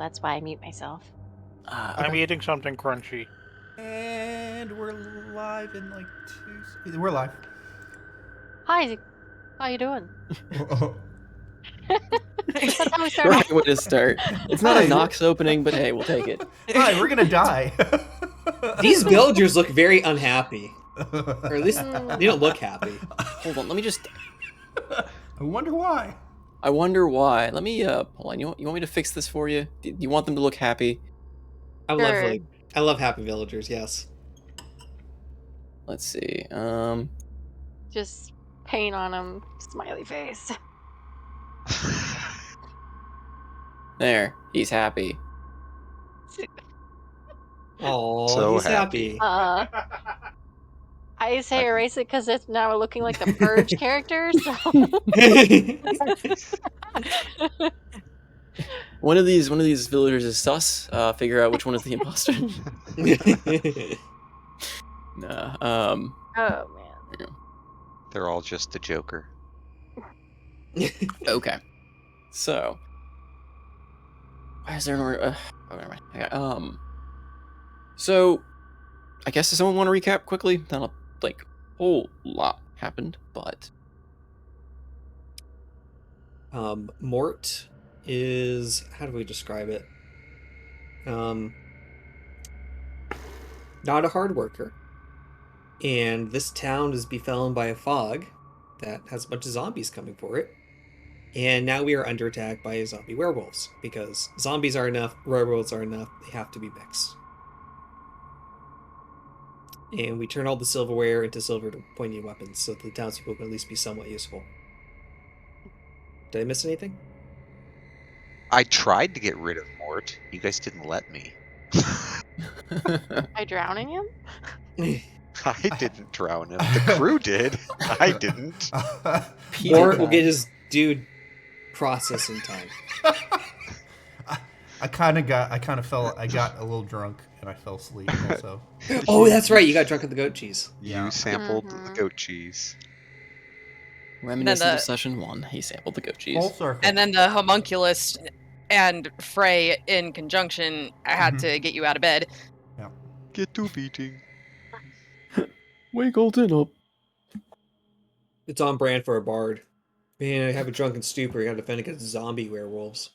that's why I mute myself. I'm eating something crunchy. And we're live in like we're live. Hi, how you doing? That's how we start Great off. way to start. It's not Hi. a Nox opening, but hey, we'll take it. Hi, we're gonna die. These villagers look very unhappy. Or at least they don't look happy. Hold on, let me just... I wonder why. I wonder why. Let me, hold on, you want me to fix this for you? Do you want them to look happy? I Sure. love happy villagers, yes. Let's see, Just paint on him, smiley face. there, he's happy. Oh, So he's happy. happy. I say erase it because it's now looking like the Purge character. So One of these villagers is sus. Figure out which one is the imposter. Nah, oh man. They're all just the Joker. okay. So, why is there no... oh, never mind. Okay, so, I guess does someone want to recap quickly? Not like a whole lot happened, but... Mort is, how do we describe it? Not a hard worker. And this town is befallen by a fog that has a bunch of zombies coming for it. And now we are under attack by zombie werewolves, because zombies are enough, werewolves are enough, they have to be mixed. And we turn all the silverware into silver pointy weapons, so the townspeople can at least be somewhat useful. Did I miss anything? I tried to get rid of Mort. You guys didn't let me. By drowning him? I didn't drown him. The crew did. I didn't. Mort will get his dude process in time. I kind of fell. I got a little drunk and I fell asleep. Also. Oh, that's right. You got drunk on the goat cheese. Yeah. You sampled the goat cheese. Reminiscent of session 1, he sampled the goat cheese. Full circle. And then the homunculus and Frey in conjunction had to get you out of bed. Yeah. Get to beating. Wake Alton up. It's on brand for a bard. Man, I have a drunken stupor. You got to defend against zombie werewolves.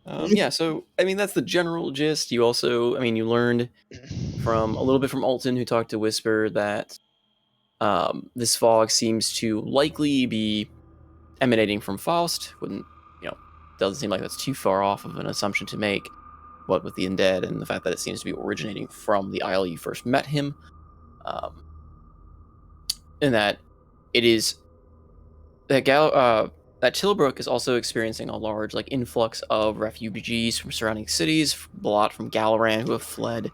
Yeah, so, I mean, that's the general gist. You also, I mean, you learned from a little bit from Alton, who talked to Whisper, that this fog seems to likely be emanating from Faust. Wouldn't, doesn't seem like that's too far off of an assumption to make. What with the undead and the fact that it seems to be originating from the isle you first met him. And that it is that that Tilbrook is also experiencing a large influx of refugees from surrounding cities, a lot from Galaran who have fled.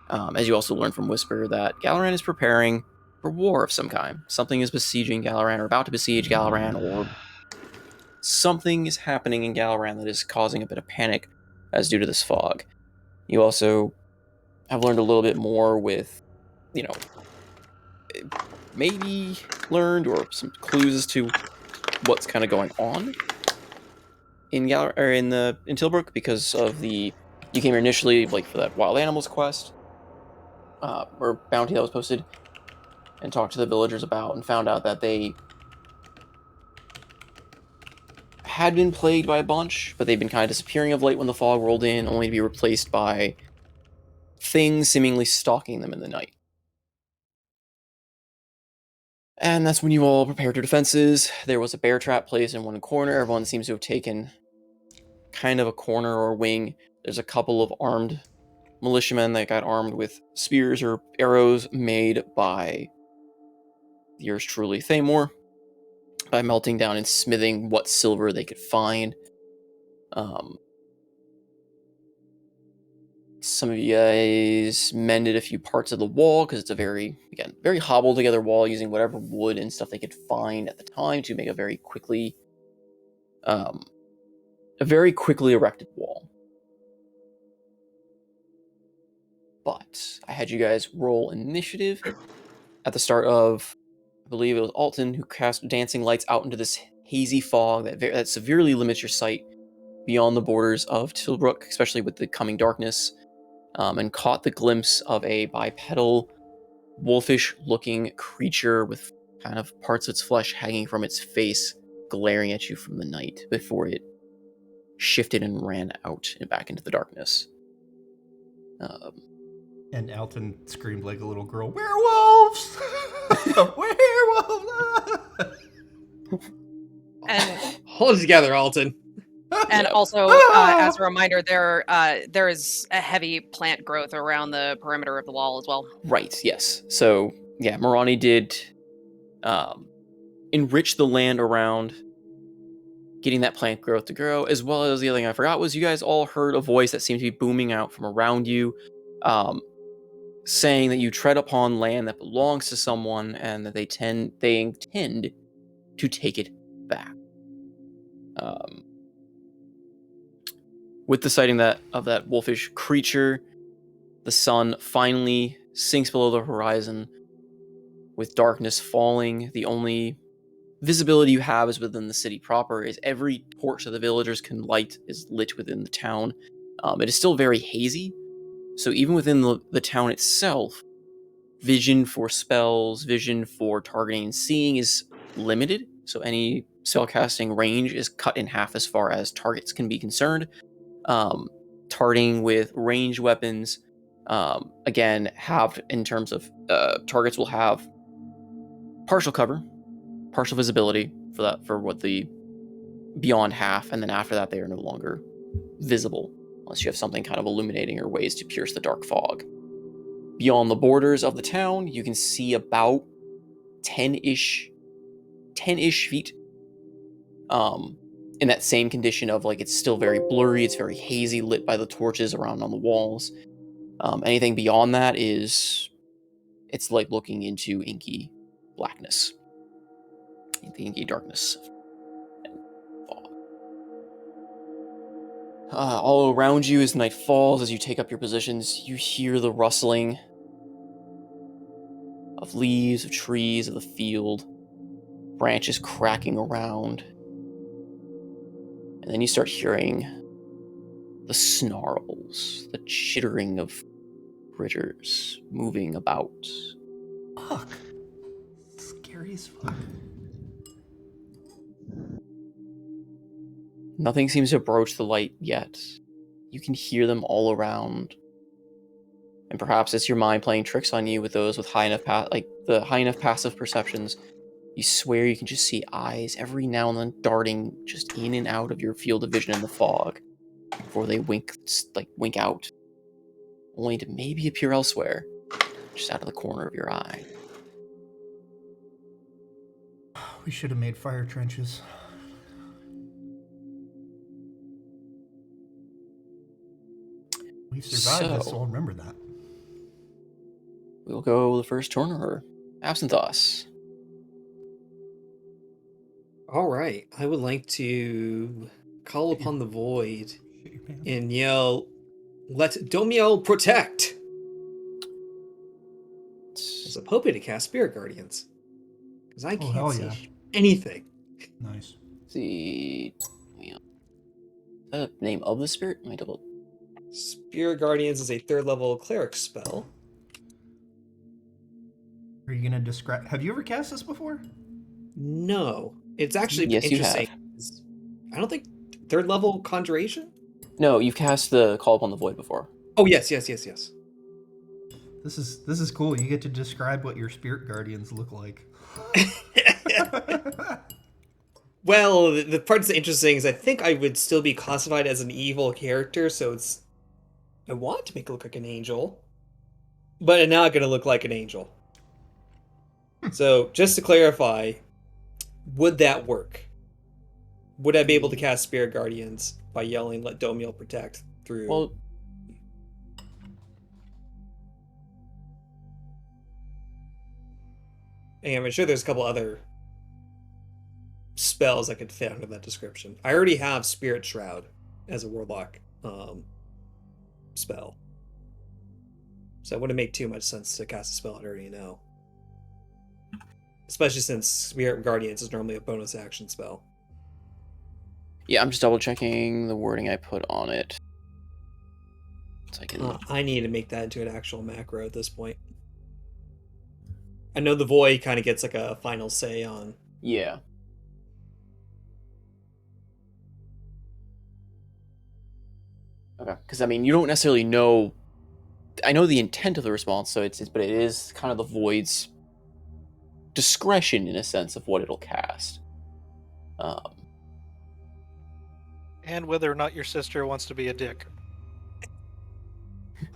As you also learn from Whisper, that Galaran is preparing for war of some kind. Something is besieging Galaran, or about to besiege Galaran, or something is happening in Galaran that is causing a bit of panic as due to this fog. You also have learned a little bit more with, maybe learned or some clues as to what's kind of going on in Tilbrook, because of you came here initially for that wild animals quest, or bounty that was posted, and talked to the villagers about, and found out that they had been plagued by a bunch, but they've been kind of disappearing of late when the fog rolled in, only to be replaced by things seemingly stalking them in the night. And that's when you all prepared your defenses. There was a bear trap placed in one corner. Everyone seems to have taken kind of a corner or wing. There's a couple of armed militiamen that got armed with spears or arrows made by yours truly, Thamor, by melting down and smithing what silver they could find. Some of you guys mended a few parts of the wall, because it's a very hobbled together wall, using whatever wood and stuff they could find at the time to make a very quickly erected wall. But I had you guys roll initiative at the start of, I believe it was Alton, who cast dancing lights out into this hazy fog that severely limits your sight beyond the borders of Tilbrook, especially with the coming darkness, and caught the glimpse of a bipedal, wolfish-looking creature with kind of parts of its flesh hanging from its face, glaring at you from the night before it shifted and ran out and back into the darkness. And Alton screamed like a little girl, "Werewolves! Werewolves!" And Hold it together, Alton. and also, as a reminder, there is a heavy plant growth around the perimeter of the wall as well. Right, yes. So, yeah, Morani did enrich the land around, getting that plant growth to grow, as well as the other thing I forgot was you guys all heard a voice that seemed to be booming out from around you, saying that you tread upon land that belongs to someone and that they intend to take it back. With the sighting of that wolfish creature, the sun finally sinks below the horizon. With darkness falling, the only visibility you have is within the city proper, is every torch that the villagers can light is lit within the town. It is still very hazy, so even within the town itself, vision for spells, vision for targeting and seeing is limited, so any spellcasting range is cut in half as far as targets can be concerned. Targeting with ranged weapons, again, halved in terms of targets will have partial cover, partial visibility for what the beyond half, and then after that they are no longer visible unless you have something kind of illuminating or ways to pierce the dark fog. Beyond the borders of the town, you can see about 10-ish feet. In that same condition of like it's still very blurry, it's very hazy, lit by the torches around on the walls. Anything beyond that it's like looking into inky blackness, the inky darkness and fog. All around you as night falls, as you take up your positions, you hear the rustling of leaves, of trees, of the field, branches cracking around. And then you start hearing the snarls, the chittering of critters moving about. Fuck. Scary as fuck. Nothing seems to approach the light yet. You can hear them all around. And perhaps it's your mind playing tricks on you with those with high enough passive perceptions. You swear you can just see eyes every now and then darting just in and out of your field of vision in the fog before they wink out, only to maybe appear elsewhere, just out of the corner of your eye. We should have made fire trenches. We survived this, so I'll remember that. We'll go the first turn or Absinthoss. All right, I would like to call upon the void and yell, "Let Domiel protect!" As I'm hoping to cast Spirit Guardians. Because I can't see anything. Nice. The name of the spirit? Let me double. Spirit Guardians is a 3rd level cleric spell. Are you gonna describe? Have you ever cast this before? No, it's actually Yes, interesting. you have. I don't think 3rd level conjuration. No, you've cast the Call Upon the Void before. Oh yes. This is cool. You get to describe what your spirit guardians look like. Well, the part that's interesting is I think I would still be classified as an evil character, so I want to make it look like an angel, but I'm not going to look like an angel. So, just to clarify, would that work? Would I be able to cast Spirit Guardians by yelling, "Let Domiel protect" through... Well, and I'm sure there's a couple other spells I could fit under that description. I already have Spirit Shroud as a warlock spell. So it wouldn't make too much sense to cast a spell I already know. Especially since Spirit Guardians is normally a bonus action spell. Yeah, I'm just double checking the wording I put on it. So I can. I need to make that into an actual macro at this point. I know the void kind of gets like a final say on. Yeah. Okay, because I mean, you don't necessarily know. I know the intent of the response, so but it is kind of the void's discretion in a sense of what it'll cast. And whether or not your sister wants to be a dick.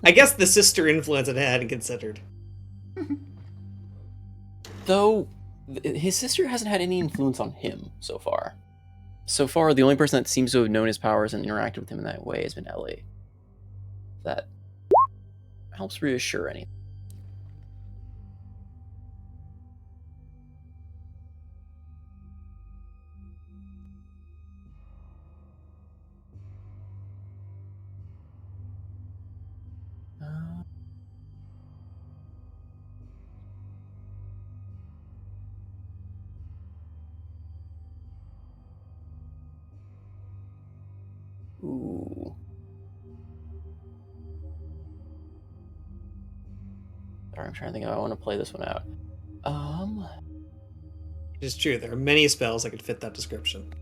I guess the sister influence I hadn't considered. Though his sister hasn't had any influence on him so far. So far, the only person that seems to have known his powers and interacted with him in that way has been Ellie. That helps reassure anything. Ooh. Sorry, I'm trying to think if I want to play this one out. It is true. There are many spells that could fit that description.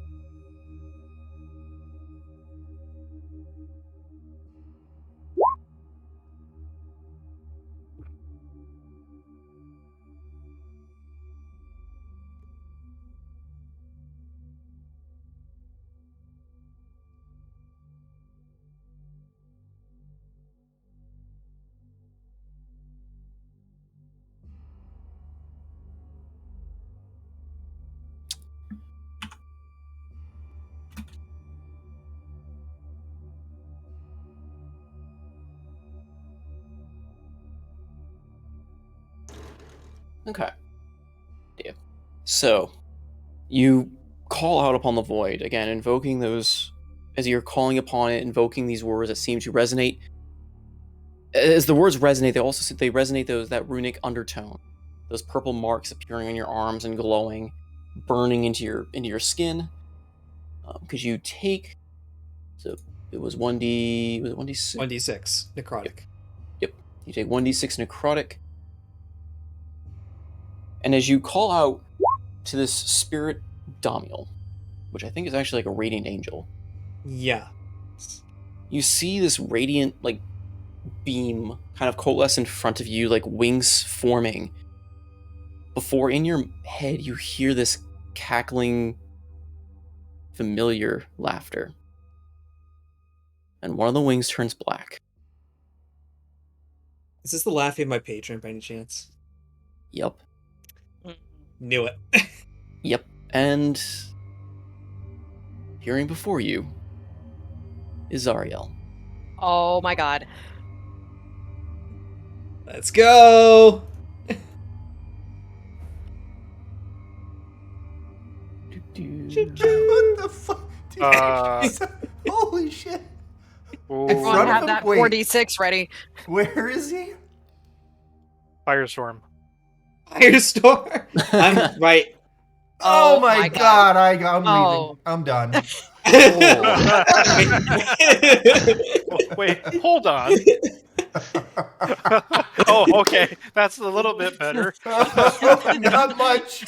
Okay. Yeah. So, you call out upon the void, again, invoking those, as you're calling upon it, invoking these words that seem to resonate. As the words resonate, they resonate that runic undertone, those purple marks appearing on your arms and glowing, burning into your skin. Because you take, so it was 1d, was it 1d6? 1d6 necrotic. Yep. You take 1d6 necrotic, and as you call out to this spirit Damiel, which I think is actually like a radiant angel, Yeah. you see this radiant like beam kind of coalesce in front of you, like wings forming, before in your head you hear this cackling familiar laughter, and one of the wings turns black. Is this the laughing of my patron by any chance? Yep. Knew it. Yep. And appearing before you is Zariel. Oh my god. Let's go! What the fuck? Dude, holy shit. In Ooh, front of Have him? that Wait, 4d6 ready. where is he? Firestorm. Firestorm! I'm right. Oh, Oh my my god, I'm Oh. leaving. I'm done. Wait, hold on. Oh, okay. That's a little bit better. Not much.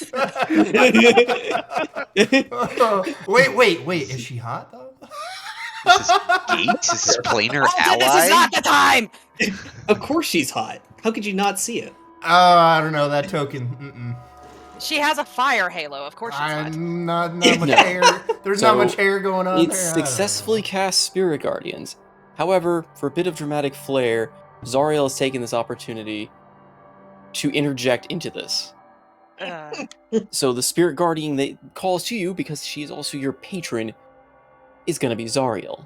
Wait. Is she hot though? Is this Gates? Is this planar Alden, this is ally? not the time! Of course she's hot. How could you not see it? I don't know that token. Mm-mm. She has a fire halo, of course she's hot. I'm not much No. hair. There's not So, much hair going on It there. I don't successfully know. casts Spirit Guardians. However, for a bit of dramatic flair, Zariel has taken this opportunity to interject into this. So the Spirit Guardian that calls to you, because she is also your patron, is going to be Zariel.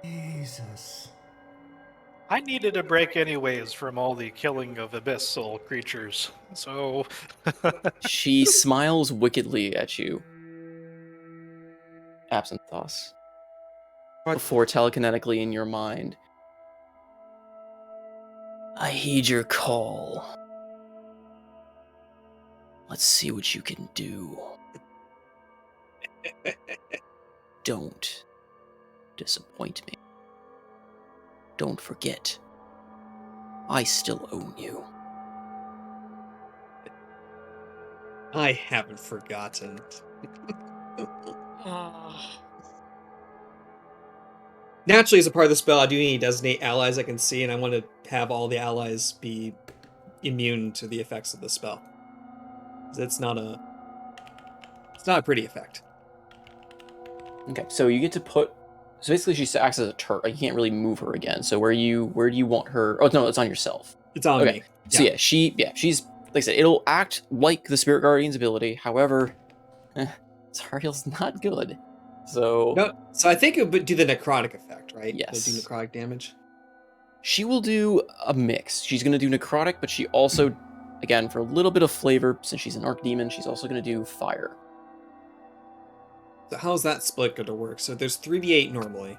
Jesus. I needed a break anyways from all the killing of abyssal creatures. So She smiles wickedly at you. Absinthoss. Before telekinetically in your mind. I heed your call. Let's see what you can do. don't disappoint me. Don't forget, I still own you. I haven't forgotten. Naturally, as a part of the spell, I do need to designate allies I can see, and I want to have all the allies be immune to the effects of the spell. 'Cause it's not a pretty effect. Okay, so you get to put. So basically, she acts as a turret. Like, you can't really move her again. So where do you want her? Oh no, it's on yourself. It's on Okay. me. So she's like I said, it'll act like the Spirit Guardian's ability. However, Zariel's not good. So No, so I think it would do the necrotic effect, right? Yes. It'll do necrotic damage. she will do a mix. She's gonna do necrotic, but she also, again, for a little bit of flavor, since she's an archdemon, she's also gonna do fire. So how's that split going to work? So there's 3d8 normally.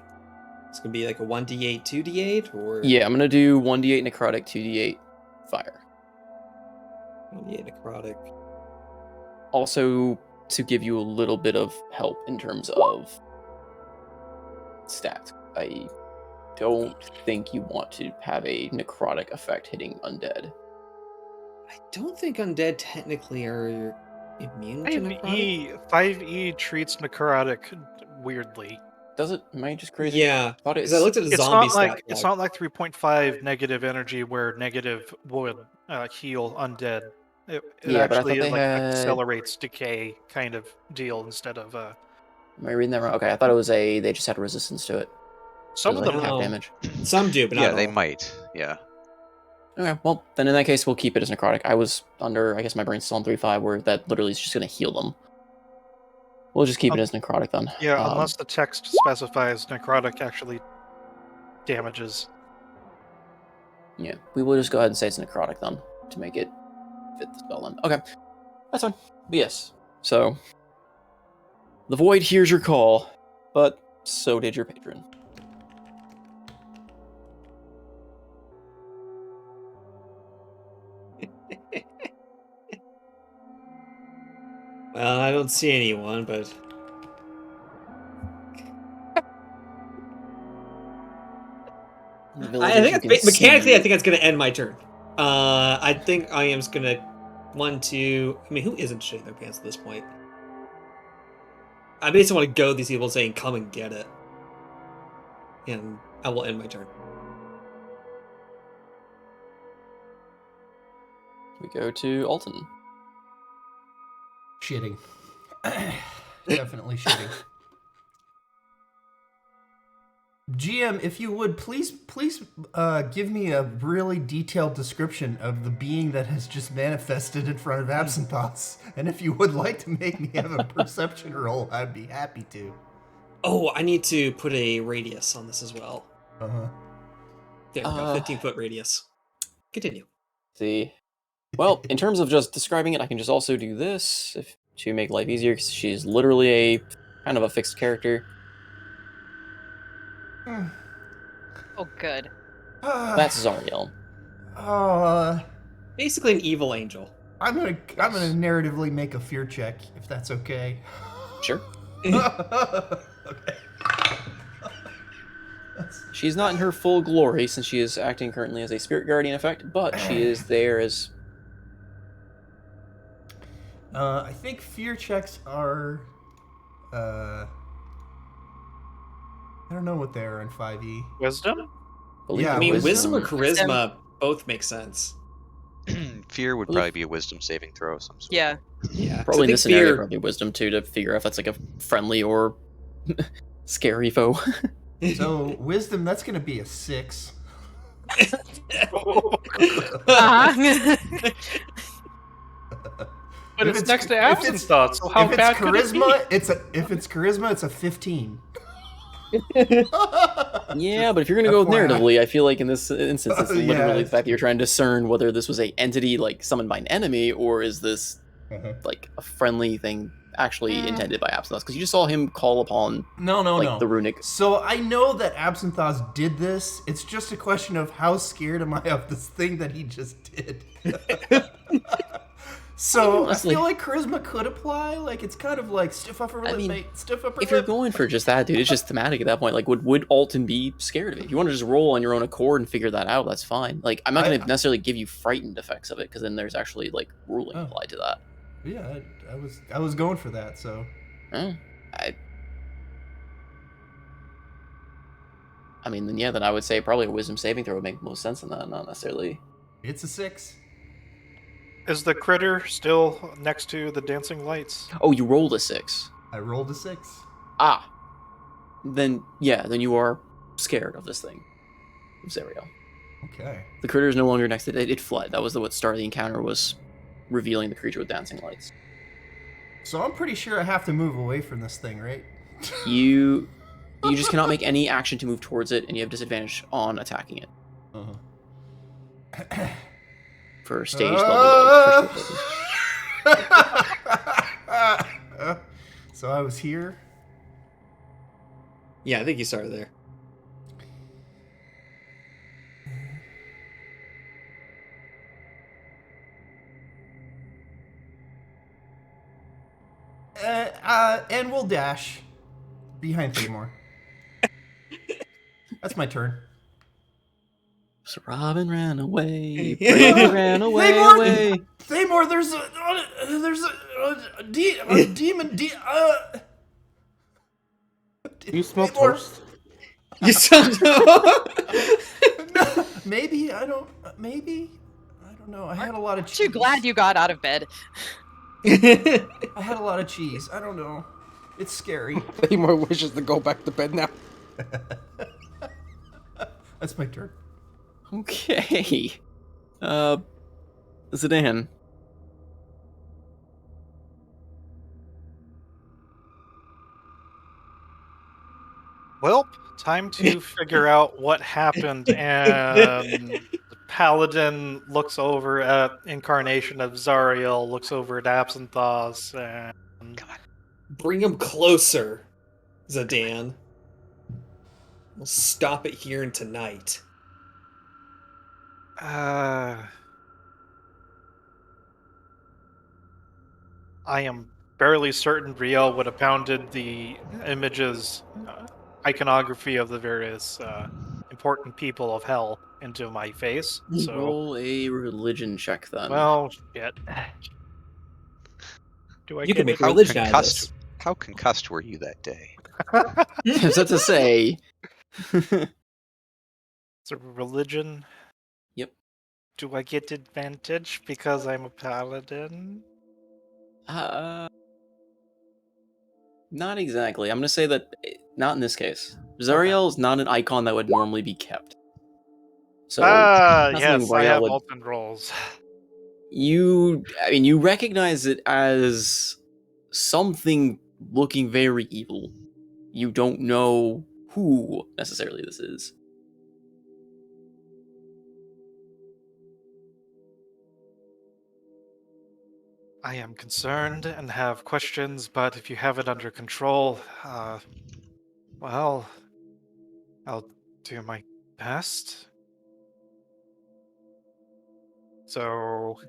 It's going to be like a 1d8, 2d8, or Yeah, I'm gonna do 1d8 necrotic, 2d8 fire. 1d8 necrotic. Also, to give you a little bit of help in terms of stats. I don't think you want to have a necrotic effect hitting undead. I don't think undead technically are immune to necrotic. 5e treats necrotic weirdly. Does it? Am I just crazy? Yeah, Thought because I looked at the It's zombie not like stat it's log. not like 3.5 negative energy where negative would heal undead. It Yeah, but I actually thought they like had- accelerates decay kind of deal instead of Am I reading that wrong? Okay, I thought it was they just had resistance to it. some It of was them like half No. damage. Some do, but Yeah, not they all. might. Yeah. Okay, well, then in that case, we'll keep it as necrotic. I was under, I guess my brain's still on 3.5, where that literally is just going to heal them. We'll just keep it as necrotic then. Yeah, unless the text specifies necrotic actually damages. Yeah, we will just go ahead and say it's necrotic then, to make it fit the spell then. Okay, that's fine. But yes, so the Void hears your call, but so did your patron. Well, I don't see anyone, but The I villagers think you it's can mechanically. I see- think it's going to end my turn. I think I am just going to 1, 2. I mean, who isn't shitting their pants at this point? I basically want to goad these people saying, "Come and get it," and I will end my turn. we go to Alton. Shitting. Definitely shitting. GM, if you would, please give me a really detailed description of the being that has just manifested in front of Absinthoths. And if you would like to make me have a perception roll, I'd be happy to. Oh, I need to put a radius on this as well. Uh-huh. There we go, 15-foot radius. Continue. See. Well, in terms of just describing it, I can just also do this to make life easier, because she's literally a kind of a fixed character. Oh, good. That's Zariel. Basically an evil angel. I'm gonna narratively make a fear check, if that's okay. Sure. Okay. She's not in her full glory, since she is acting currently as a spirit guardian effect, but she is there as... I think fear checks are... I don't know what they are in 5e. Wisdom? Yeah, I mean, wisdom or Wisdom. charisma both make sense. Fear would probably be a wisdom saving throw of some sort. Yeah. Yeah. Probably in I this think scenario, fear- probably wisdom too, to figure out if that's like a friendly or scary foe. So, wisdom, that's going to be a 6. Uh-huh. But If it's next to if absence thoughts, so how if it's bad could it charisma, if it's charisma, it's a 15. Yeah, but if you're gonna go with FYI. narratively, I feel like in this instance, it's Yeah, literally it's- the fact that you're trying to discern whether this was a entity like summoned by an enemy, or is this like a friendly thing actually intended by Absinthoth? Because you just saw him call upon No. the runic. So I know that Absinthoth did this. It's just a question of how scared am I of this thing that he just did. So I honestly- feel like charisma could apply. Like it's kind of like stiff upper lip, mean, mate. Stiff upper If you're lip. going for just that, dude, it's just thematic at that point. Like, would Alton be scared of it? If you want to just roll on your own accord and figure that out, that's fine. Like, I'm not going to necessarily give you frightened effects of it, because then there's actually, like, ruling Oh. applied to that. Yeah, I was going for that. So I mean, then yeah, then I would say probably a wisdom saving throw would make most sense in that, not necessarily. it's a 6. Is the critter still next to the dancing lights? Oh, you rolled a 6. I rolled a 6. Ah. Then, yeah, then you are scared of this thing. Zariel. Okay. The critter is no longer next to it. It fled. That was what started the encounter, was revealing the creature with dancing lights. So I'm pretty sure I have to move away from this thing, right? You just cannot make any action to move towards it, and you have disadvantage on attacking it. For stage level. So I was here. Yeah, I think you started there. And we'll dash behind Thamor. That's my turn. So Robin ran away. Brady ran away. Thamor, away. Thamor, there's a demon. You smell Thamor. toast? You sound. No, maybe I don't. Maybe I don't know. I had a lot of cheese. Too glad you got out of bed. I had a lot of cheese. I don't know. It's scary. Any more wishes to go back to bed now? That's my turn. Okay. Zidane. Well, time to figure out what happened, and the paladin looks over at Incarnation of Zariel, looks over at Absinthoth, and Bring him closer, Zidane. We'll stop it here and tonight. I am fairly certain Riel would have pounded the images, iconography of the various important people of Hell into my face. So, Roll a religion check then. well, shit. Do I You can make a How religion out of this. concussed? How concussed were you that day? Is that to say? It's a religion. Yep. Do I get advantage because I'm a paladin? Not exactly. I'm gonna say that not in this case. Zariel is not an icon that would normally be kept. So not something Yes, I Rael have would. Alton rolls. You recognize it as something looking very evil. You don't know who necessarily this is. I am concerned and have questions, but if you have it under control, well, I'll do my best. So,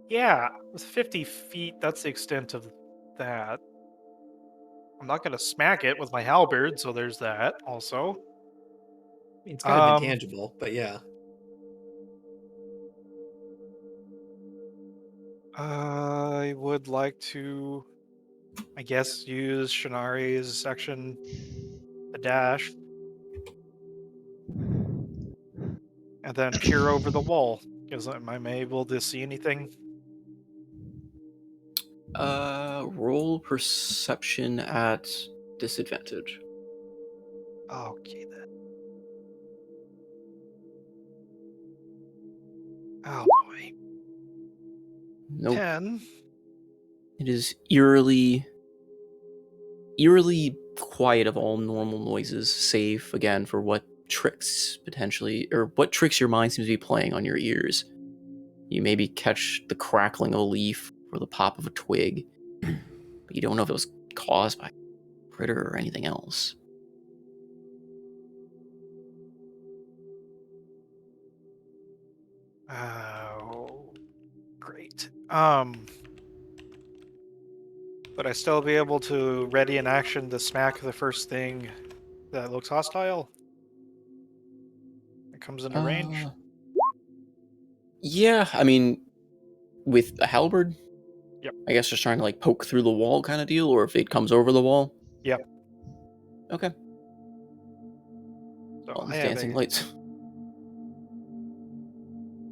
yeah, with 50 feet, that's the extent of that. I'm not going to smack it with my halberd, so there's that also. It's kind of intangible, but yeah. I would like to, I guess, use Shinari's action, the dash, and then peer over the wall. Because am I able to see anything? Roll perception at disadvantage. Okay then. Oh boy. Nope. 10. It is eerily quiet of all normal noises, save again for what tricks potentially, or what tricks your mind seems to be playing on your ears. You maybe catch the crackling of a leaf or the pop of a twig, but you don't know if it was caused by a critter or anything else. Oh, great. Would I still be able to ready an action to smack the first thing that looks hostile? It comes into range? Yeah, I mean, with a halberd? Yep. I guess just trying to like poke through the wall kind of deal, or if it comes over the wall? Yep. Okay. So All I these have dancing a lights.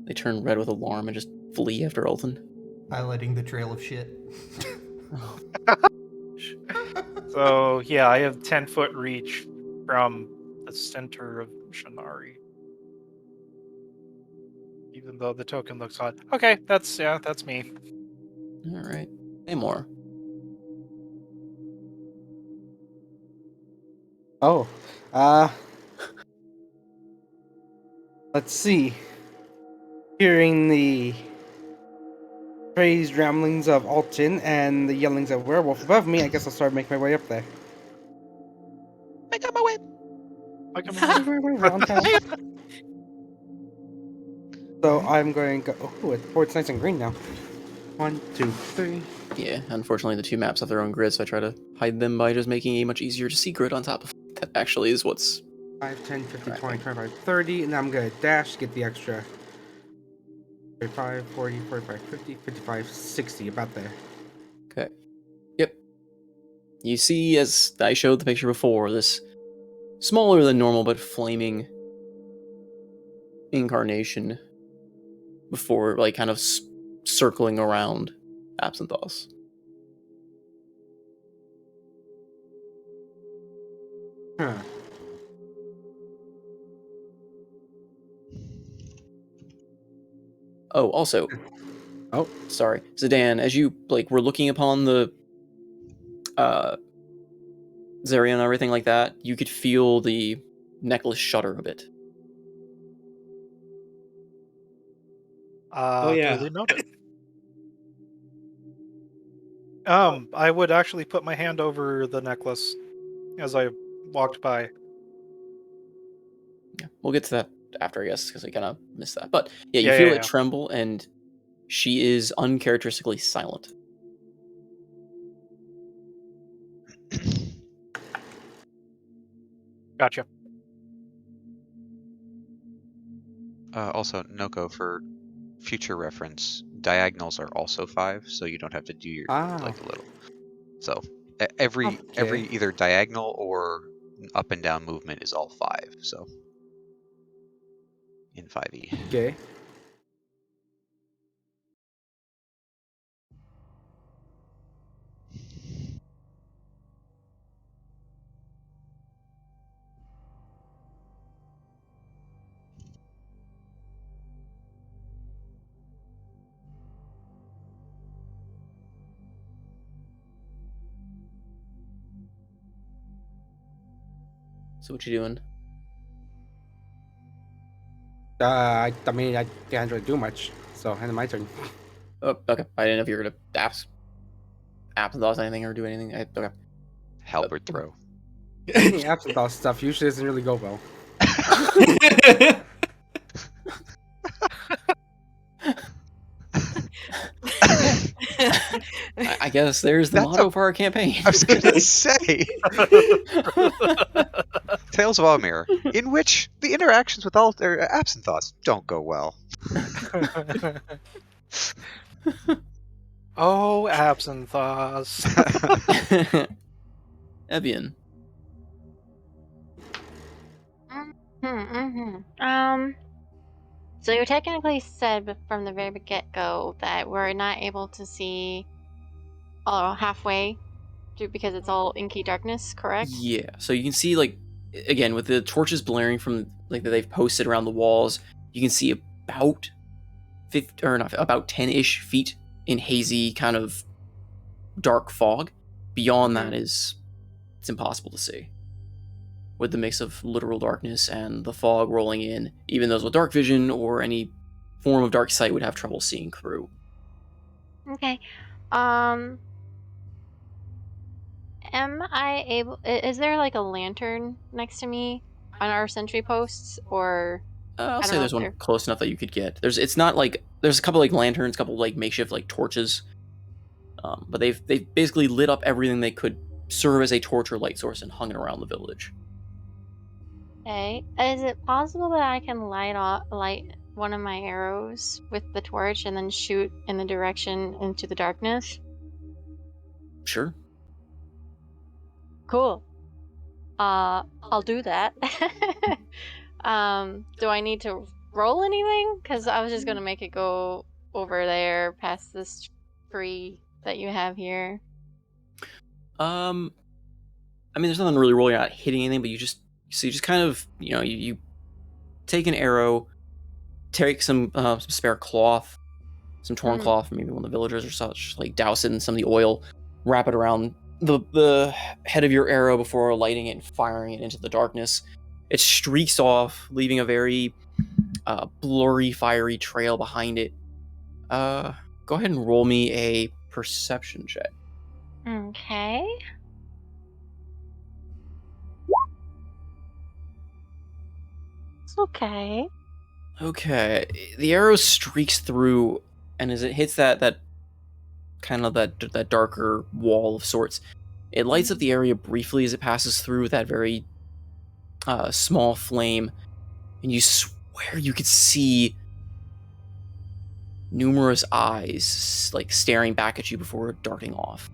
They turn red with alarm and just flee after Ulthen. Highlighting the trail of shit. So yeah, I have 10-foot reach from the center of Shinari. Even though the token looks odd. Okay, that's me. Alright. Hey, more. Oh. Uh. Let's see. Hearing the praised ramblings of Alton and the yellings of werewolf above me, I guess I'll start making my way up there. I got my way. Like I'm We're on time. So I'm going to go. Oh, it's nice and green now. 1, 2, 3. Yeah, unfortunately the two maps have their own grid, so I try to hide them by just making a much easier to see grid on top of it. That actually is what's 5, 10, 15, Right. 20, 25, 30, and I'm going to dash to get the extra 35, 40, 45, 50, 55, 60, about there. okay. Yep. You see, as I showed the picture before, this smaller than normal but flaming incarnation before, like, kind of circling around Absinthoss. Huh. Oh, also, Oh, sorry, Zidane, as you like were looking upon the Zarian and everything like that, you could feel the necklace shudder a bit. Oh, yeah. Duly noted. I would actually put my hand over the necklace as I walked by. Yeah, we'll get to that after, I guess, because I kind of missed that. But yeah, you Yeah, feel yeah, it yeah. tremble, and she is uncharacteristically silent. Gotcha. Also, Noko, for future reference, diagonals are also 5, so you don't have to do your ah, like a little. So every okay. either diagonal or up and down movement is all 5. So in 5e. Okay. So what you doing? I mean, I can't really do much, so end of my turn. Oh, okay. I didn't know if you were gonna ask Absinthoss anything or do anything. Okay. Halberd throw. Any absinthe stuff usually doesn't really go well. I guess there's the That's motto a- for our campaign. I was gonna say Tales of Mir, in which the interactions with all absent thoughts don't go well. Oh, Absinthoss. Evian. So you technically said from the very get-go that we're not able to see halfway because it's all inky darkness, correct? Yeah. So you can see, like, again, with the torches blaring from like that they've posted around the walls, you can see about 50 or not about 10-ish feet in hazy kind of dark fog. Beyond that is it's impossible to see. With the mix of literal darkness and the fog rolling in, even those with dark vision or any form of dark sight would have trouble seeing through. Okay. Um, am I able? Is there like a lantern next to me on our sentry posts, or I'll I don't say know there's if one they're. close enough that you could get. It's not like there's a couple like lanterns, a couple like makeshift like torches, but they've basically lit up everything they could serve as a torch or light source and hung it around the village. Okay. Is it possible that I can light one of my arrows with the torch and then shoot in the direction into the darkness? Sure. Cool. I'll do that. Do I need to roll anything? Because I was just gonna make it go over there past this tree that you have here. I mean, there's nothing really rolling out hitting anything, but you just kind of you take an arrow, take some spare cloth, some torn cloth from maybe one of the villagers or such, like douse it in some of the oil, wrap it around the head of your arrow before lighting it and firing it into the darkness. It streaks off, leaving a very blurry, fiery trail behind it. Go ahead and roll me a perception check. Okay. It's okay. Okay, the arrow streaks through, and as it hits that kind of that darker wall of sorts, it lights up the area briefly as it passes through that very small flame, and you swear you could see numerous eyes like staring back at you before darting off.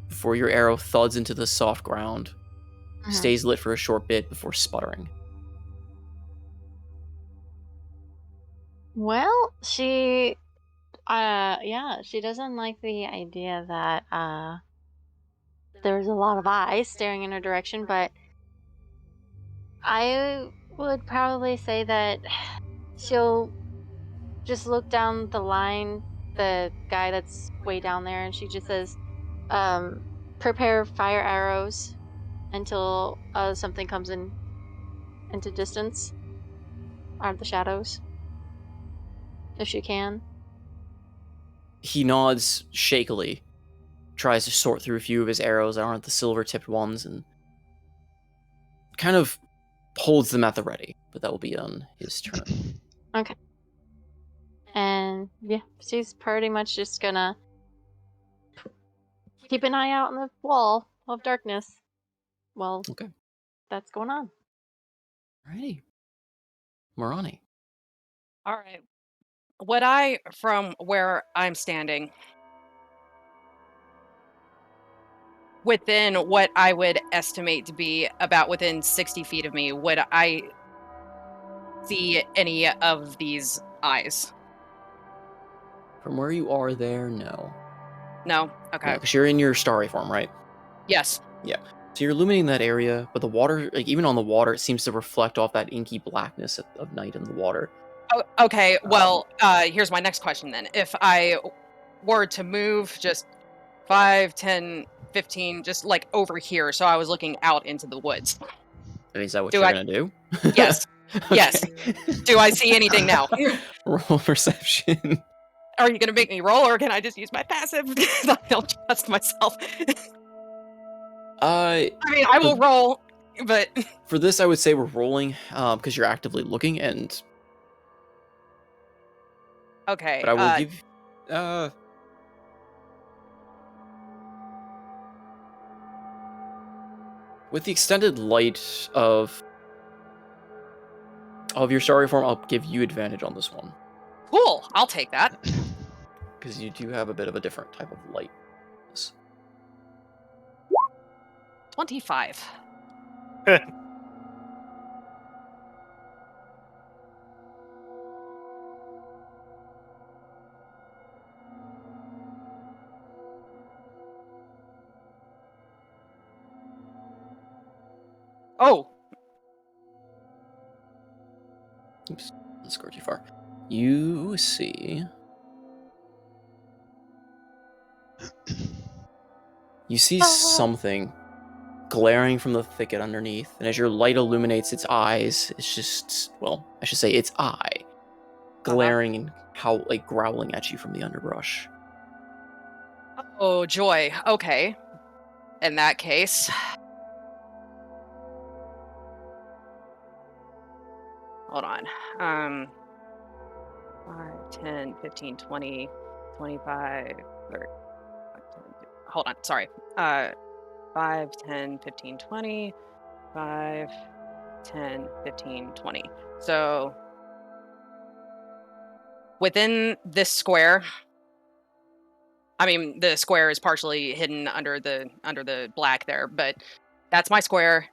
Before your arrow thuds into the soft ground, stays lit for a short bit before sputtering. Well, she doesn't like the idea that there's a lot of eyes staring in her direction, but I would probably say that she'll just look down the line, the guy that's way down there, and she just says, prepare fire arrows until something comes into distance out of the shadows, if she can. He nods shakily, tries to sort through a few of his arrows that aren't the silver-tipped ones, and kind of holds them at the ready, but that will be on his turn. Okay. And yeah, she's pretty much just gonna keep an eye out on the wall of darkness. Well, Okay. that's going on. Alrighty. Morani. All right. Would I, from where I'm standing, within what I would estimate to be about within 60 feet of me, would I see any of these eyes? From where you are there, no. No? Okay. No, because you're in your starry form, right? Yes. Yeah. So you're illuminating that area, but the water, like even on the water, it seems to reflect off that inky blackness of night in the water. Oh, okay. Well, here's my next question then. If I were to move just 5, 10, 15, just like over here, so I was looking out into the woods. And is that what Do you're I- gonna do? Yes. Yes. Do I see anything now? Roll perception. Are you going to make me roll, or can I just use my passive? I don't trust myself. I mean, I will roll, but for this, I would say we're rolling because you're actively looking, and okay. but I will give. With the extended light of your starry form, I'll give you advantage on this one. Cool. I'll take that. Because you do have a bit of a different type of light. 25. Oh. Oops, let's go too far. You see. You see something glaring from the thicket underneath, and as your light illuminates its eyes, it's just, well, I should say its eye, glaring and growling at you from the underbrush. Oh, joy. Okay. In that case, hold on. 5, 10, 15, 20, 25, 30. Hold on, sorry. 5, 10, 15, 20, 5, 10, 15, 20. So within this square, I mean, the square is partially hidden under the black there, but that's my square,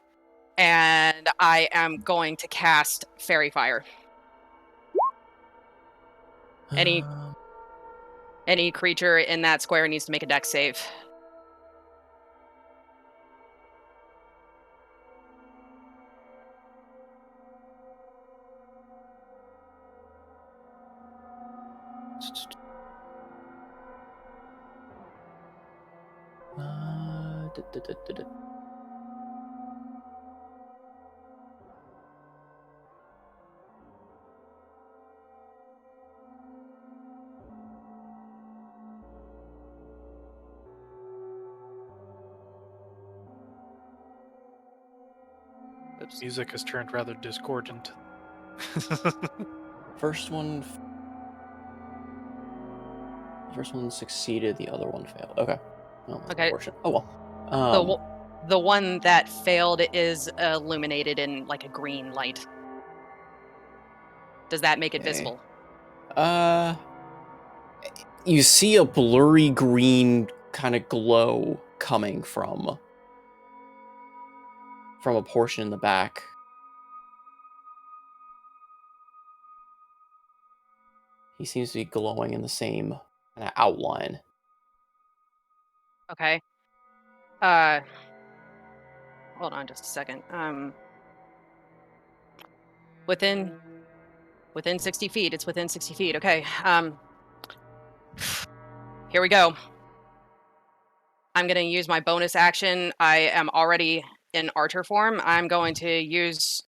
and I am going to cast Fairy Fire. Any any creature in that square needs to make a dex save. Oops. Music has turned rather discordant. First one succeeded, the other one failed. Okay. Well, that's Okay. unfortunate. Oh well. The one that failed is illuminated in like a green light. Does that make it Okay. visible? You see a blurry green kind of glow coming from a portion in the back. He seems to be glowing in the same kind of outline. Okay. Hold on just a second. Within 60 feet. It's within 60 feet. Okay. Here we go. I'm going to use my bonus action. I am already in archer form. I'm going to use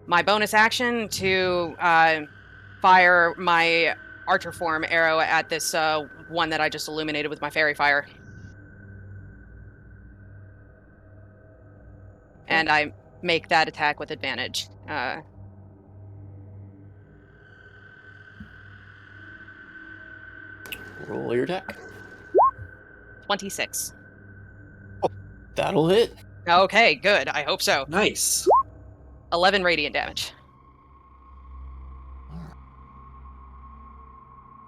my bonus action to fire my archer form arrow at this one that I just illuminated with my fairy fire. And I make that attack with advantage. Roll your attack. 26. That'll hit. Okay, good. I hope so. Nice. 11 radiant damage.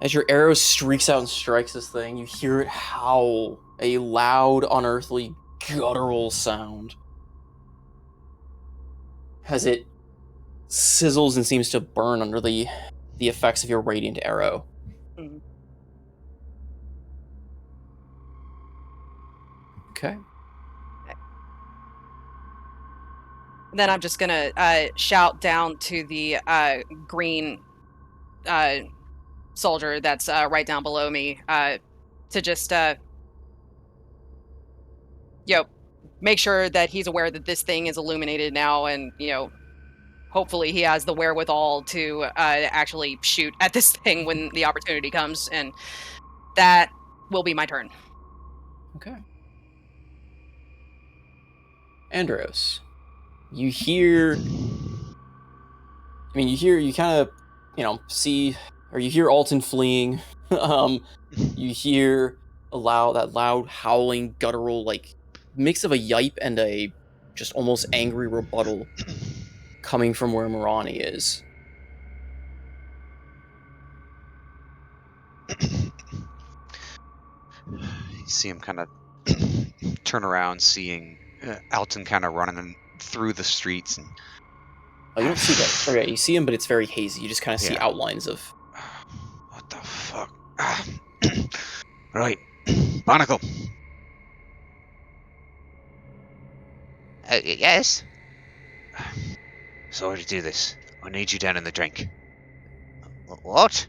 As your arrow streaks out and strikes this thing, you hear it howl, a loud, unearthly, guttural sound. As it sizzles and seems to burn under the effects of your radiant arrow. Mhm. Okay. Then I'm just gonna shout down to the green soldier that's right down below me to just make sure that he's aware that this thing is illuminated now, and hopefully he has the wherewithal to actually shoot at this thing when the opportunity comes, and that will be my turn. Okay. Andros, you hear. I mean, you kind of, see, or you hear Alton fleeing. You hear that loud howling, guttural, like mix of a yipe and a just almost angry rebuttal coming from where Marani is. You see him kind of turn around, seeing Alton kind of running through the streets, and Oh, you don't see that. Okay, you see him, but it's very hazy. You just kind of see Yeah. outlines of. What the fuck? Right, Barnacle. Yes. Sorry to do this. I need you down in the drink. What?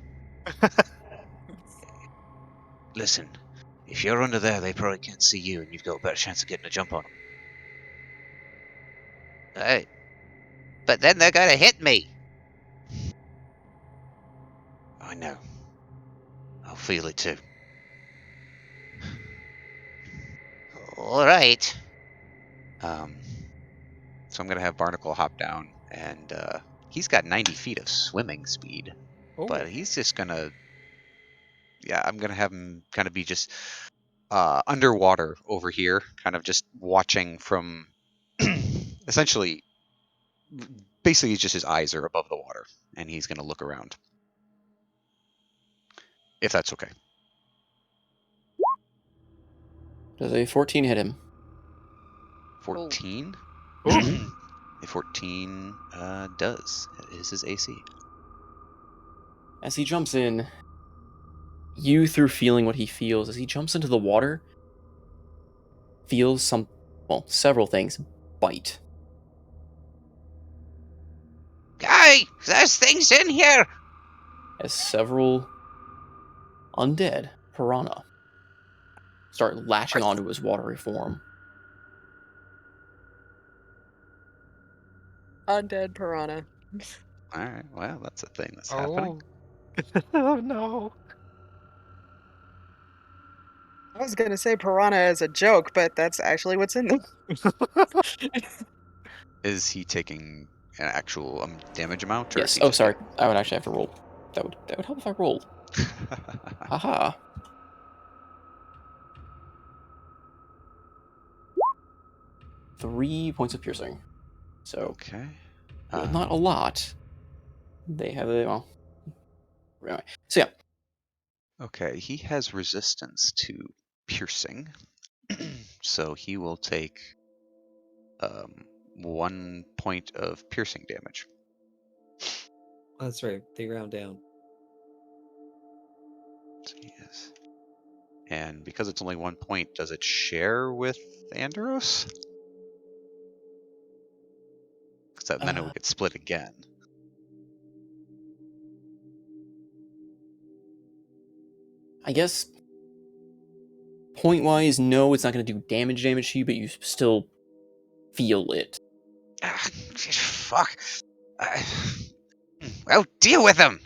Listen, if you're under there, they probably can't see you, and you've got a better chance of getting a jump on them. But then they're going to hit me. I know. I'll feel it too. All right. So I'm gonna have Barnacle hop down and He's got 90 feet of swimming speed, but he's just gonna. Yeah, I'm gonna have him kind of be just underwater over here, kind of just watching from. Essentially, basically, just his eyes are above the water, and he's gonna look around. If that's okay. Does a 14 hit him? 14. Mhm. A 14 does. That is his AC. As he jumps in, you, through feeling what he feels, as he jumps into the water, feels several things bite. Hey, there's things in here. As several undead piranha start latching onto his watery form. Undead piranha. All right. Well, that's a thing that's happening. Oh no. I was gonna say piranha as a joke, but that's actually what's in them. Is he taking an actual damage amount, or is Yes. he Oh, just sorry. I would actually have to roll. That would help if I rolled. Haha. 3 points of piercing. So, Okay. well, not a lot. They have a anyway. So yeah, Okay, he has resistance to piercing, so he will take 1 point of piercing damage. That's right. They round down. So he is. And because it's only 1 point, does it share with Andros? Because then it would get split again. I guess point wise, no, it's not going to do damage to you, but you still feel it. Ah, fuck. Well, deal with him.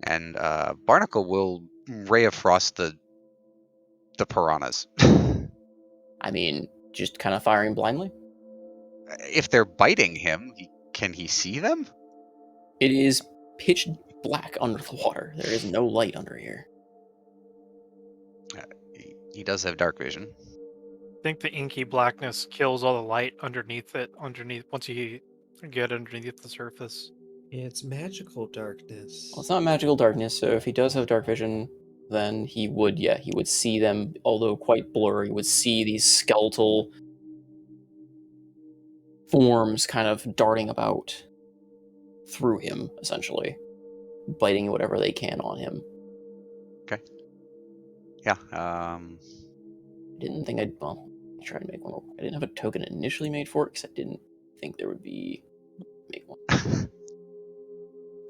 And Barnacle will ray of frost the piranhas. I mean, just kind of firing blindly. If they're biting him, can he see them? It is pitch black under the water. There is no light under here. He does have dark vision. I think the inky blackness kills all the light underneath it. Once you get underneath the surface. It's magical darkness. Well, it's not magical darkness, so if he does have dark vision, then he would see them, although quite blurry, would see these skeletal forms kind of darting about through him, essentially, biting whatever they can on him. Okay. Yeah. I didn't think I tried to make one. I didn't have a token initially made for it because I didn't think there would be make one.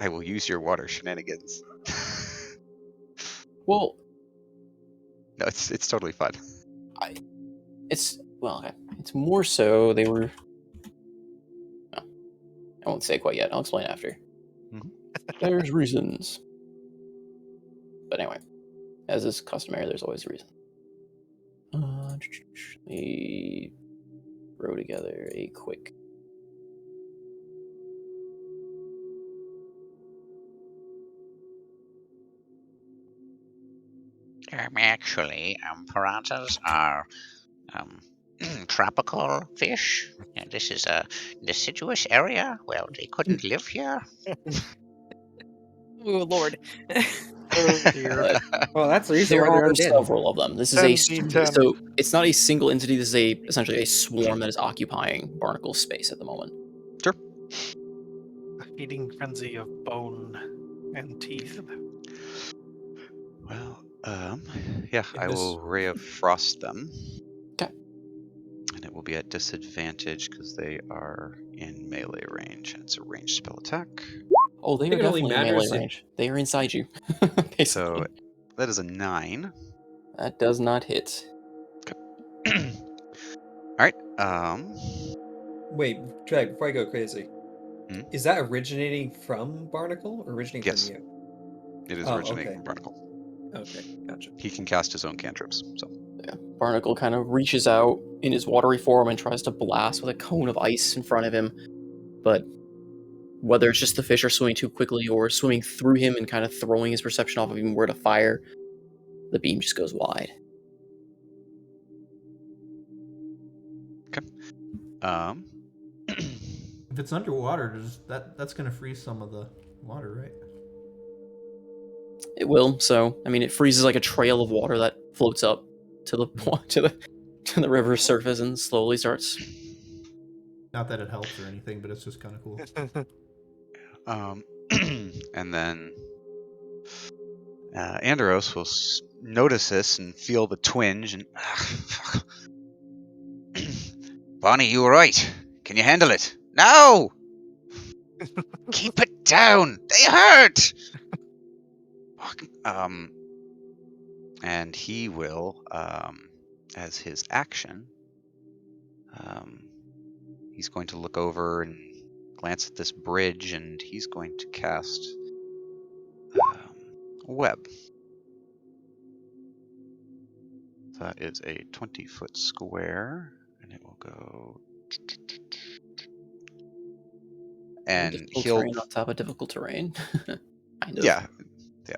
I will use your water shenanigans. Well, No, it's totally fun. it's more so they were. No, I won't say quite yet. I'll explain after. Mhm. There's reasons, but anyway, as is customary, there's always a reason. Let me throw together a quick. Actually, piranhas are tropical fish. And this is a deciduous area. Well, they couldn't live here. Oh Lord. Oh dear. Well, that's the reason There why they're are undead. several of them. This is a 10d10. so it's not a single entity. This is essentially a swarm that is occupying Barnacle's space at the moment. Sure. A feeding frenzy of bone and teeth. Well, yeah, I this- will ray of frost them. Okay. And it will be at disadvantage because they are in melee range, and it's a ranged spell attack. Oh, they think are it only definitely in melee matters if- range. They are inside you. Basically. So that is a 9. That does not hit. All right. Wait, Drag, before I go crazy. Hmm? Is that originating from Barnacle or originating Yes. from you? It is Oh, originating okay. from Barnacle. Okay, gotcha. He can cast his own cantrips. So Yeah. Barnacle kind of reaches out in his watery form and tries to blast with a cone of ice in front of him, but whether it's just the fish are swimming too quickly or swimming through him and kind of throwing his perception off of even where to fire, the beam just goes wide. Okay. Um. If it's underwater, that's going to freeze some of the water, right? It will. So, I mean, it freezes like a trail of water that floats up to the to the river's surface and slowly starts. Not that it helps or anything, but it's just kind of cool. And then Andros will notice this and feel the twinge and. Bonnie, you alright? Can you handle it? No! Keep it down! They hurt! And he will, as his action, he's going to look over and glance at this bridge, and he's going to cast web. That is a 20-foot square, and it will go. And difficult he'll. terrain on top of difficult terrain. Kind of. Yeah.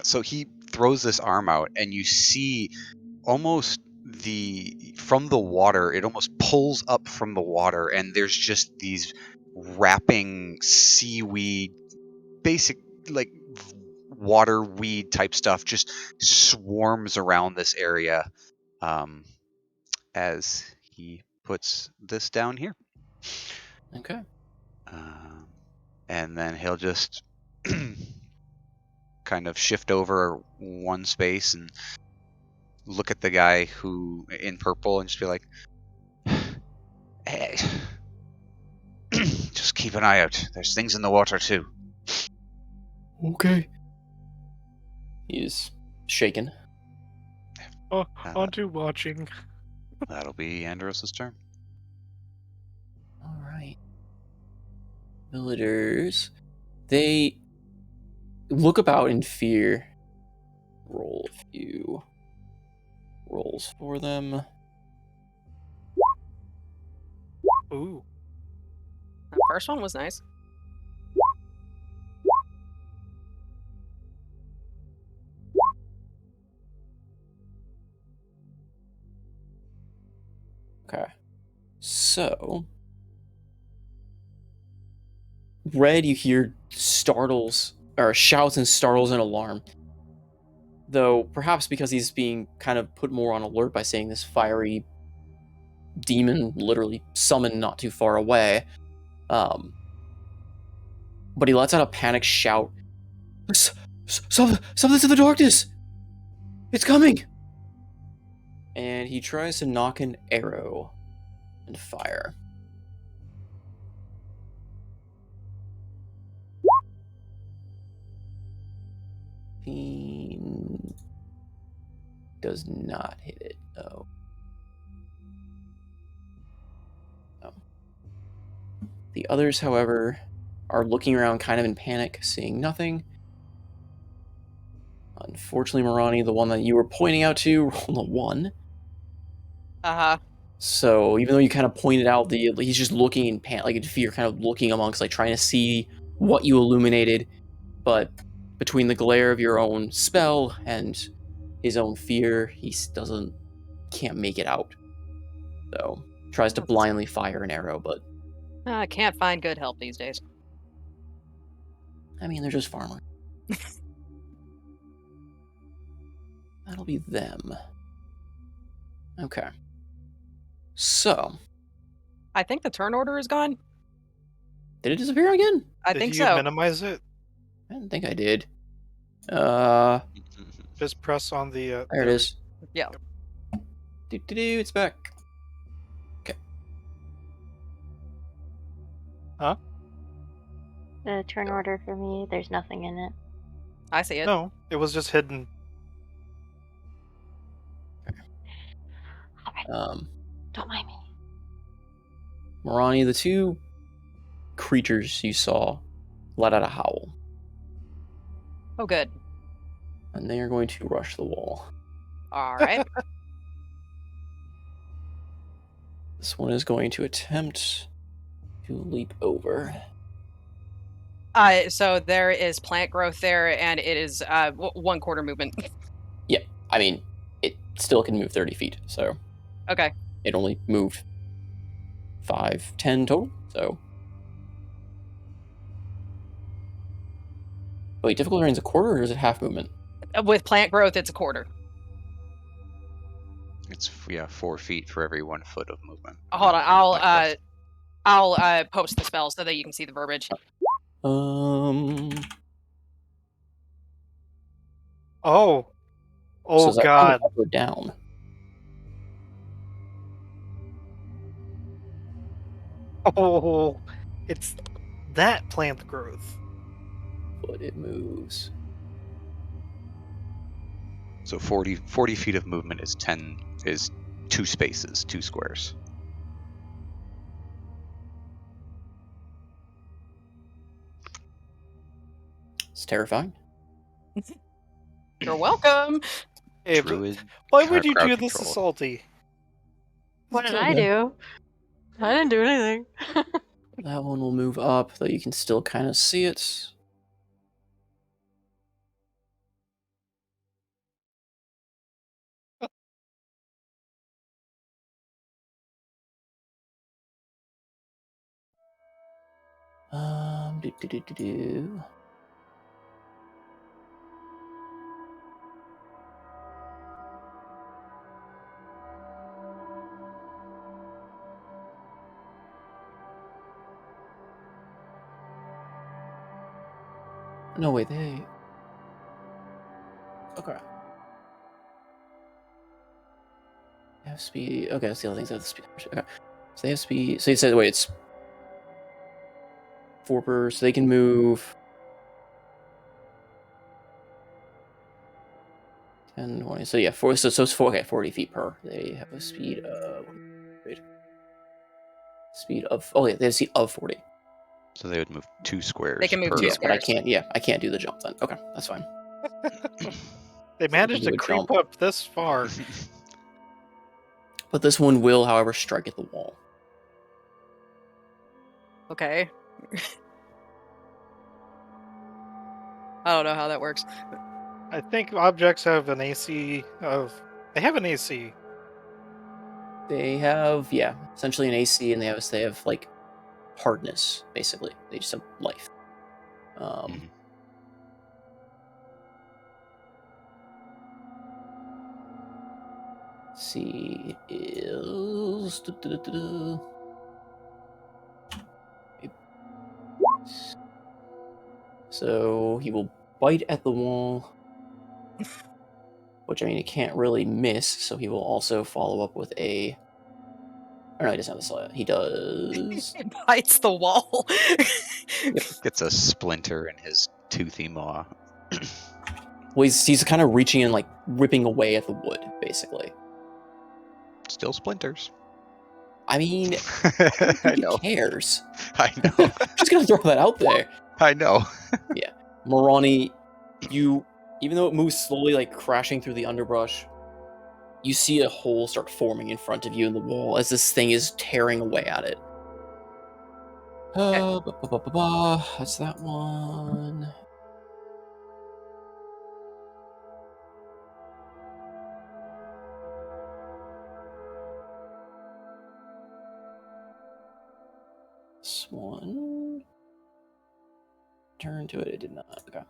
So he throws this arm out, and you see almost from the water, it almost pulls up from the water, and there's just these wrapping seaweed, basic like water weed type stuff, just swarms around this area. As he puts this down here. Okay. And then he'll just kind of shift over one space and look at the guy who in purple and just be like, hey, just keep an eye out. There's things in the water too. Okay. He's shaken. On to watching. That'll be Andros' turn. All right. Villagers, they look about in fear. Roll a few rolls for them. Ooh. That first one was nice. Okay. So, Red, you hear shouts and startles and alarm. Though, perhaps because he's being kind of put more on alert by seeing this fiery demon literally summoned not too far away. But he lets out a panicked shout. Something's in the darkness! It's coming! And he tries to knock an arrow and fire. He does not hit it, though. No. The others, however, are looking around kind of in panic, seeing nothing. Unfortunately, Marani, the one that you were pointing out to, rolled a 1. Uh-huh. So even though you kind of pointed out he's just looking in panic, like in fear, kind of looking amongst, like trying to see what you illuminated, but between the glare of your own spell and his own fear, he can't make it out. So tries to blindly fire an arrow, but I can't find good help these days. I mean, they're just farmers. That'll be them. Okay. So. I think the turn order is gone. Did it disappear again? I think so. Did you minimize it? I didn't think I did. Just press on the... there it is. Yeah. It's back. Okay. Huh? The turn order for me, there's nothing in it. I see it. No, it was just hidden. Don't mind me. Marani, the two creatures you saw let out a howl. Oh, good. And they are going to rush the wall. All right. This one is going to attempt to leap over. So there is plant growth there, and it is 1/4 movement. Yeah, I mean, it still can move 30 feet, so Okay. it only moved 5, 10 total. So, wait, difficult terrain's a quarter, or is it half movement? With plant growth, it's 1/4. It's 4 feet for every 1 foot of movement. Hold on, Plant growth. I'll post the spell so that you can see the verbiage. Oh, So oh is that coming God. up or down? Oh, it's that plant growth. But it moves. So 40 feet of movement is 2 spaces, 2 squares. It's terrifying. You're welcome. Hey, Druid why would you crowd do this to control. Salty? What did So I good. do? I didn't do anything. That one will move up, though you can still kind of see it. Do, do, do, do, do. No, wait, they... Okay. They have speed. Okay, that's the other things that have speed. Okay. So they have speed. So you said, wait, it's 4 per... So they can move... 10, 20. So yeah, 4. So it's 4. Okay, 40 feet per. They have a speed of... Wait. Speed of... Oh, yeah, they have a speed of 40. So they would move 2 squares They can move per 2 Yeah, but I squares. can't... Yeah, I can't do the jump then. Okay, that's fine. They So they can managed do to a creep jump. up this far. But this one will, however, strike at the wall. Okay. I don't know how that works. I think objects have an AC of. They have an AC. They have, yeah, essentially an AC, and they have like hardness, basically. They just have life. Mhm. Let's see, it is... So he will bite at the wall, which I mean, he can't really miss. So he will also follow up with a. Or no, he doesn't have the slot. He does. It bites the wall. Gets a splinter in his toothy maw. Well, he's kind of reaching and like ripping away at the wood, basically. Still splinters. I mean, I don't I think he know. cares. I know. Just gonna throw that out there. I know. Yeah, Morani, you, even though it moves slowly, like crashing through the underbrush, you see a hole start forming in front of you in the wall as this thing is tearing away at it. That's that one. This one. Turn to it, it did not. Okay.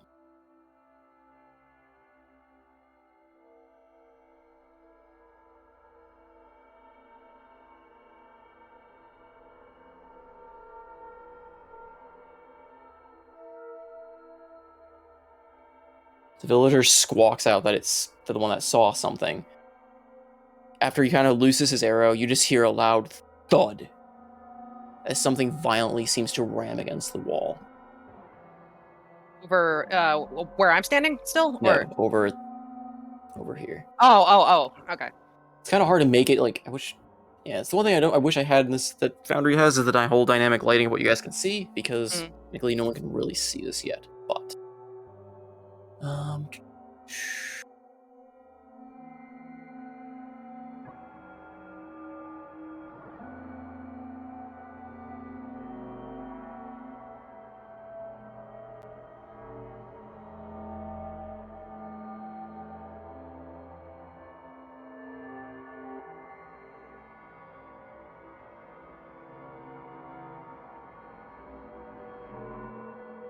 The villager squawks out that it's to the one that saw something. After he kind of looses his arrow, you just hear a loud thud as something violently seems to ram against the wall. Over where I'm standing still? Or No, over here. oh, okay. It's kind of hard to make it like I wish. Yeah, it's the one thing I wish I had in this that Foundry has is the whole dynamic lighting of what you guys can see because technically no one can really see this yet. But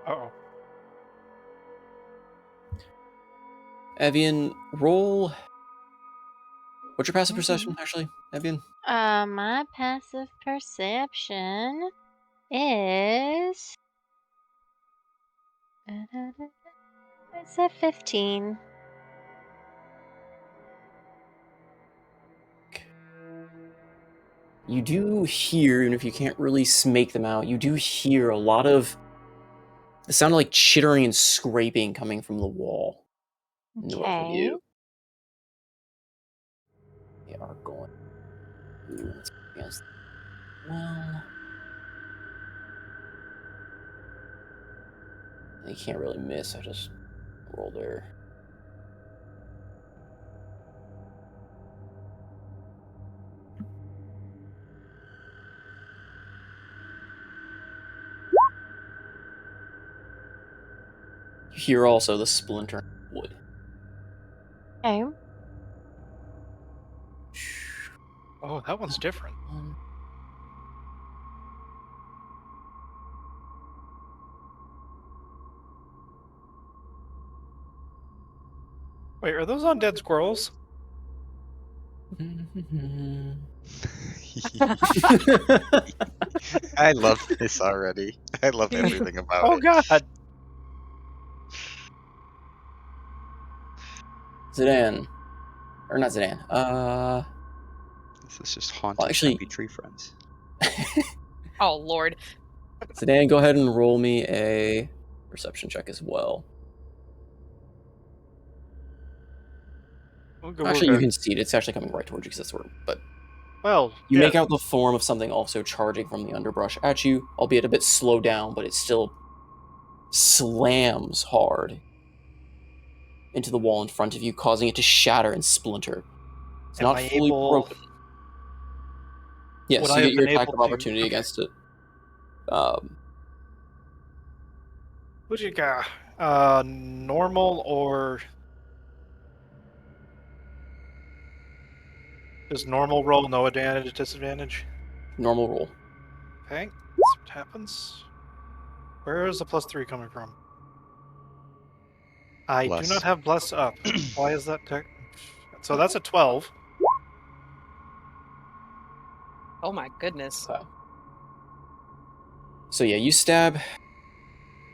Uh-oh. Evian, roll. What's your passive perception, actually, Evian? My passive perception is. It's a 15. You do hear, even if you can't really make them out, you do hear a lot of the sound of like chittering and scraping coming from the wall north of Okay. you. They are going to against well. They can't really miss. I just rolled there. You hear also the splinter wood. Okay. Oh, that one's different. Wait, are those undead squirrels? I love this already. I love everything about Oh it. god! Zidane. Or not Zidane. This is just haunted actually- happy tree friends. Oh Lord. Zidane, go ahead and roll me a perception check as well. Actually, you can see it. It's actually coming right towards you because that's where. But Well, you yeah. make out the form of something also charging from the underbrush at you, albeit a bit slowed down, but it still slams hard into the wall in front of you, causing it to shatter and splinter. It's Am not I fully able- broken. Yes, Would you I get have your been attack able of to- opportunity okay. against it. What you got? Normal or does normal roll no advantage, disadvantage? Normal roll. Okay, let's see what happens. Where is the +3 coming from? I Bless. do not have bless up. Why is that? So that's a 12. Oh my goodness. Okay. So yeah, you stab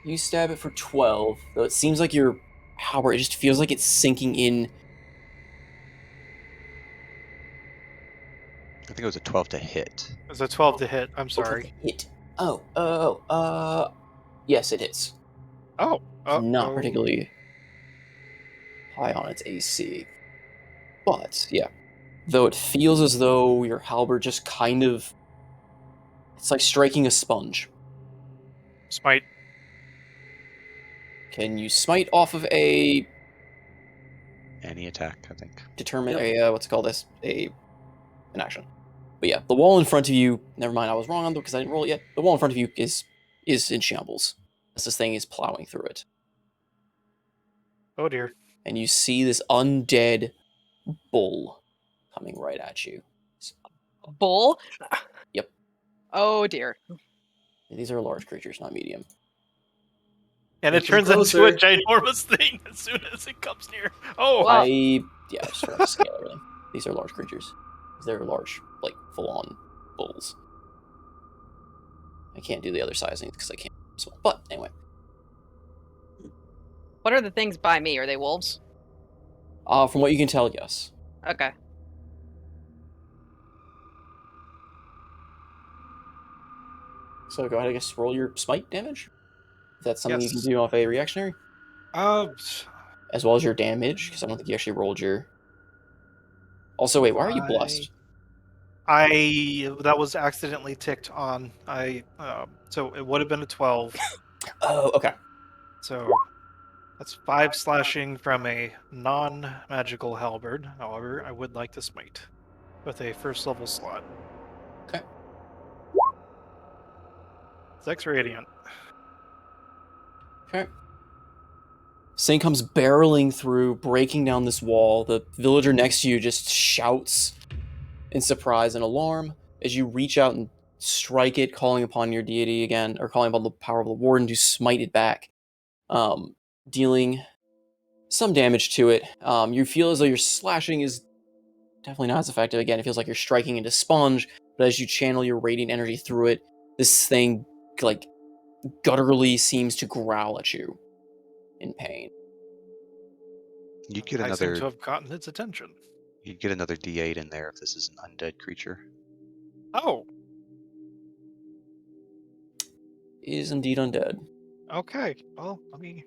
it for 12, though it seems like your power, it just feels like it's sinking in. I think it was a 12 to hit. It was a 12 to hit. I'm sorry. Hit. Yes, it hits. Oh. It's not particularly high on its AC. But, yeah. Though it feels as though your halberd just kind of... It's like striking a sponge. Smite. Can you smite off of a... Any attack, I think. Determine a... what's it called this? An action. But yeah, the wall in front of you... Never mind, I was wrong on that because I didn't roll it yet. The wall in front of you is in shambles. As this thing is plowing through it. Oh dear. And you see this undead bull coming right at you. Bull? Yep. Oh dear. These are large creatures, not medium. And it Inch turns into closer. a ginormous thing as soon as it comes near. Oh! Wow. I just forgot to scale everything. These are large creatures. They're large, like full-on bulls. I can't do the other sizings because I can't. But anyway, What are the things by me? Are they wolves? from what you can tell, yes. Okay. So go ahead, I guess, roll your smite damage. If that's something you can Yes. do off a reactionary, Uh, as well as your damage, because I don't think you actually rolled your. Also, wait, why are you blessed? that was accidentally ticked on. So it would have been a 12. Oh, okay. So that's 5 slashing from a non-magical halberd. However, I would like to smite with a first level slot. Okay. 6 radiant. Okay. Thing comes barreling through, breaking down this wall. The villager next to you just shouts in surprise and alarm as you reach out and strike it, calling upon your deity again, or calling upon the power of the warden to smite it back, dealing some damage to it. You feel as though your slashing is definitely not as effective. Again, it feels like you're striking into sponge, but as you channel your radiant energy through it, this thing, like, gutturally seems to growl at you in pain. You'd get I seem another. to have gotten its attention. You'd get another D8 in there if this is an undead creature. Oh, It is indeed undead. okay. Well, let me.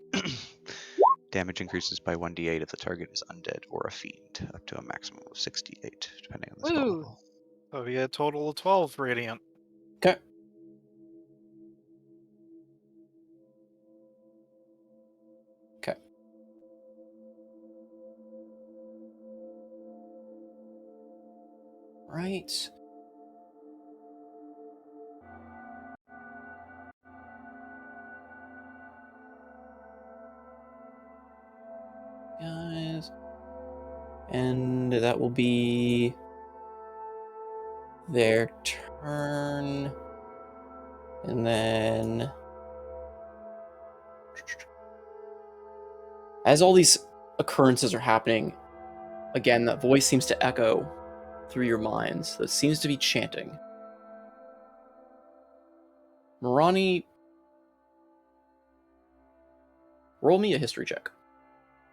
Damage increases by 1d8 if the target is undead or a fiend, up to a maximum of 68, depending on the spell Woo. level. That'll be a total of 12 radiant. Okay. Okay. Right. Guys. And that will be their turn. And then as all these occurrences are happening, again, that voice seems to echo through your minds. That seems to be chanting. Marani, roll me a history check.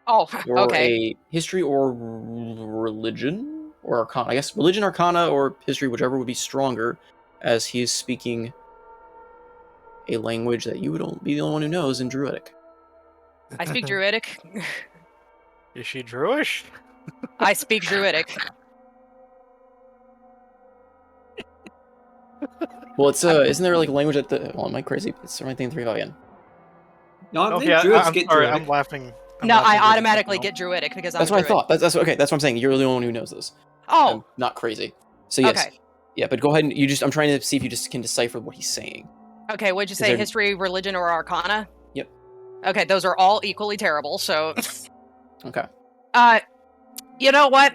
Oh, Or okay. a history or religion or arcana. I guess religion, arcana, or history, whichever would be stronger, as he is speaking a language that you would be the only one who knows in Druidic. I speak Druidic. Is she Druish? I speak Druidic. Well, it's isn't there like a language at the? Well, am I crazy? It's my thing 3 again. No, I Oh think yeah, druids I'm get sorry. druidic. I'm laughing. I'm No, I laughing really automatically now. get Druidic because I'm That's a what I Druid. thought. That's okay. That's what I'm saying. You're the only one who knows this. Oh, I'm not crazy. So yes, okay. yeah. But go ahead and you just. I'm trying to see if you just can decipher what he's saying. Okay, what'd you Is say? there- History, religion, or arcana? Yep. Okay, those are all equally terrible, so Okay. you know what?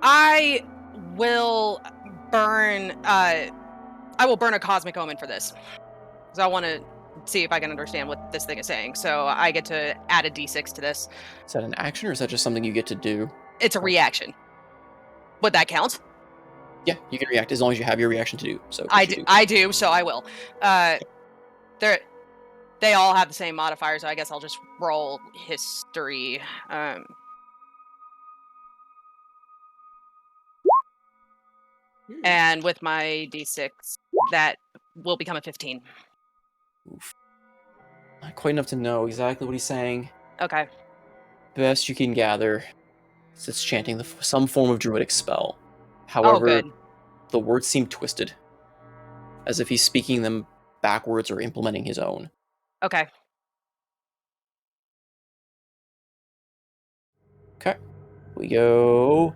I will burn a cosmic omen for this. Because I want to see if I can understand what this thing is saying. So I get to add a d6 to this. Is that an action or is that just something you get to do? It's a reaction. Would that count? Yeah, you can react as long as you have your reaction to do. So of course you do. I do, so I will. They all have the same modifier, so I guess I'll just roll history. And with my d6, that will become a 15. Oof. Not quite enough to know exactly what he's saying. Okay. Best you can gather is it's chanting some form of druidic spell. Oh, However, good. the words seem twisted, as if he's speaking them backwards or implementing his own. Okay. Okay, we go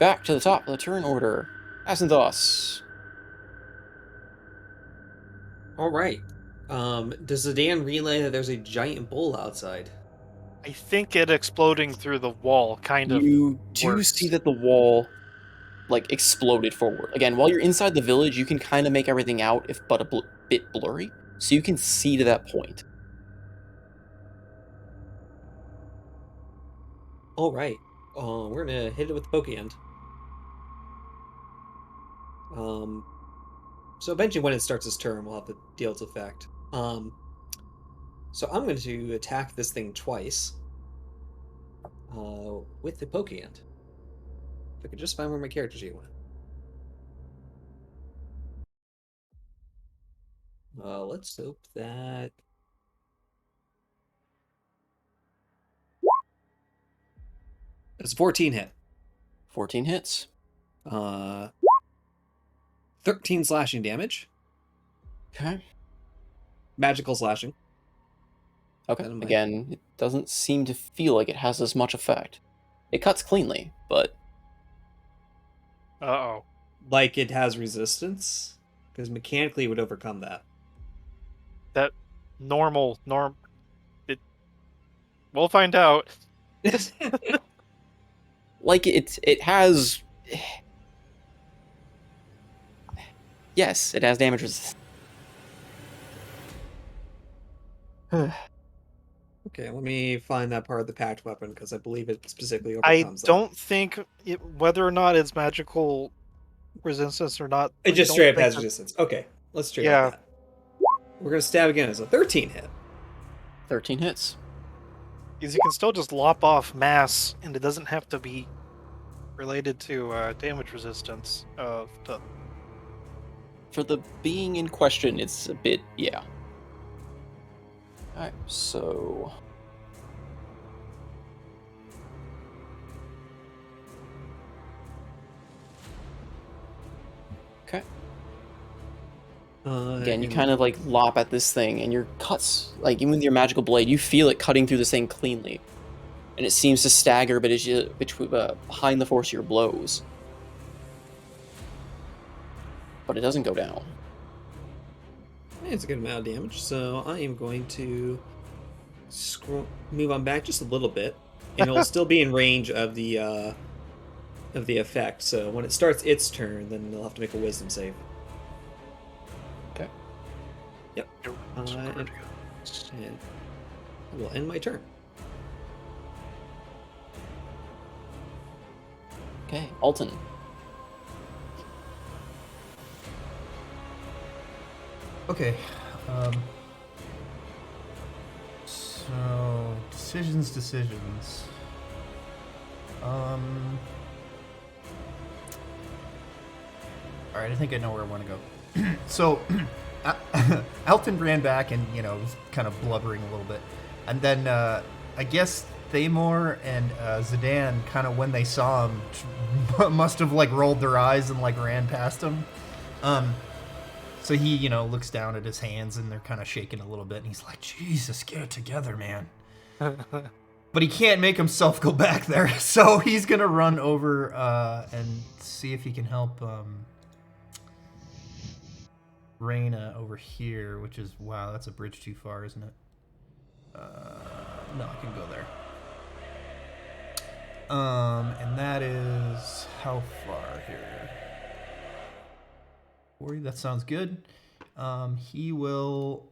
back to the top of the turn order. Asinthos. All right. Does Zidane relay that there's a giant bull outside? I think it exploding through the wall kind of You do works. see that the wall like exploded forward. Again, while you're inside the village, you can kind of make everything out, if but a bit blurry, so you can see to that point. All right. We're gonna hit it with the poke hand. So eventually, when it starts its turn, we'll have to deal its effect. So I'm going to attack this thing twice. With the poke hand. If I could just find where my character sheet went. Let's hope that. It's a 14 hit. 14 hits. 13 slashing damage. Okay. Magical slashing. Okay. That might- Again, it doesn't seem to feel like it has as much effect. It cuts cleanly, but Uh-oh. Like it has resistance? Because mechanically it would overcome that. That we'll find out. like it has Yes, it has damage resistance. Okay, let me find that part of the packed weapon because I believe it specifically I overcomes that. don't think whether or not it's magical resistance or not. It I just don't straight up think has that. resistance. Okay, let's straight Yeah. up that. We're gonna stab again as a 13 hit. 13 hits. Because you can still just lop off mass, and it doesn't have to be related to damage resistance of the. For the being in question, it's a bit, yeah. Alright, so... Okay. Again, you kind of like lop at this thing, and your cuts, like even with your magical blade, you feel it cutting through this thing cleanly, and it seems to stagger, but as you behind the force of your blows, but it doesn't go down. It's a good amount of damage, so I am going to move on back just a little bit, and it'll still be in range of the effect. So when it starts its turn, then they'll have to make a wisdom save. Okay. Yep. And I will end my turn. Okay, Alton. Okay. So decisions. All right, I think I know where I want to go. So, Alton ran back and was kind of blubbering a little bit, and then I guess Thamor and Zidane kind of when they saw him must have like rolled their eyes and like ran past him. So he looks down at his hands and they're kind of shaking a little bit, and he's like, "Jesus, get it together, man." But he can't make himself go back there, so he's gonna run over and see if he can help Reyna over here, which is, wow, that's a bridge too far, isn't it? No, I can go there. And that is how far here? 40, that sounds good. He will,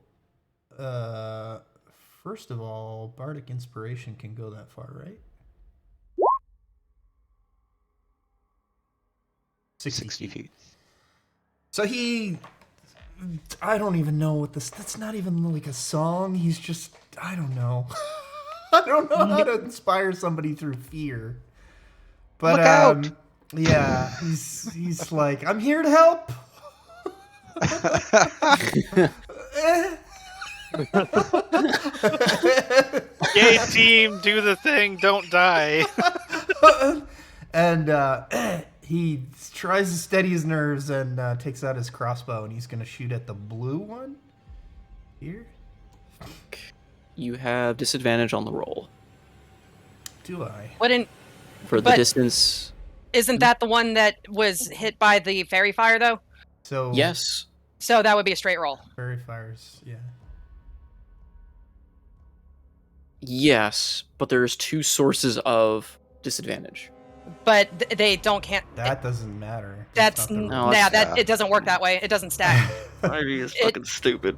first of all, Bardic Inspiration can go that far, right? 60 feet. So I don't even know what that's not even like a song. He's just, I don't know. I don't know how to inspire somebody through fear. But, look out! Yeah, he's like, "I'm here to help." Yay, team! Do the thing! Don't die! And he tries to steady his nerves and takes out his crossbow, and he's going to shoot at the blue one. Here? You have disadvantage on the roll. Do I? For the distance. Isn't that the one that was hit by the fairy fire, though? So yes. So that would be a straight roll. Fairy fires, yeah. Yes, but there's two sources of disadvantage. But they can't. That doesn't matter. That's it doesn't work that way. It doesn't stack. Ivy is fucking stupid.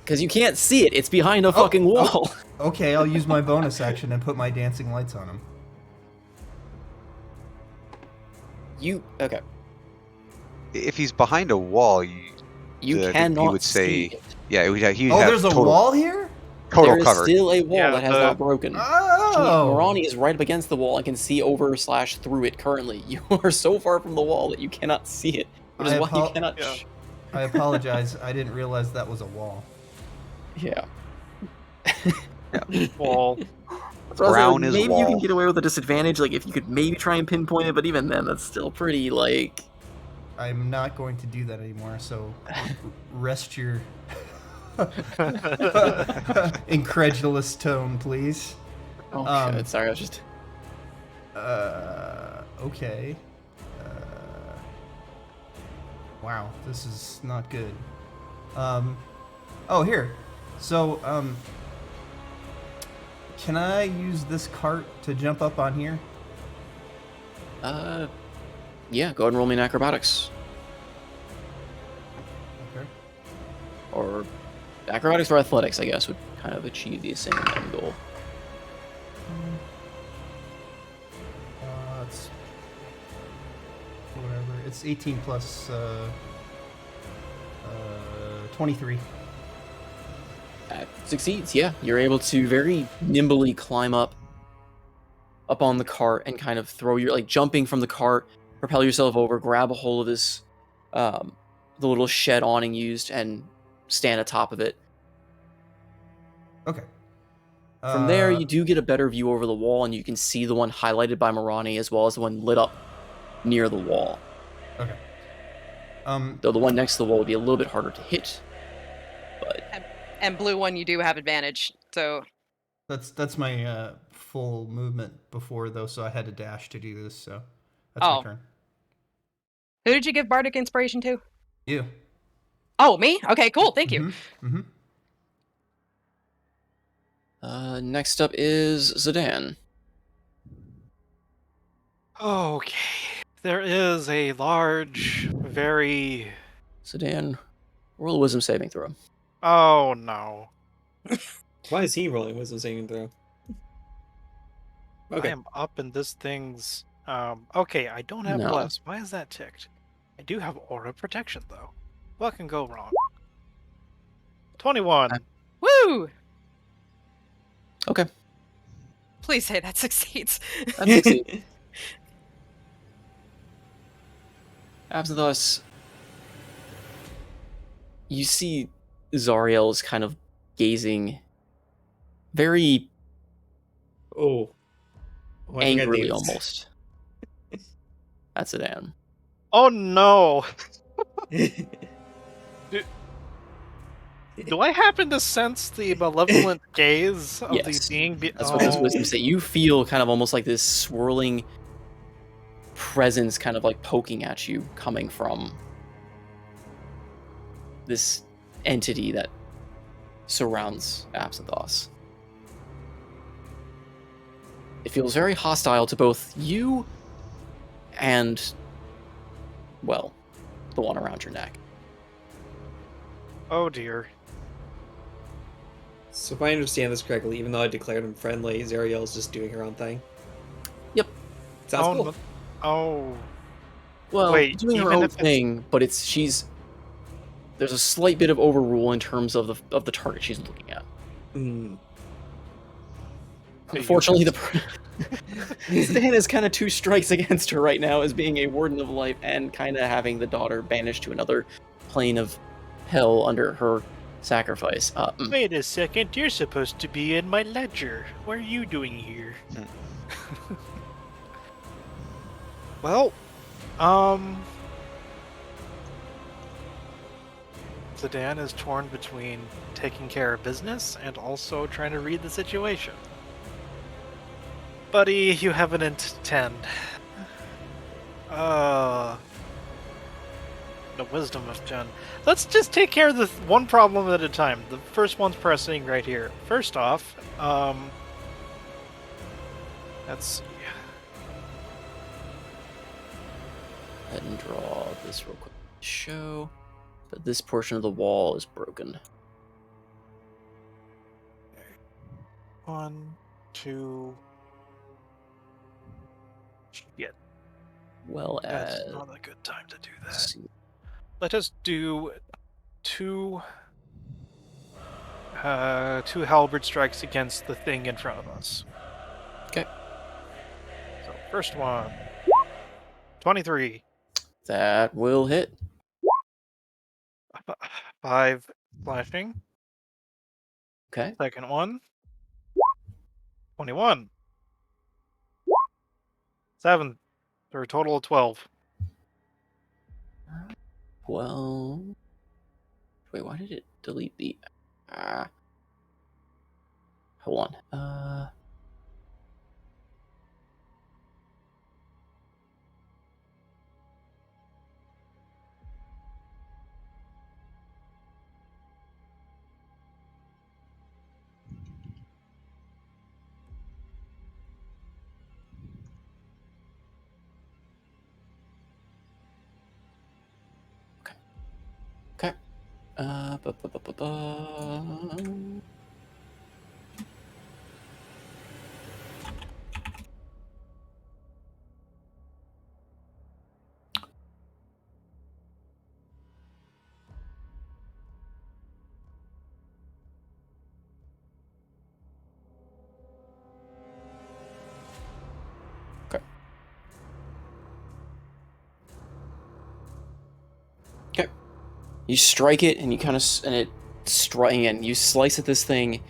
Because you can't see it. It's behind a fucking wall. Okay, I'll use my bonus action and put my dancing lights on him. Okay. If he's behind a wall, you cannot he would say, see it. Yeah, he would Oh, have there's a wall here? Total there cover. is still a wall that has not broken. Oh! Morani is right up against the wall and can see over / through it currently. You are so far from the wall that you cannot see it, which is why you cannot... I apologize. I didn't realize that was a wall. Yeah. Wall. Brown is maybe wall. you can get away with a disadvantage, like if you could maybe try and pinpoint it, but even then, that's still pretty, like... I'm not going to do that anymore, so rest your incredulous tone, please. Oh, shit. Sorry, I was just... Okay. Wow, this is not good. Oh, here. So, can I use this cart to jump up on here? Yeah, go ahead and roll me an acrobatics. Okay. Or acrobatics or athletics, I guess, would kind of achieve the same end goal. It's whatever. It's 18 plus 23. That succeeds, yeah. You're able to very nimbly climb up on the cart and kind of throw your, like, jumping from the cart, propel yourself over, grab a hold of this, the little shed awning used, and stand atop of it. Okay. From there, you do get a better view over the wall, and you can see the one highlighted by Marani as well as the one lit up near the wall. Okay. Though the one next to the wall would be a little bit harder to hit. But And blue one, you do have advantage. So That's my full movement before though, so I had to dash to do this. So that's my turn. Who did you give bardic inspiration to? You. Oh, me? Okay, cool. Thank you. Next up is Zidane. Okay. There is a large, very... Zidane, roll a wisdom saving throw. Oh, no. Why is he rolling wisdom saving throw? I am up in this thing's... okay, I don't have No. Bless. Why is that ticked? I do have Aura Protection, though. What can go wrong? 21. Woo! Okay. Please say that succeeds. That succeeds. Absinthoth, you see Zariel is kind of gazing very angrily almost. That's Zidane. Oh no! Do I happen to sense the malevolent gaze of Yes. the being? That's what this wisdom say. You feel kind of almost like this swirling presence kind of like poking at you coming from this entity that surrounds Absinthoth. It feels very hostile to both you and, well, the one around your neck. Oh dear. So if I understand this correctly, even though I declared him friendly, Zariel is just doing her own thing? Yep. Sounds cool. No. Oh. Well, Wait, doing her even own if thing, but there's a slight bit of overrule in terms of the target she's looking at. Unfortunately, Stan has kind of two strikes against her right now as being a Warden of Life and kind of having the daughter banished to another plane of hell under her sacrifice. Wait a second, you're supposed to be in my ledger. What are you doing here? Well, Zidane is torn between taking care of business and also trying to read the situation. Buddy, you have an int 10. The wisdom of 10. Let's just take care of the one problem at a time. The first one's pressing right here. First off, let's see. Go ahead and draw this real quick to show that this portion of the wall is broken. 1, 2. Shit. Well, That's not a good time to do that. See. Let us do two halberd strikes against the thing in front of us. Okay. So first one, 23. That will hit. 5 slashing. Okay. Second one, 21. 7, for a total of 12. Well, wait, why did it delete the? Hold on. Ba, ba, ba, ba, ba. Okay. Okay. You strike it, and you kind of and you slice at this thing,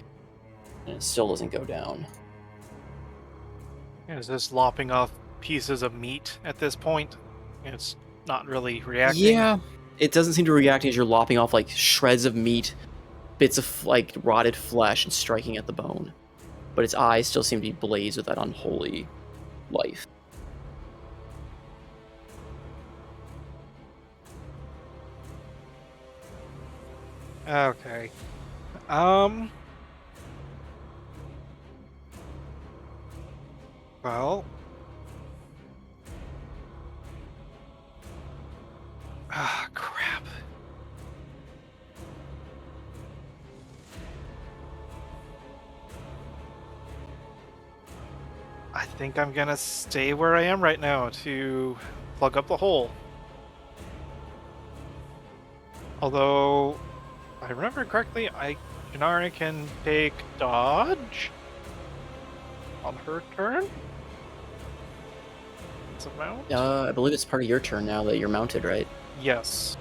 and it still doesn't go down. Is this lopping off pieces of meat at this point? It's not really reacting. Yeah, it doesn't seem to react as you're lopping off like shreds of meat, bits of like rotted flesh, and striking at the bone. But its eyes still seem to be blazed with that unholy life. Okay. Well. Ah, crap. I think I'm gonna stay where I am right now to plug up the hole. Although, if I remember correctly, Janara can take dodge on her turn. It's a mount? I believe it's part of your turn now that you're mounted, right? Yes.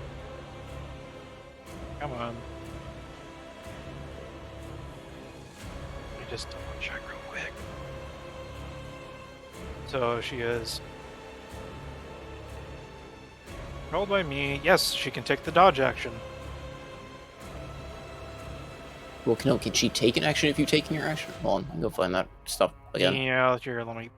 Come on. Let me just double check real quick. So she is rolled by me. Yes, she can take the dodge action. Well, can she take an action if you're taking your action? Hold on, I can go find that stuff again. Yeah, here, let me.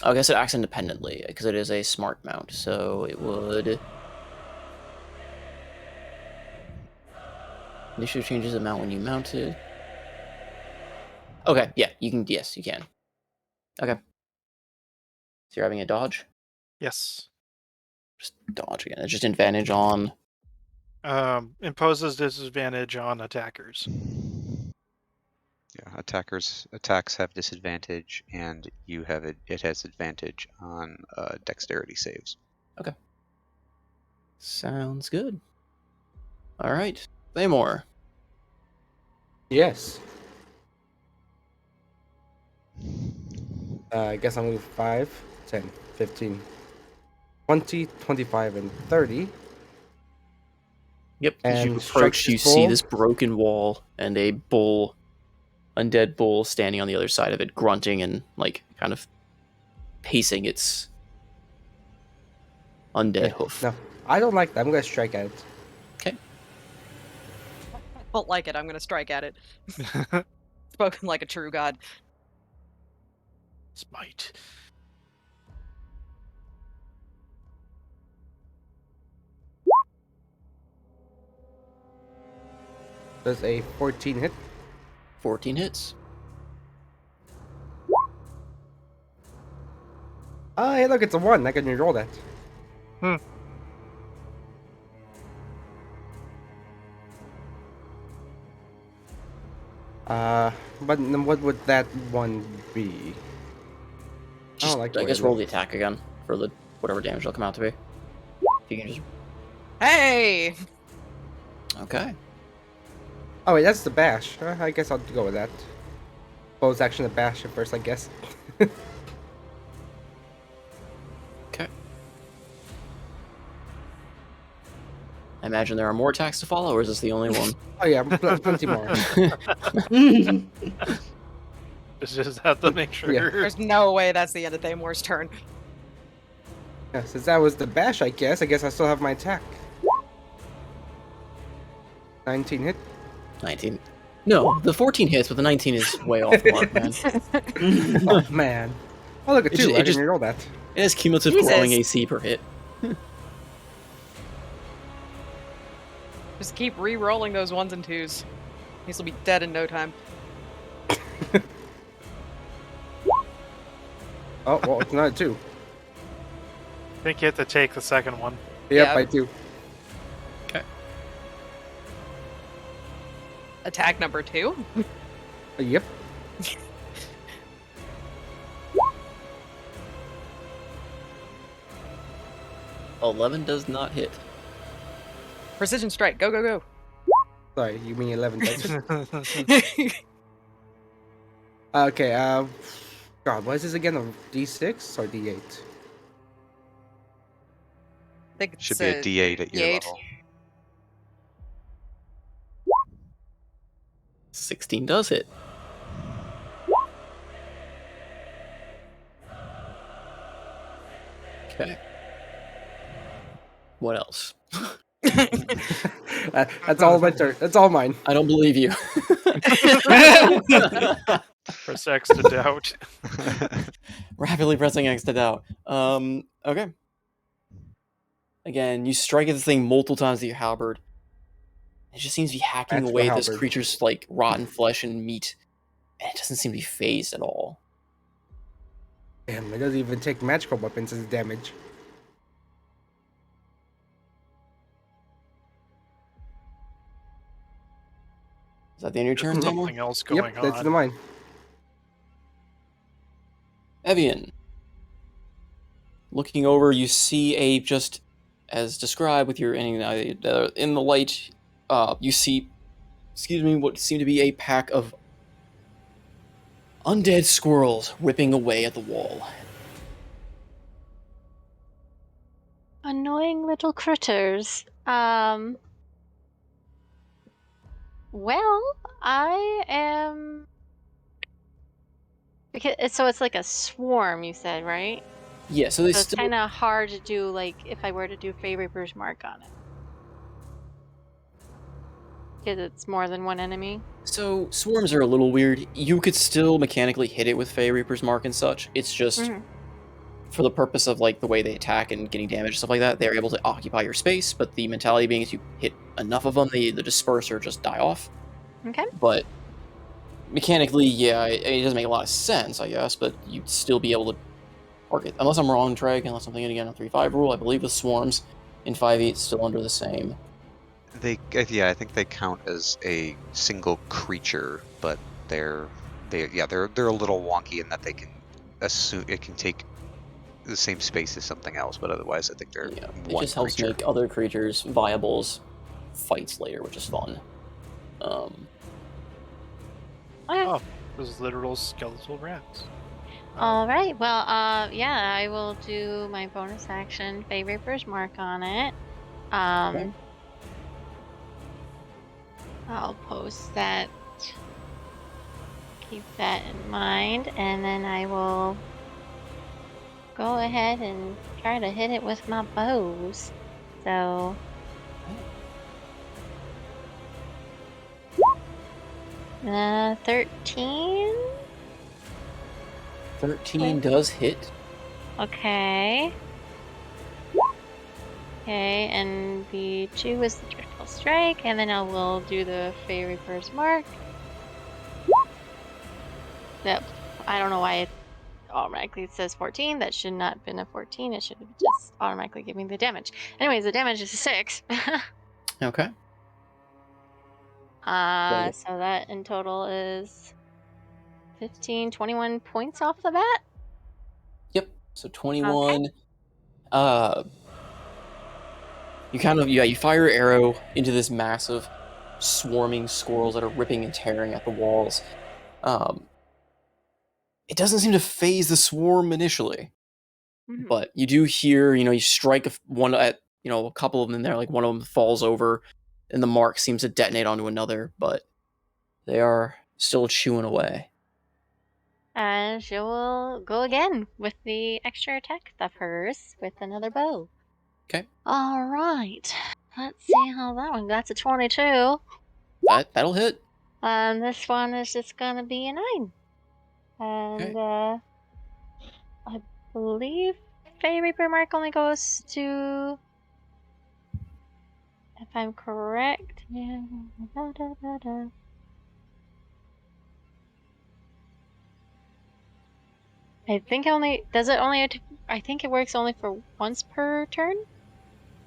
I guess it acts independently because it is a smart mount, so it would. Initiative changes the mount when you mount it. Okay, yeah, you can. Yes, you can. Okay. So you're having a dodge. Yes. Just dodge again. It's just advantage on. Imposes disadvantage on attackers. Yeah, attacks have disadvantage, and you have it has advantage on dexterity saves. Okay. Sounds good. All right, Claymore. Yes. I guess I'll move 5, 10, 15, 20, 25, and 30. Yep. As you And strike approach, this you see bull. this broken wall and a bull, undead bull, standing on the other side of it, grunting and like kind of pacing its undead hoof. No, I don't like that. I'm going to strike at it. Okay. Don't like it. I'm gonna strike at it. Spoken like a true god. Smite. Does a 14 hit? 14 hits. Oh, hey, look, it's a 1. I can reroll that. Hmm. But then what would that one be? Just, like the I way guess it roll looks. the attack again for the whatever damage it'll come out to be. If you can just. Hey! Okay. Oh, wait, that's the bash. I guess I'll go with that. Bonus action to bash it first, I guess. Okay. I imagine there are more attacks to follow, or is this the only one? Oh, yeah, plenty more. Just have to make sure. Yeah. There's no way that's the end of Thaymor's turn. Yeah, since that was the bash, I guess I still have my attack. 19 hit. 19. No, the 14 hits, but the 19 is way off the mark, man. Oh, man. Oh, look at It 2. just- I it can just- reroll that. It has cumulative Jesus. growing AC per hit. Just keep re-rolling those 1s and 2s. These will be dead in no time. Oh, well, it's not 2. I think you have to take the second one. Yep, Yeah. I do. Okay. Attack number 2? Yep. $11 does not hit. Precision strike. Go, go, Sorry, you mean 11 does hit? go. Okay, God, what is this again? A D6 or D8? I think it's Should be a D8 at your D8. level. 16 does hit. Okay. What else? That's all my turn. That's all mine. I don't believe you. Press X to doubt. Rapidly pressing X to doubt. Okay. Again, you strike at the thing multiple times with your halberd. It just seems to be hacking Magical away at this halberd. creature's like rotten flesh and meat. And it doesn't seem to be phased at all. Damn, it doesn't even take magical weapons as damage. Is that the end of your turn, There's Tamor? something else going Yep, that's on. the mine. Evian. Looking over, you see a just as described with your in the light. You see, what seem to be a pack of undead squirrels ripping away at the wall. Annoying little critters. Well, I am. Because so it's like a swarm, you said, right? Yeah, so they So it's still. kind of hard to do, like, if I were to do Fey Reaper's Mark on it. Because it's more than one enemy. So swarms are a little weird. You could still mechanically hit it with Fey Reaper's Mark and such. It's just for the purpose of like the way they attack and getting damage and stuff like that, they're able to occupy your space. But the mentality being is you hit enough of them, the disperser just die off. Okay. But mechanically, yeah, it doesn't make a lot of sense, I guess. But you'd still be able to target. Unless I'm wrong, Treg. Unless I'm thinking again on 3-5 rule, I believe the swarms in 5e still under the same. I think they count as a single creature, but they're a little wonky in that they can assume it can take the same space as something else, but otherwise I think they're Yeah, it one just helps creature. make other creatures viable as fights later, which is fun. Oh, those literal skeletal rats. All right. Well, yeah, I will do my bonus action Fey Reaper's Mark on it. Okay. I'll post that. Keep that in mind, and then I will go ahead and try to hit it with my bows. So 13. 13 does hit. Okay. Okay, and the 2 is the critical strike, and then I will do the Fey Reaper's Mark. Yep. I don't know why it automatically says 14. That should not have been a 14. It should have just automatically given me the damage. Anyways, the damage is a 6. Okay. So that in total is 15, 21 points off the bat. Yep. So 21. You fire an arrow into this massive swarming squirrels that are ripping and tearing at the walls. It doesn't seem to phase the swarm initially, but you do hear, you strike one at, a couple of them there, like one of them falls over, and the mark seems to detonate onto another, but they are still chewing away. And she will go again with the extra attack of hers with another bow. Okay. All right. Let's see how that one got to 22. That'll hit. This one is just gonna be a 9. And I believe Fey Reaper Mark only goes to, if I'm correct. Yeah. I think I think it works only for once per turn,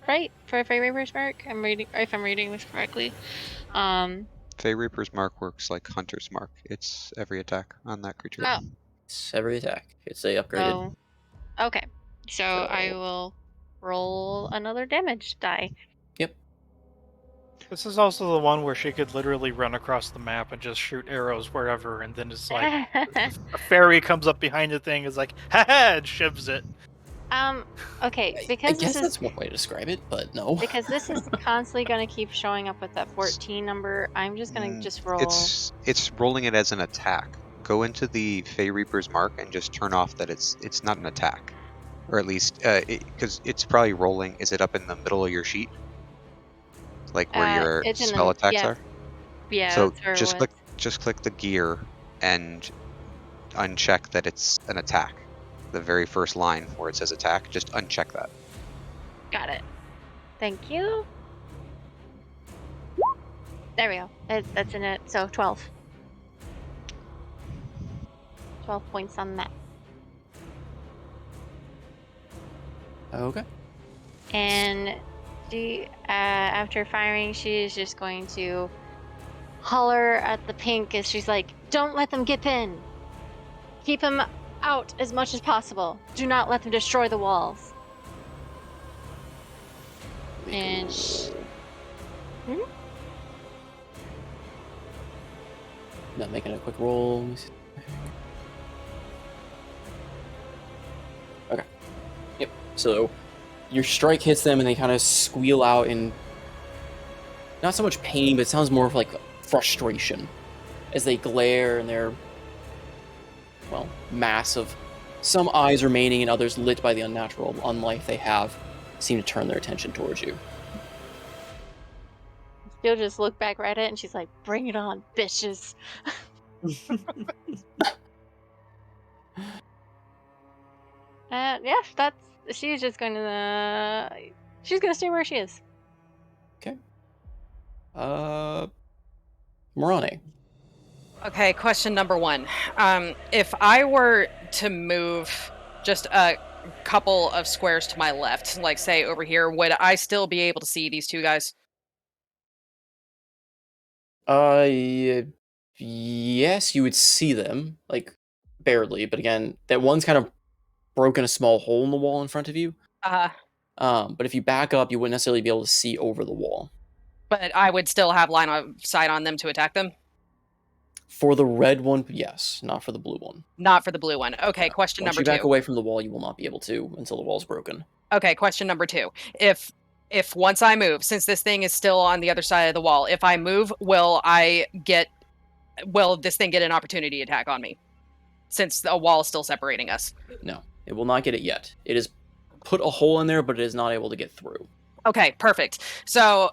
right? For Fey Reaper's Mark. If I'm reading this correctly. Fey Reaper's Mark works like Hunter's Mark. It's every attack on that creature. Oh, It's every attack. It's a upgraded. oh, okay. So I will roll another damage die. Yep. This is also the one where she could literally run across the map and just shoot arrows wherever, and then it's like a fairy comes up behind the thing, is like, ha ha, and shivs it. Okay, I because guess this is that's one way to describe it, but no. because this is constantly going to keep showing up with that 14 number. I'm just going to just roll. It's rolling it as an attack. Go into the Fey Reaper's Mark and just turn off that it's not an attack, or at least because it's probably rolling. Is it up in the middle of your sheet, like where your It's in spell the attacks are? yeah. So That's where it just was. click the gear and uncheck that it's an attack. The very first line where it says attack, just uncheck that. Got it. Thank you. There we go. That's in it. So 12. 12 points on that. Okay. And after firing, she's just going to holler at the pink as she's like, "Don't let them get in. Keep them out as much as possible. Do not let them destroy the walls." And Not making a quick roll. Let me see. Okay. Yep. So your strike hits them and they kind of squeal out in not so much pain, but it sounds more of like frustration as they glare and their mass of some eyes remaining and others lit by the unnatural unlife they have seem to turn their attention towards you. she'll just look back right at it and she's like, "Bring it on, bitches." Yeah, she's just going to she's going to stay where she is. Okay. Morane. Okay, question number 1. If I were to move just a couple of squares to my left, like say over here, would I still be able to see these two guys? Yes, you would see them, like, barely, but again, that one's kind of broken a small hole in the wall in front of you. But if you back up, you wouldn't necessarily be able to see over the wall. But I would still have line of sight on them to attack them? For the red one, yes, not for the blue one. Not for the blue one. Okay, No. question Once number you back 2. away from the wall, you will not be able to until the wall's broken. Okay, question number 2. If once I move, since this thing is still on the other side of the wall, if I move, will this thing get an opportunity attack on me? Since the wall is still separating us. No, it will not get it yet. It has put a hole in there, but it is not able to get through. Okay, perfect. So,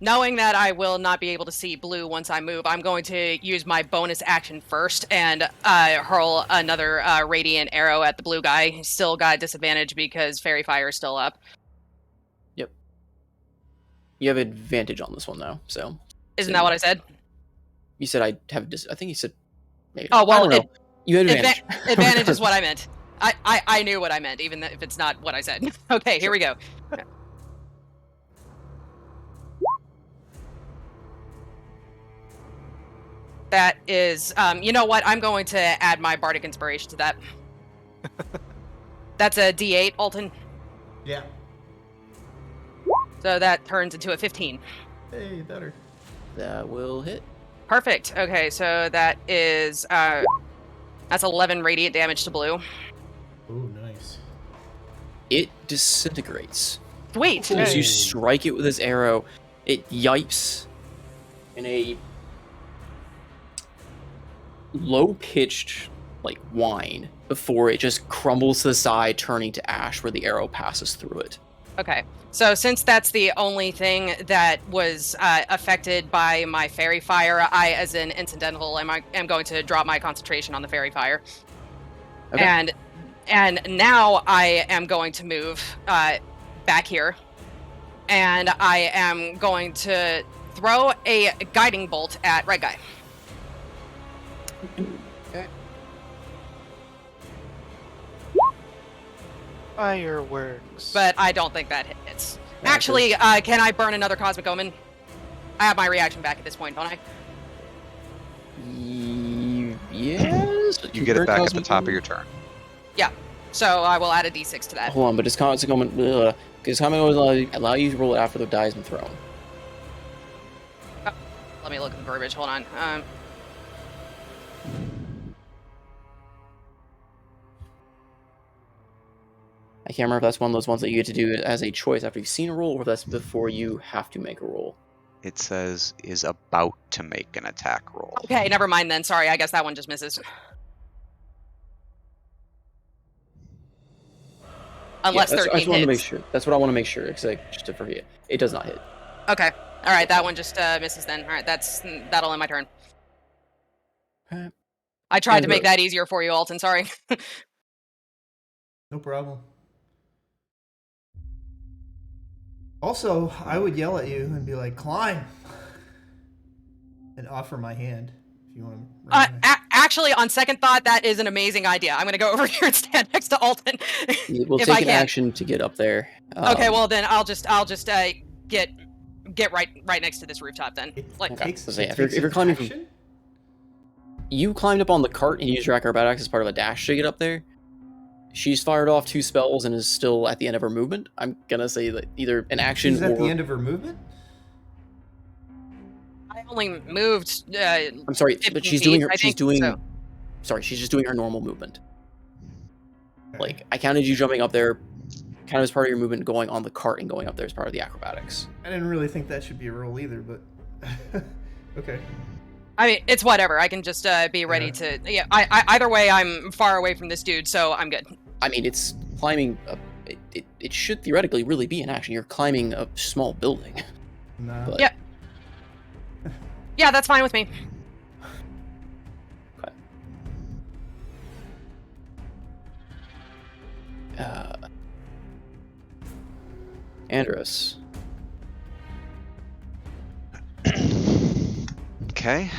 knowing that I will not be able to see blue once I move, I'm going to use my bonus action first and hurl another radiant arrow at the blue guy. He's still got disadvantage because fairy fire is still up. Yep. You have advantage on this one, though, so... Isn't that what I said? You said I have... I think you said... Maybe. Oh, well, I don't know. You had advantage. Advantage is what I meant. I knew what I meant, even if it's not what I said. Okay, here we go. That is, you know what? I'm going to add my bardic inspiration to that. That's a D8, Alton. Yeah. So that turns into a 15. Hey, better. That will hit. Perfect. Okay, so that is that's 11 radiant damage to blue. Ooh, nice. It disintegrates. Sweet. As you strike it with this arrow, it yipes in a low-pitched, like, whine before it just crumbles to the side, turning to ash where the arrow passes through it. Okay, so since that's the only thing that was affected by my fairy fire, I, as an incidental, am going to drop my concentration on the fairy fire. Okay. And now I am going to move back here, and I am going to throw a guiding bolt at Red Guy. Okay. Fireworks. but I don't think that hits. Yeah, Actually, can I burn another Cosmic Omen? I have my reaction back at this point, don't I? Yes. You get it back at the top of your turn. Yeah. So I will add a d6 to that. Hold on, but does Cosmic Omen... Because Cosmic Omen allow you to roll it after the die has been thrown. Oh, let me look at the verbiage. Hold on. I can't remember if that's one of those ones that you get to do as a choice after you've seen a roll, or if that's before you have to make a roll. It says is about to make an attack roll. Okay, never mind then. Sorry, I guess that one just misses. Unless I 13 just wanted to make hits. sure. That's what I want to make sure, because just to forget. It does not hit. Okay. All right, that one just misses then. All right, that'll end my turn. Okay. I tried to And make that easier for you, Alton. Sorry. No problem. Also, I would yell at you and be like, "Climb," and offer my hand if you want to. Actually, on second thought, that is an amazing idea. I'm going to go over here and stand next to Alton. We'll if take I an can. action to get up there. Okay, well then I'll just get right next to this rooftop then. It takes if you're climbing action? You climbed up on the cart and used your acrobatics as part of a dash to get up there. She's fired off 2 spells and is still at the end of her movement. I'm gonna say that either an action She's at the end of her movement? I only moved. I'm sorry, but she's 15 doing feet, her. I She's think, doing. so. Sorry, she's just doing her normal movement. Okay. Like I counted you jumping up there, kind of as part of your movement, going on the cart and going up there as part of the acrobatics. I didn't really think that should be a roll either, but okay. I mean, it's whatever. I can just be ready to. Yeah. Either way, I'm far away from this dude, so I'm good. I mean, it's climbing. It should theoretically really be an action. You're climbing a small building. Nah. But, Yeah. Yeah, that's fine with me. Okay. Andros. Okay.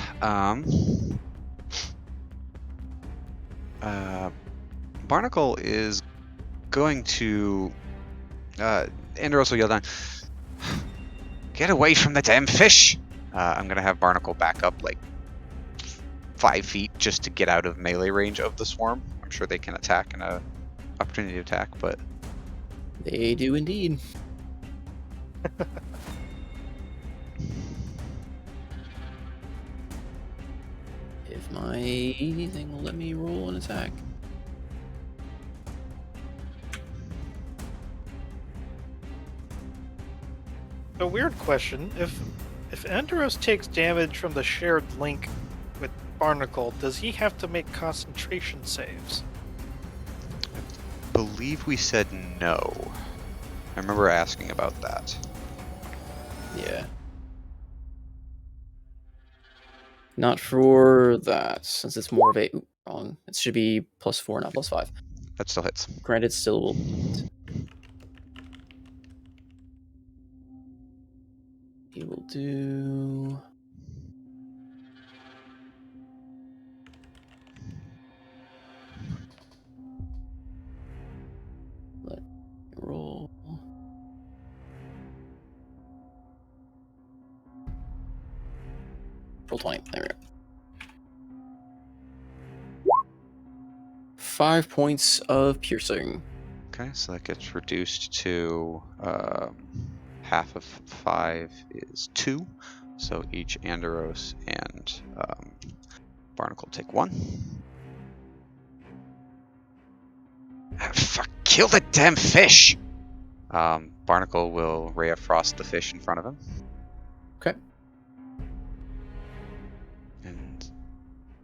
Barnacle is going to. Andros will yell down, "Get away from the damn fish!" I'm gonna have Barnacle back up like 5 feet just to get out of melee range of the swarm. I'm sure they can attack in a opportunity attack, but They do indeed. If my thing will let me roll an attack. A weird question. If Andros takes damage from the shared link with Barnacle, does he have to make concentration saves? believe we said no. I remember asking about that. Yeah. Not for that, since it's more of a... Ooh, wrong. It should be +4, not +5. That still hits. Granted, still will... He will do... Let me roll... Roll 20. There we go. 5 points of piercing. Okay, so that gets reduced to half of 5 is 2. So each Andros and Barnacle take 1. Fuck, kill the damn fish! Barnacle will Ray of Frost the fish in front of him. Okay. And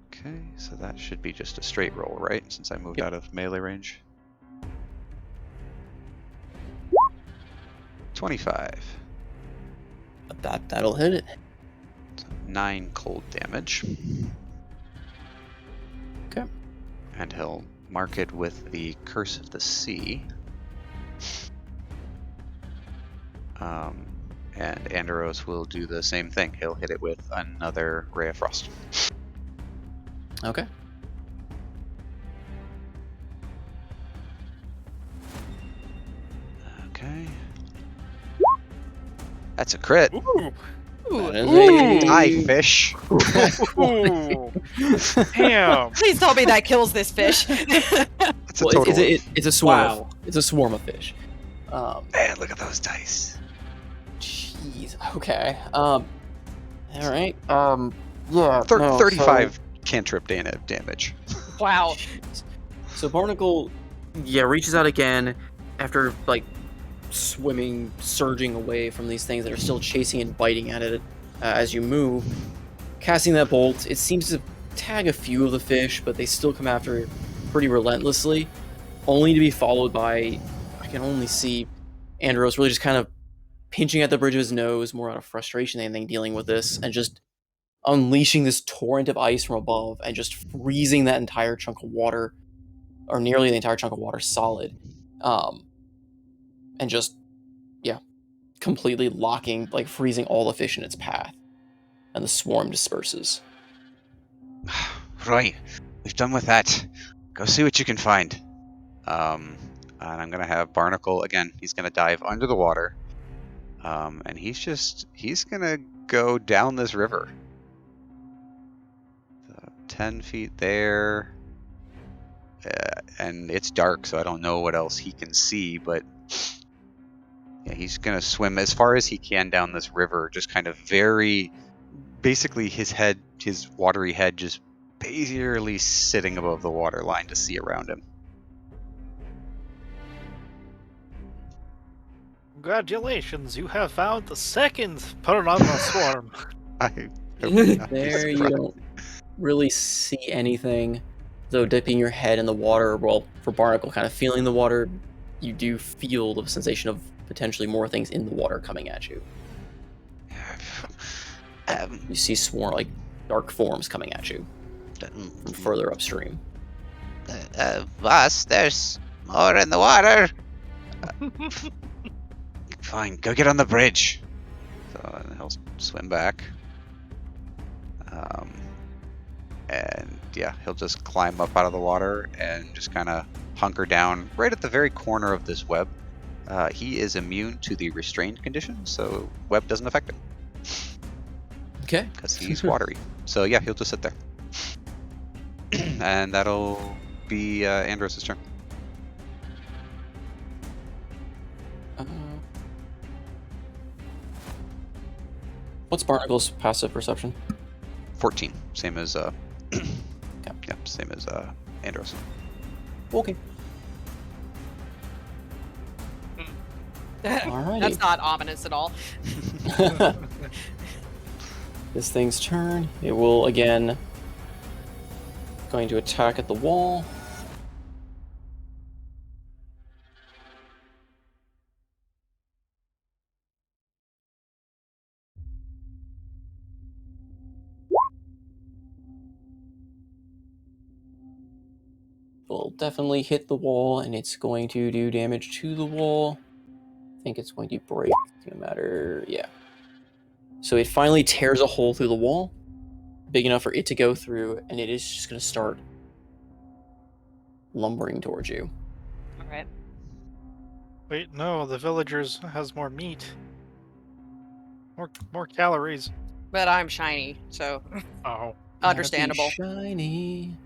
okay, so that should be just a straight roll, right? Since I moved Yep. out of melee range. 25. That'll hit it. 9 cold damage. Okay. And he'll mark it with the Curse of the Sea. And Andros will do the same thing. He'll hit it with another Ray of Frost. Okay. That's a crit. Ooh. Ooh. That is Die, a fish. Ooh. Damn. Please tell me that kills this fish. That's a well, total of... it's a swarm. Wow. It's a swarm of fish. Man, look at those dice. Jeez. Okay. All right. Yeah. No. 35 cantrip damage. Wow. Jeez. So Barnacle, yeah, reaches out again after like swimming, surging away from these things that are still chasing and biting at it as you move. Casting that bolt, it seems to tag a few of the fish, but they still come after it pretty relentlessly, only to be followed by, I can only see Andros really just kind of pinching at the bridge of his nose, more out of frustration than anything, dealing with this, and just unleashing this torrent of ice from above and just freezing that entire chunk of water, or nearly the entire chunk of water, solid. And just, yeah, completely locking, like freezing all the fish in its path. And the swarm disperses. Right. We've done with that. Go see what you can find. And I'm going to have Barnacle, again, he's going to dive under the water. And he's going to go down this river. 10 feet there. And it's dark, so I don't know what else he can see, but yeah, he's going to swim as far as he can down this river, just kind of basically his watery head just barely sitting above the water line to see around him. Congratulations, you have found the second piranha swarm. There you don't really see anything, though dipping your head in the water, well, for Barnacle, kind of feeling the water, you do feel the sensation of potentially more things in the water coming at you. You see swarm, like dark forms coming at you from further upstream. Boss, there's more in the water. Fine, go get on the bridge. So he'll swim back. And yeah, he'll just climb up out of the water and just kind of hunker down right at the very corner of this web. He is immune to the restrained condition, so web doesn't affect him. Okay. Because he's watery. So yeah, he'll just sit there. And that'll be Andros' turn. What's Barnacle's passive perception? 14, same as same as Andros. Okay. Alrighty. That's not ominous at all. This thing's turn. It will again going to attack at the wall. Will definitely hit the wall, and it's going to do damage to the wall. I think it's going to break, no matter, yeah. So it finally tears a hole through the wall, big enough for it to go through, and it is just going to start lumbering towards you. All right. Wait, no, the villagers has more meat. More calories. But I'm shiny, so Oh. understandable. Shiny.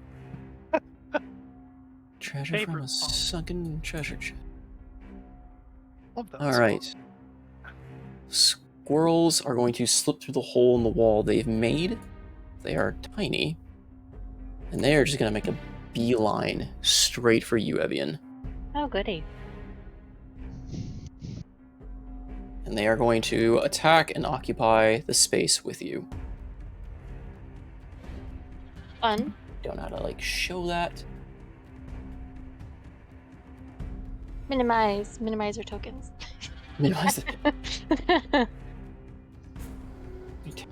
Treasure Paper from a song. sunken treasure chest. Love that All song. right. Squirrels are going to slip through the hole in the wall they've made. They are tiny. And they are just going to make a beeline straight for you, Evian. Oh, goody. And they are going to attack and occupy the space with you. Fun. Don't know how to, like, show that. Minimize your tokens. Minimize it.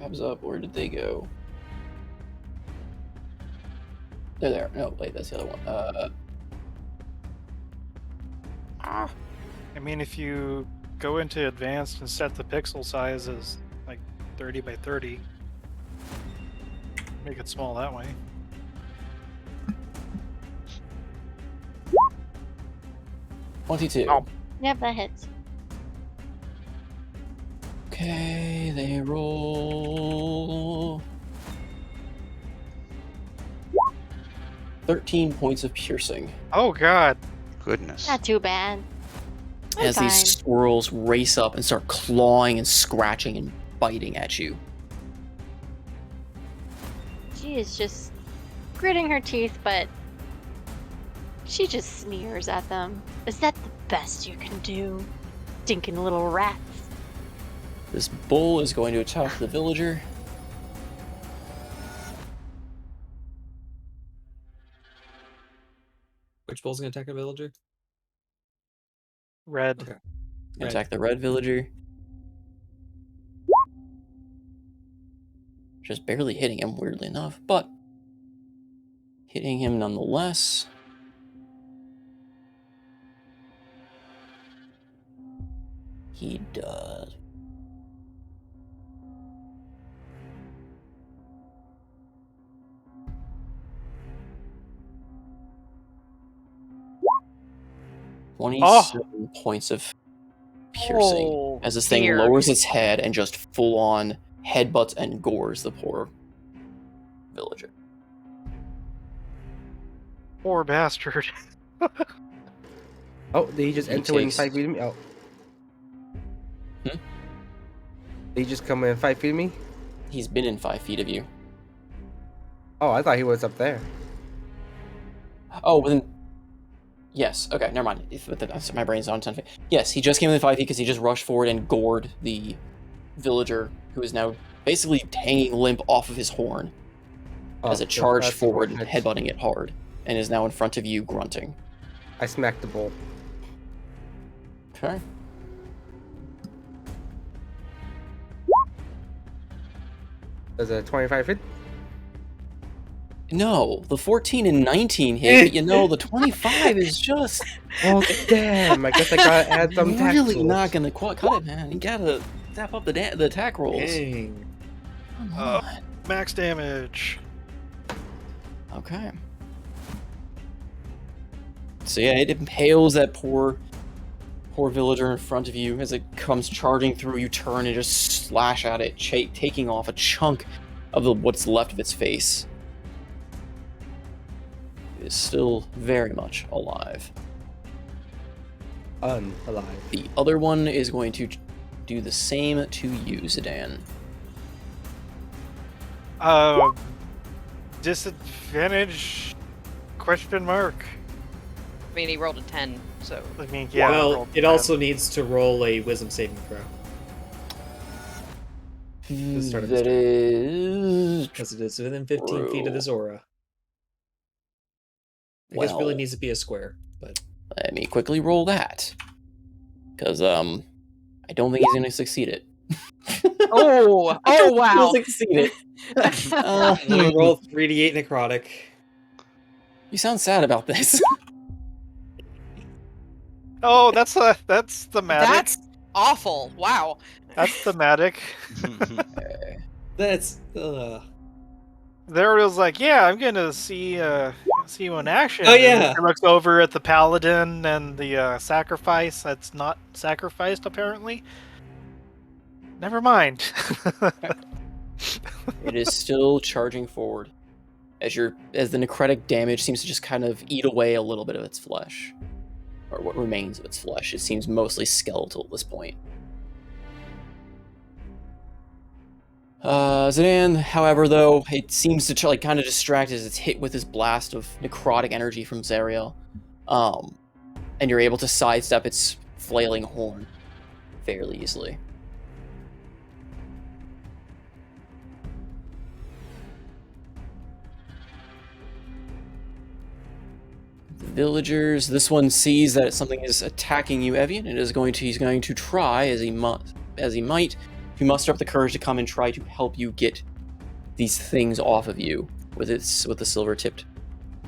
Tabs up. Where did they go? They're there. No, wait, that's the other one. I mean, if you go into advanced and set the pixel size as like 30 by 30, make it small that way. $22. Oh. Yep, that hits. Okay, they roll 13 points of piercing Oh god. Goodness. Not too bad. I'm as these fine. squirrels race up and start clawing and scratching and biting at you. She is just gritting her teeth, but she just sneers at them. Is that the best you can do? Stinking little rats. This bull is going to attack the villager. Which bull's gonna attack a villager? Red. Okay. Gonna attack the red villager. Just barely hitting him, weirdly enough, but hitting him nonetheless. He does. Oh. 27 points of piercing Oh, as this thing dear. lowers its head and just full on headbutts and gores the poor villager. Poor bastard. Oh, did he just He enter within takes- 5 feet of me? Oh. Hmm? Did he just come in 5 feet of me? He's been in 5 feet of you. Oh, I thought he was up there. Oh, well then. Yes, okay, never mind. My brain's on 10 feet. Yes, he just came within 5 feet because he just rushed forward and gored the villager, who is now basically hanging limp off of his horn as Oh, it charged that's forward and unfortunate. headbutting it hard, and is now in front of you, grunting. I smacked the bull. Okay. Does a 25 hit? No, the 14 and 19 hit, but you know, the 25 is just Oh, damn. I guess I gotta add some really taxes. not gonna cut it, man. You gotta step up the attack rolls. Dang. Come Uh, on. Max damage. Okay. So yeah, it impales that poor villager in front of you as it comes charging through. You turn and just slash at it, taking off a chunk of what's left of its face. It is still very much alive. Unalive. The other one is going to do the same to you, Zidane. Disadvantage? Question mark. I mean, he rolled a 10, so. I mean, yeah. I well, rolled it bad. also needs to roll a wisdom saving throw. start of his That turn. is Because it is within 15 feet of this true. aura. I guess really Well, needs to be a square, but let me quickly roll that. Because, I don't think he's going to succeed it. Oh! I don't Oh, think wow! He'll succeed it. let me roll 3d8 necrotic. You sound sad about this. Oh, that's thematic. That's awful. Wow. That's thematic. That's There it was like, yeah, I'm gonna see you in action. Oh, And yeah. he looks over at the paladin and the sacrifice that's not sacrificed apparently. Never mind. It is still charging forward as the necrotic damage seems to just kind of eat away a little bit of its flesh, or what remains of its flesh. It seems mostly skeletal at this point. Zidane, however, though, it seems to kind of distract as it's hit with this blast of necrotic energy from Zariel, and you're able to sidestep its flailing horn fairly easily. The villagers. This one sees that something is attacking you, Evian, and he's going to try as he might to muster up the courage to come and try to help you get these things off of you with the silver-tipped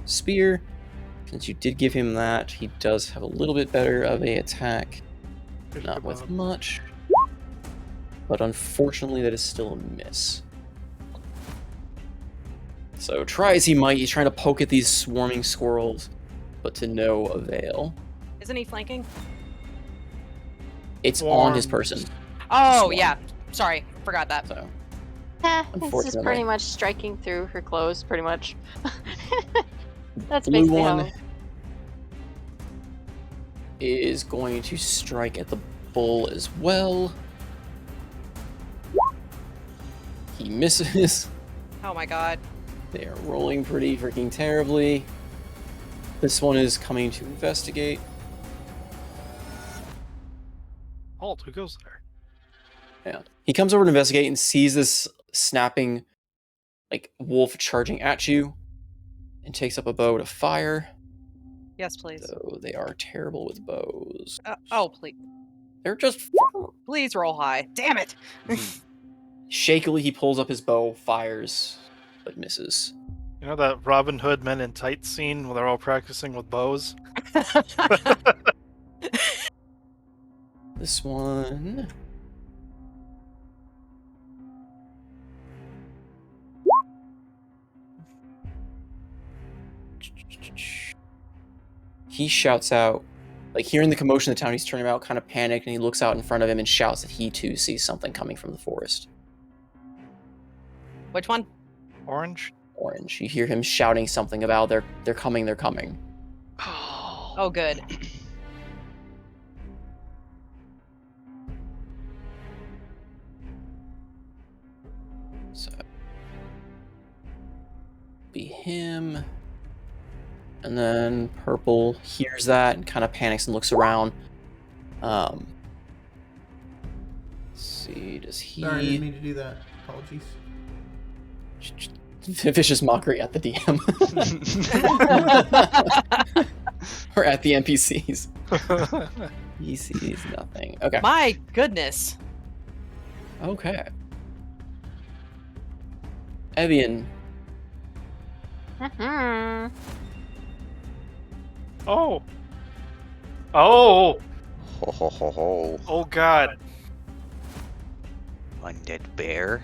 spear. Since you did give him that, he does have a little bit better of a attack, not with much, but unfortunately that is still a miss. So try as he might, he's trying to poke at these swarming squirrels, but to no avail. Isn't he flanking? It's on his person. Oh, Swarm. yeah. Sorry, forgot that. So It's just pretty unfortunately, much striking through her clothes, pretty much. That's blue basically one how. is going to strike at the bull as well. He misses. Oh my god. They are rolling pretty freaking terribly. This one is coming to investigate. Halt, who goes there? Yeah. He comes over to investigate and sees this snapping, like, wolf charging at you and takes up a bow to fire. Yes, please. So they are terrible with bows. Oh, please. They're just... Please roll high. Damn it! Shakily, he pulls up his bow, fires, but misses. You know that Robin Hood Men in Tights scene where they're all practicing with bows? This one... He shouts out, like, hearing the commotion in the town, he's turning about, kind of panicked, and he looks out in front of him and shouts that he too sees something coming from the forest. Which one? Orange? Orange. You hear him shouting something about they're coming, they're coming. Oh, good. So be him. And then purple hears that and kind of panics and looks around. Let's see, does he... Sorry, I didn't mean to do that. Apologies. Vicious mockery at the DM. Or at the NPCs. He sees nothing. Okay. My goodness. Okay. Evian. Mhm. Oh! Oh! Ho ho ho ho. Oh god. Undead bear.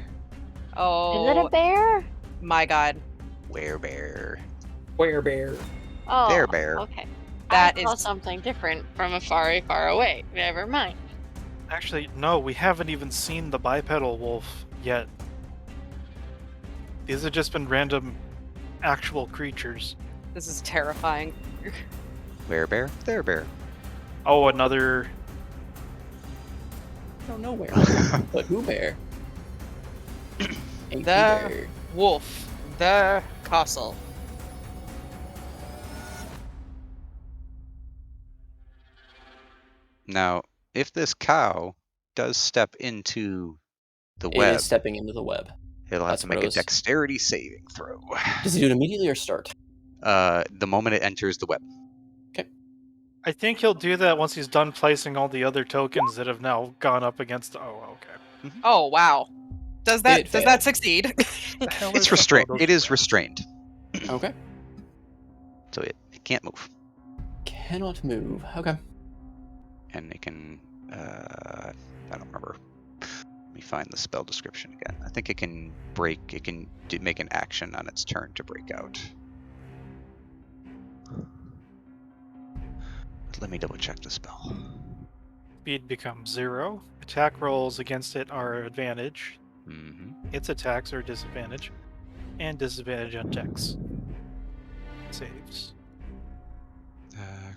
Oh. Is it a bear? My god. Werebear. Werebear. Oh, There, bear. Okay. That I saw is- something different from a far away. Never mind. Actually, no, we haven't even seen the bipedal wolf yet. These have just been random actual creatures. This is terrifying. Werebear. There, bear. Oh, another... I don't know where. But who bear? Ain't The bear. wolf. The castle. Now, if this cow does step into the It web, is stepping into the web. it'll have That's to what make it a was. dexterity saving throw. Does he do it immediately or start? The moment it enters the web. I think he'll do that once he's done placing all the other tokens that have now gone up against... Oh, okay. Oh, wow. Does It that failed. succeed? The hell It's is restrained. the It is restrained, Okay. so it can't move, Cannot move. Okay. and it can. I don't remember. Let me find the spell description again. I think it can break. It can make an action on its turn to break out. Let me double check the spell. Speed becomes 0. Attack rolls against it are advantage. Mm-hmm. Its attacks are disadvantage. And disadvantage on checks. Saves.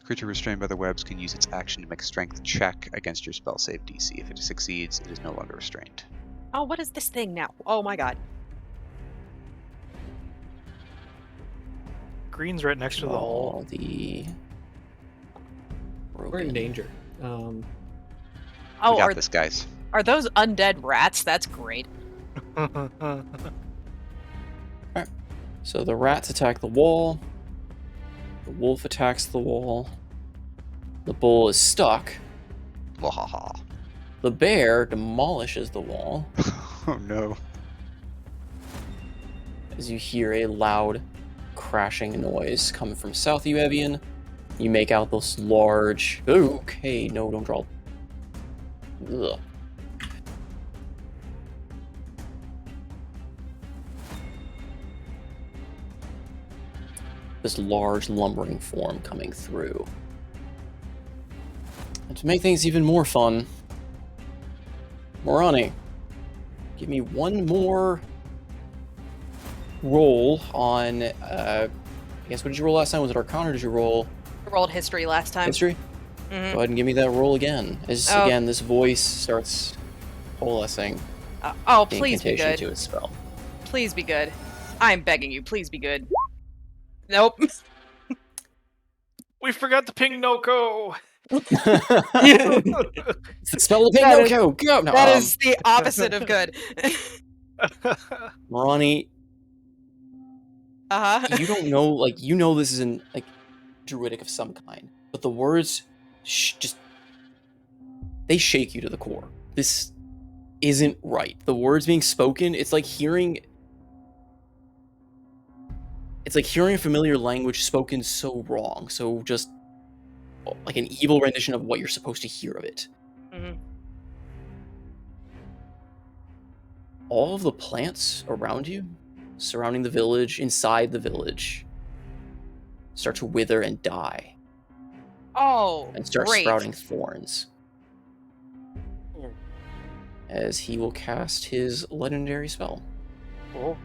Creature restrained by the webs can use its action to make a strength check against your spell save DC. If it succeeds, it is no longer restrained. Oh, what is this thing now? Oh my god. Green's right next to the hole. All the... We're in broken. danger. Oh, We got are, this, guys. are those undead rats? That's great. So the rats attack the wall. The wolf attacks the wall. The bull is stuck. Wahaha. The bear demolishes the wall Oh no. as you hear a loud crashing noise coming from south of you, Evian. You make out this large... Okay, no, don't draw. Ugh. This large lumbering form coming through. And to make things even more fun, Morani, give me one more roll on. I guess what did you roll last time? Was it Arcana or did you roll I rolled history last time. History? Mhm. Go ahead and give me that roll again. As Oh. again, this voice starts coalescing Oh, the please be incantation good. to its spell. Please be good. I'm begging you. Please be good. Nope. We forgot the ping no-ko! It's the spell of ping That is- no go! No, That is the opposite of good. Marani, Uh-huh. you don't know, like, you know this isn't, like, druidic of some kind, but the words just, they shake you to the core. This isn't right. The words being spoken, it's like hearing a familiar language spoken so wrong, so just, like, an evil rendition of what you're supposed to hear of it. Mhm. All of the plants around you, surrounding the village, inside the village, start to wither and die, Oh, and start great. sprouting thorns. As he will cast his legendary spell. Oh.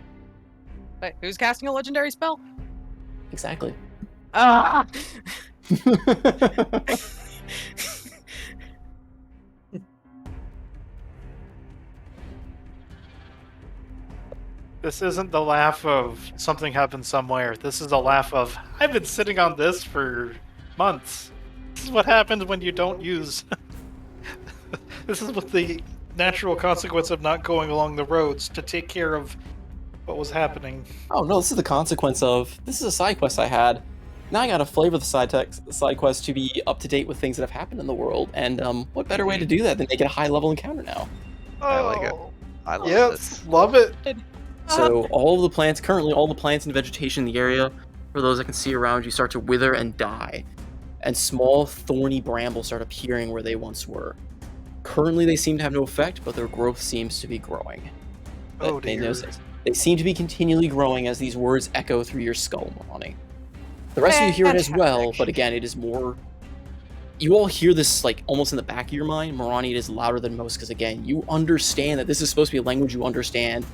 Wait, who's casting a legendary spell? Exactly. Ah! This isn't the laugh of something happened somewhere. This is a laugh of, I've been sitting on this for months. This is what happens when you don't use... This is what the natural consequence of not going along the roads to take care of what was happening. Oh no, this is the consequence of, this is a side quest I had. Now I gotta flavor the side quest to be up to date with things that have happened in the world, and what better way to do that than make it a high level encounter now? I like it. I love Yep, this. love it. So all of the plants, currently all the plants and vegetation in the area, for those that can see around you, start to wither and die. And small thorny brambles start appearing where they once were. Currently they seem to have no effect, but their growth seems to be growing. Oh dear. They seem to be continually growing as these words echo through your skull, Marani. The rest of you hear it as well, but again, it is more... You all hear this, like, almost in the back of your mind. Marani, it is louder than most, because again, you understand that this is supposed to be a language you understand,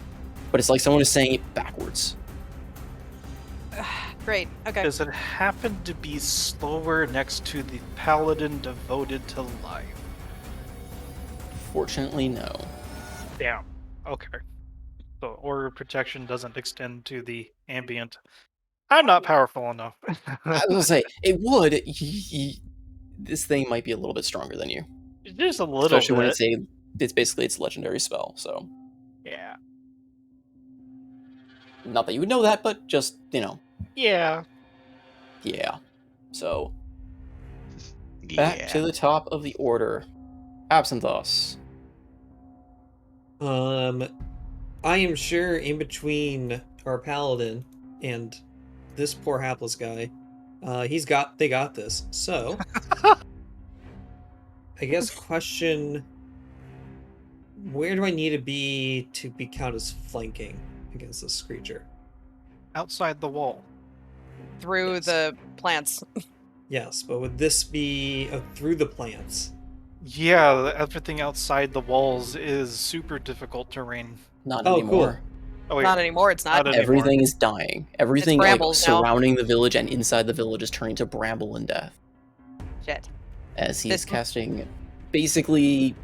but it's like someone is saying it backwards. Great. Okay. Does it happen to be slower next to the paladin devoted to life? Fortunately, no. Damn. Okay. So aura protection doesn't extend to the ambient. I'm not powerful enough. I was gonna say, it would. This thing might be a little bit stronger than you. Just a little Especially bit. when it's basically its legendary spell, so. Yeah. Not that you would know that, but just, you know. Yeah. Yeah. So, back to the top of the order. Absynthos. I am sure in between our paladin and this poor hapless guy, they got this. So, I guess question, where do I need to be count as flanking against this creature? Outside the wall. Through Yes. the plants. Yes, but would this be through the plants? Yeah, everything outside the walls is super difficult terrain. Not Oh, anymore. Oh, wait. Not anymore. It's not. Not anymore. Everything is dying. Everything like, brambles now. surrounding the village and inside the village is turning to bramble and death. Shit. As he's This- casting basically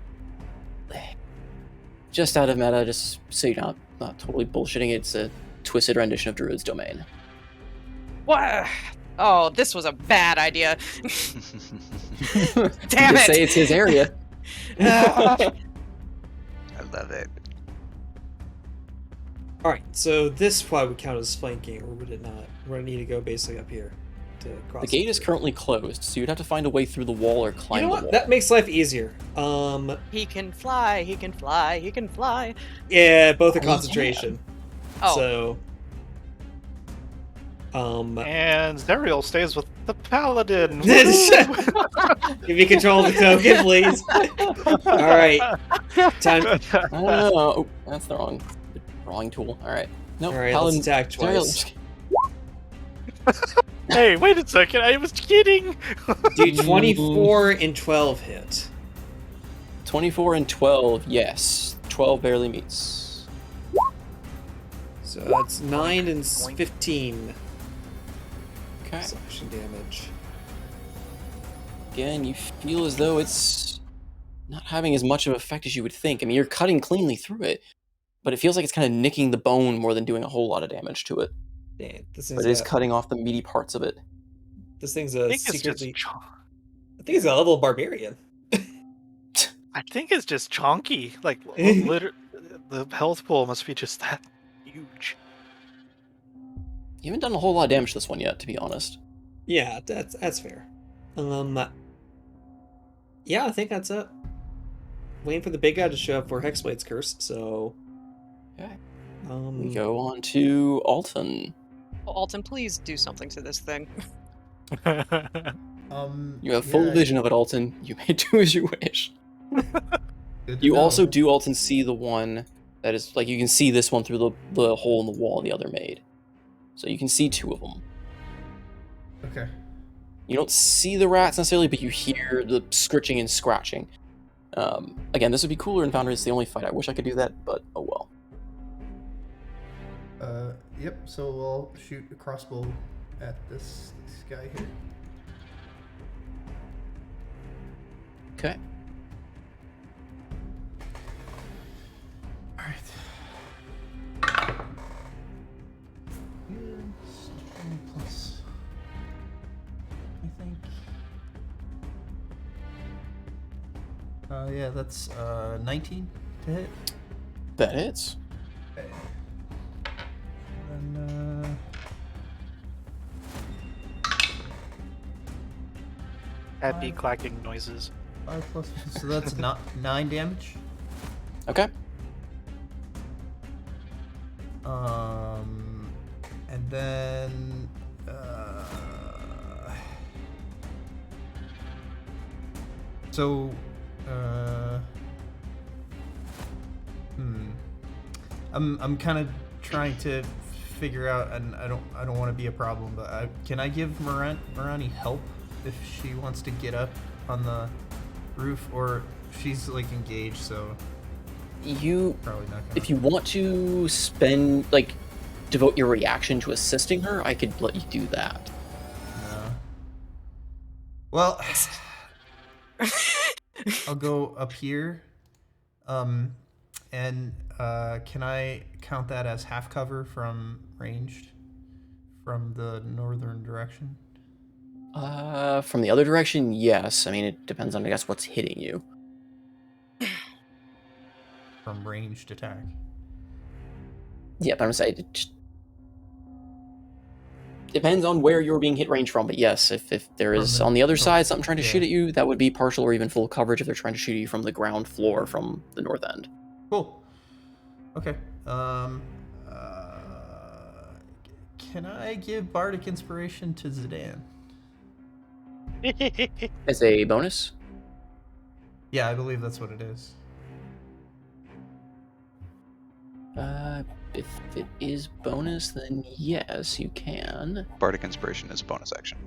just out of meta, just so you're not totally bullshitting, it's a twisted rendition of Druid's Domain. What? Oh, this was a bad idea. Damn Just it! say it's his area. I love it. Alright, so this probably would count as flanking, or would it not? We're gonna need to go basically up here to cross. The gate is through. currently closed, so you'd have to find a way through the wall or climb You know the what? wall. That makes life easier. He can fly. He can fly. He can fly. Yeah, both a Oh, you can. concentration. Oh. So, And Zerial stays with the paladin. give me control of the token, please. All right, time. I don't know. Oh, that's the wrong tool. Alright. Nope. All right, Paladin- let's attack Zerial- twice. Hey, wait a second. I was kidding. Do 24 and 12 hit? 24 and 12, yes. 12 barely meets. So it's 9 and Boink. 15 Okay. slashing damage. Again, you feel as though it's not having as much of an effect as you would think. I mean, you're cutting cleanly through it, but it feels like it's kind of nicking the bone more than doing a whole lot of damage to it. Damn, But it is cutting off the meaty parts of it. this thing's I a think it's just secretly. I think it's a level barbarian. I think it's just chonky. Like, the health pool must be just that huge. You haven't done a whole lot of damage to this one yet, to be honest. Yeah, that's fair. Yeah, I think that's it. Waiting for the big guy to show up for Hexblade's curse. So, Okay. um, We go on to Alton. Alton, please do something to this thing. You have full yeah, vision of it, Alton. You may do as you wish. good to You know. also do, Alton, see the one that is, like, you can see this one through the hole in the wall the other made. So you can see two of them. Okay. You don't see the rats necessarily, but you hear the scritching and scratching. Again, this would be cooler in Foundry. It's the only fight. I wish I could do that, but oh well. Yep. So we'll shoot a crossbow at this guy here. Okay. All right. Yes, 20 plus. I think. Yeah, that's 19 to hit. That hits. Okay. And That'd be clacking noises. 5 plus, so that's not 9 damage. Okay. And then so I'm kind of trying to figure out, and I don't want to be a problem, but can I give Marani help if she wants to get up on the roof, or she's like engaged, so You, probably not gonna. if you want to spend, like, devote your reaction to assisting her, I could let you do that. No. Well, I'll go up here. And can I count that as half cover from ranged from the northern direction? From the other direction, yes. I mean, it depends on, I guess, what's hitting you. From ranged attack. Yeah, but I'm saying it just depends on where you're being hit range from. But yes, if there is on the other side something trying to shoot at you, that would be partial or even full coverage if they're trying to shoot at you from the ground floor from the north end. Cool. Okay. Can I give Bardic Inspiration to Zidane? As a bonus? Yeah, I believe that's what it is. If it is bonus, then yes, you can. Bardic Inspiration is a bonus action.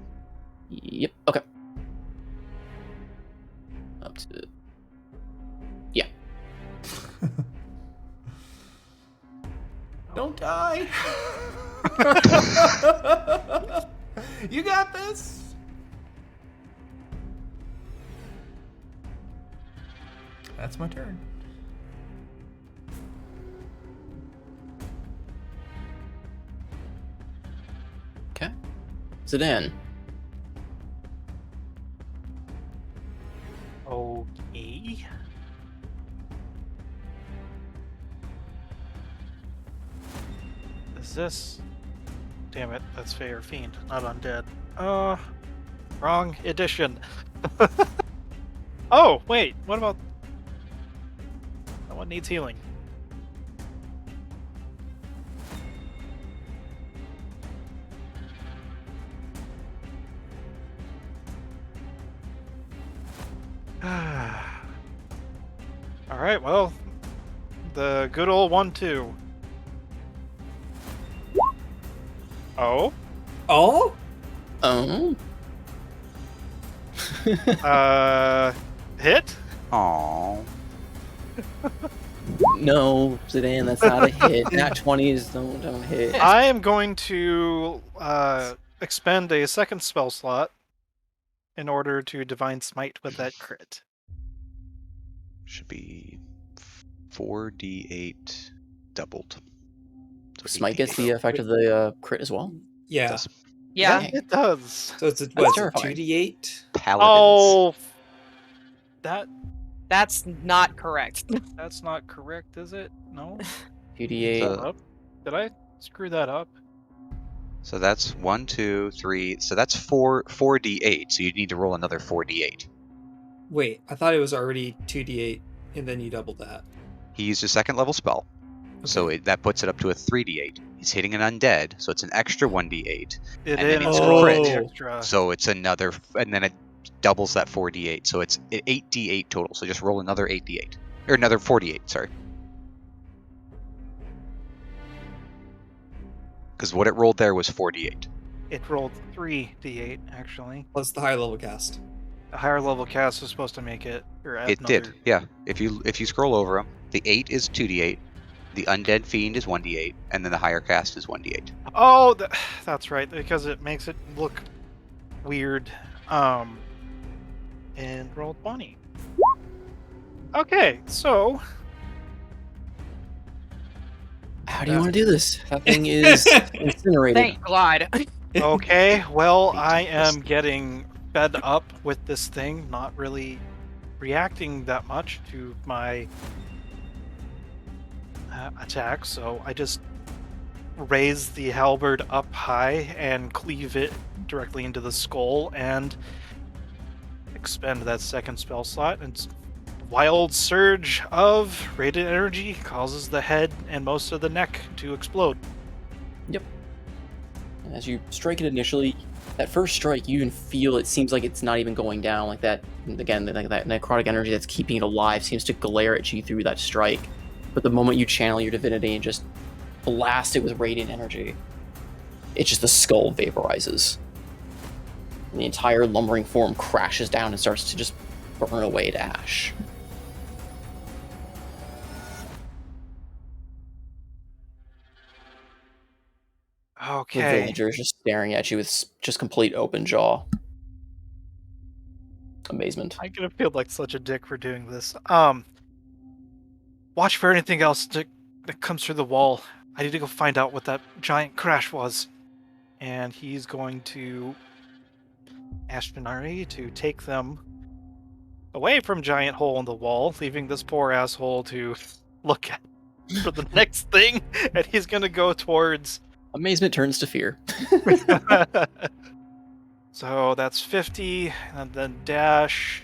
Yep, okay. Up to... Yeah. Don't die! You got this! That's my turn. Okay. Zidane. Okay. Is this... Damn it, that's Fey or Fiend, not Undead. Wrong edition. Oh, wait, what about... That one needs healing. Alright, well, the good old 1-2. Oh? Oh? Oh? Hit? Aww. No, Zidane, that's not a hit. Nat 20s don't hit. I am going to expend a second spell slot in order to Divine Smite with that crit. Should be 4d8 doubled. So Smite gets 8d8. the effect of the crit as well. Yeah. Does Yeah. Dang. It does. So it's That's what? terrifying. 2d8? Paladins. Oh, That's not correct. that's not correct, is it? No. 2d8. So- Hold up. Did I screw that up? So that's 1, 2, 3. So that's 4d8. So you need to roll another 4d8. Wait, I thought it was already 2d8, and then you doubled that. He used a second level spell, so Okay. that puts it up to a 3d8. He's hitting an undead, so it's an extra 1d8. It And then is it's a crit. the extra. So it's another, and then it doubles that 4d8. So it's 8d8 total. So just roll another 8d8 or another 4d8. Sorry, because what it rolled there was 4d8. It rolled 3d8 actually. Plus the higher level cast. A higher level cast was supposed to make it. Or add It did, another- yeah. If you scroll over him, the 8 is 2d8, the undead fiend is 1d8, and then the higher cast is 1d8. Oh, that's right, because it makes it look weird. And roll 20. Okay, so How do you want to do this? That thing is incinerated. Thank God. okay, well, I 18 am getting fed up with this thing, not really reacting that much to my attack, so I just raise the halberd up high and cleave it directly into the skull and expend that second spell slot. And wild surge of radiant energy causes the head and most of the neck to explode. Yep. And as you strike it initially, that first strike, you even feel it seems like it's not even going down. Like that, again, like that necrotic energy that's keeping it alive seems to glare at you through that strike. But the moment you channel your divinity and just blast it with radiant energy, it's just the skull vaporizes. And the entire lumbering form crashes down and starts to just burn away to ash. The Okay. villager is just staring at you with just complete open jaw. Amazement. I'm gonna feel like such a dick for doing this. Watch for anything else that comes through the wall. I need to go find out what that giant crash was. And he's going to ask Minari to take them away from giant hole in the wall, leaving this poor asshole to look at for the next thing. And he's gonna go towards. Amazement turns to fear. So that's 50, and then dash.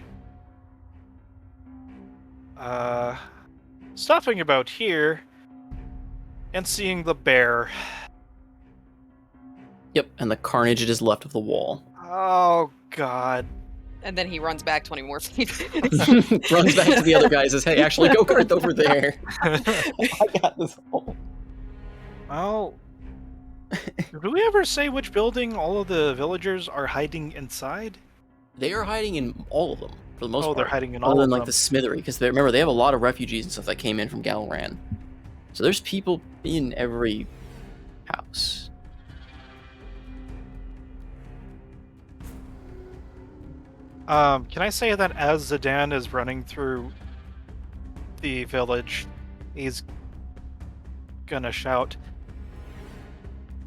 Stopping about here and seeing the bear. Yep, and the carnage it is left of the wall. Oh god. And then he runs back 20 more feet. Runs back to the other guy and says, hey, actually, go guard over there. I got this hole. Well, did we ever say which building all of the villagers are hiding inside? They are hiding in all of them, for the most part. They're hiding in other all than of like them. the smithery, because remember, they have a lot of refugees and stuff that came in from Galran. So there's people in every house. Can I say that as Zidane is running through the village, he's gonna shout,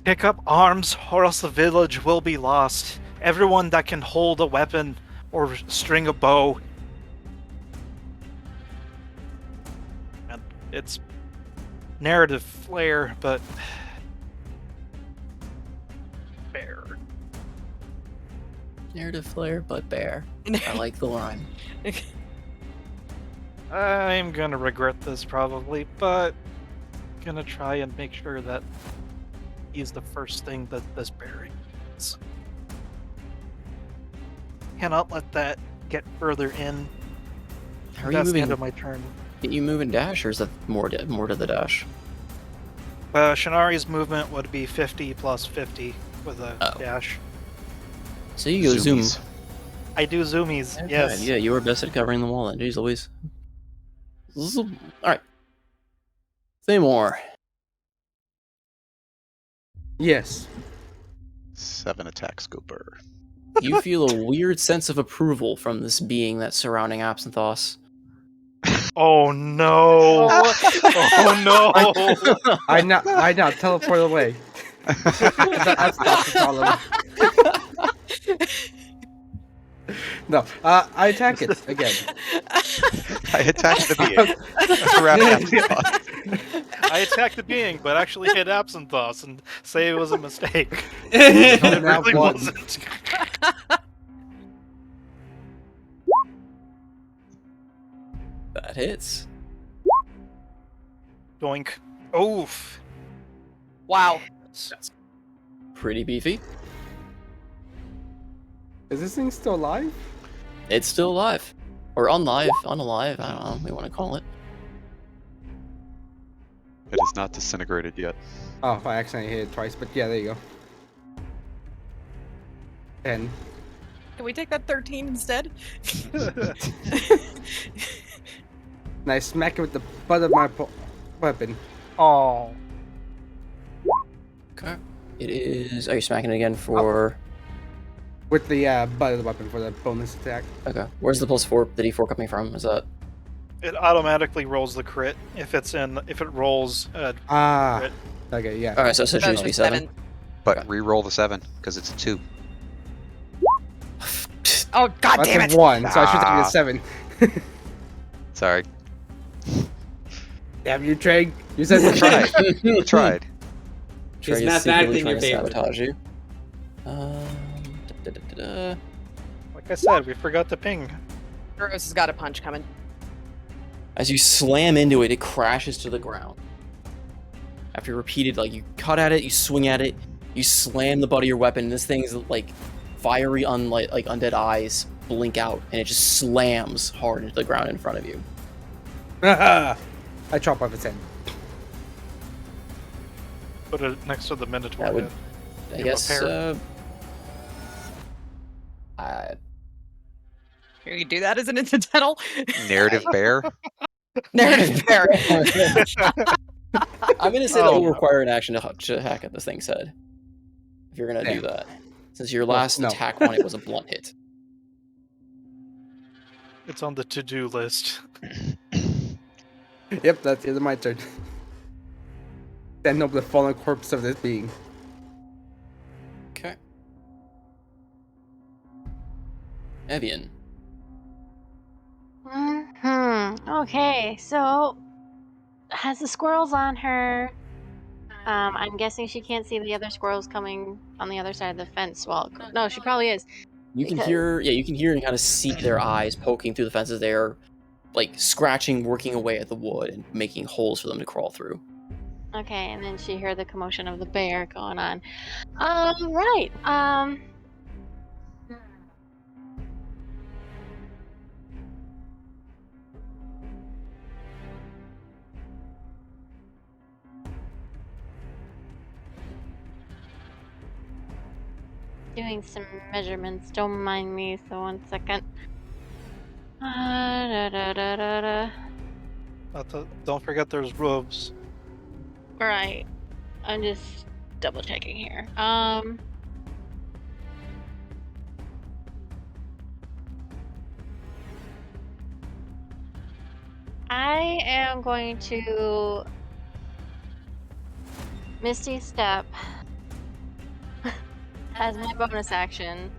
"Pick up arms, or else the village will be lost. Everyone that can hold a weapon or string a bow." And it's narrative flair, but fair. Narrative flair, but bear. I like the line. I'm gonna regret this probably, but gonna try and make sure that he's the first thing that this bearing is. Cannot let that get further in. How are you That's the moving? end of my turn. Can you move and dash, or is that more to the dash? Shinari's movement would be 50 plus 50 with a Oh. dash. So you go zoom. Zoomies. I do zoomies, Okay, yes. Yeah, you are best at covering the wall then. Jeez Louise. Alright. Thamor. Yes. 7 attack scooper. You feel a weird sense of approval from this being that's surrounding Absinthoss. Oh no! Oh no! I now teleport away. That's not the problem. No, I attack it again. I attack the being. Around Absinthoss. I attacked the being, but actually hit Absinthoss and say it was a mistake. Oh, It now really one. wasn't. That hits. Doink. Oof. Wow. That's pretty beefy. Is this thing still alive? It's still alive. Or unalive. Unalive. I don't know what we want to call it. It is not disintegrated yet. Oh, I accidentally hit it twice, but yeah, there you go. 10. Can we take that 13 instead? And I smack it with the butt of my weapon. Oh. Okay. It is. Are you smacking it again for? With the butt of the weapon for the bonus attack. Okay. Where's the +4? The D4 coming from? Is that? It automatically rolls the crit if it rolls Ah. crit. Okay, yeah. All right. So it should So just be it's 7. But Okay. re-roll the 7 because it's a 2. Oh, god That's damn a it! 1, so I should take Ah. a 7. Sorry. Damn you, Trey. You said I tried. I tried. Trey He's is mathematically secretly in your trying to favor. sabotage you. Da-da-da-da-da. Like I said, we forgot to ping. Rose has got a punch coming. As you slam into it, it crashes to the ground. After repeated, like you cut at it, you swing at it, you slam the butt of your weapon, and this thing's like fiery, like undead eyes blink out, and it just slams hard into the ground in front of you. I chop off its head. Put it next to the Minotaur. That would, head. I Give guess. a Can you do that as an incidental? Narrative bear. Narrative bear. I'm gonna say that Oh, will no. require an action to hack at this thing's head. If you're gonna do Damn. that, since your last no. attack on it was a blunt hit. It's on the to-do list. Yep, that's it. My turn. Stand up the fallen corpse of this being. Okay. Evian. Okay, so has the squirrels on her. I'm guessing she can't see the other squirrels coming on the other side of the fence. Well, no, she probably is. You can Because- hear, you can hear and kind of see their eyes poking through the fences. They're like scratching, working away at the wood and making holes for them to crawl through. Okay, and then she heard the commotion of the bear going on. Right. Doing some measurements. Don't mind me. So 1 second. Don't forget there's robes. Right. I'm just double checking here. I am going to Misty Step as my bonus action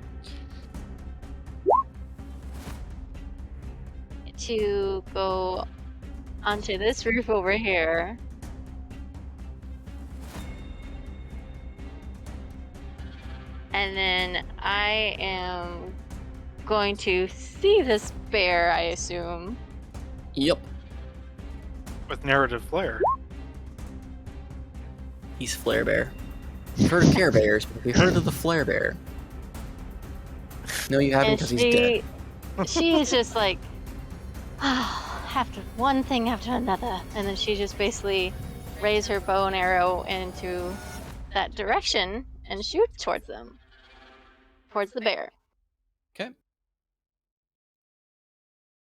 to go onto this roof over here. And then I am going to see this bear, I assume. Yep. With narrative flair. He's Flare Bear. We've heard of Care Bears, but we heard of the Flare Bear. No, you haven't And because he's dead. she is just like, after one thing after another. And then she just basically raise her bow and arrow into that direction and shoots towards them. Towards the bear. Okay.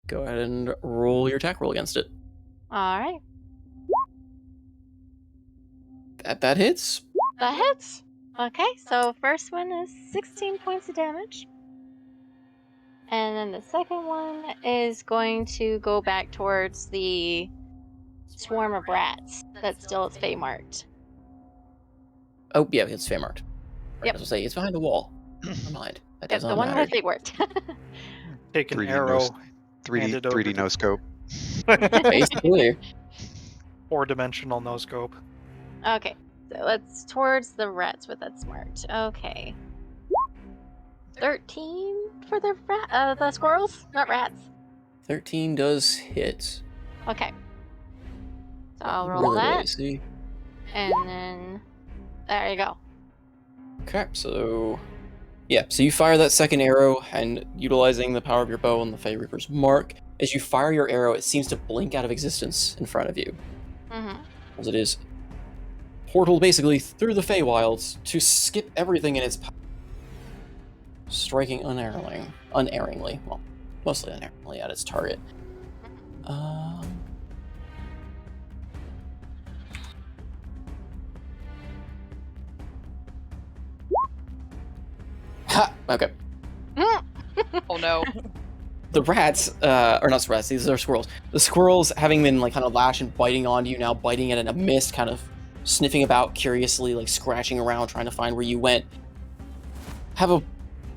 Go ahead and roll your attack roll against it. Alright. That hits. That hits. Okay, so first one is 16 points of damage. And then the second one is going to go back towards the swarm of rats that still is Fey marked. Oh, yeah, it's Fey marked. Right, Yep. I was gonna say, it's behind the wall. Never mind. That does Yep, the not one matter. with Fey marked. Take an 3D arrow, 3D hand it over 3D to no scope. Basically. 4-dimensional no scope. Okay, so let's towards the rats with that smart. Okay. 13 for the squirrels, not rats. 13 does hit. Okay. So I'll roll Really that, lazy. and then there you go. Okay, so yeah, so you fire that second arrow, and utilizing the power of your bow and the Fey Reaper's mark, as you fire your arrow, it seems to blink out of existence in front of you, Mm-hmm. as it is portaled basically through the Feywilds to skip everything in its path, striking unerringly, well, mostly unerringly at its target. Ha! Okay. Oh no. The rats, or not rats, these are squirrels. The squirrels, having been like kind of lashed and biting onto you, now biting at a mist, kind of sniffing about curiously, like scratching around, trying to find where you went, have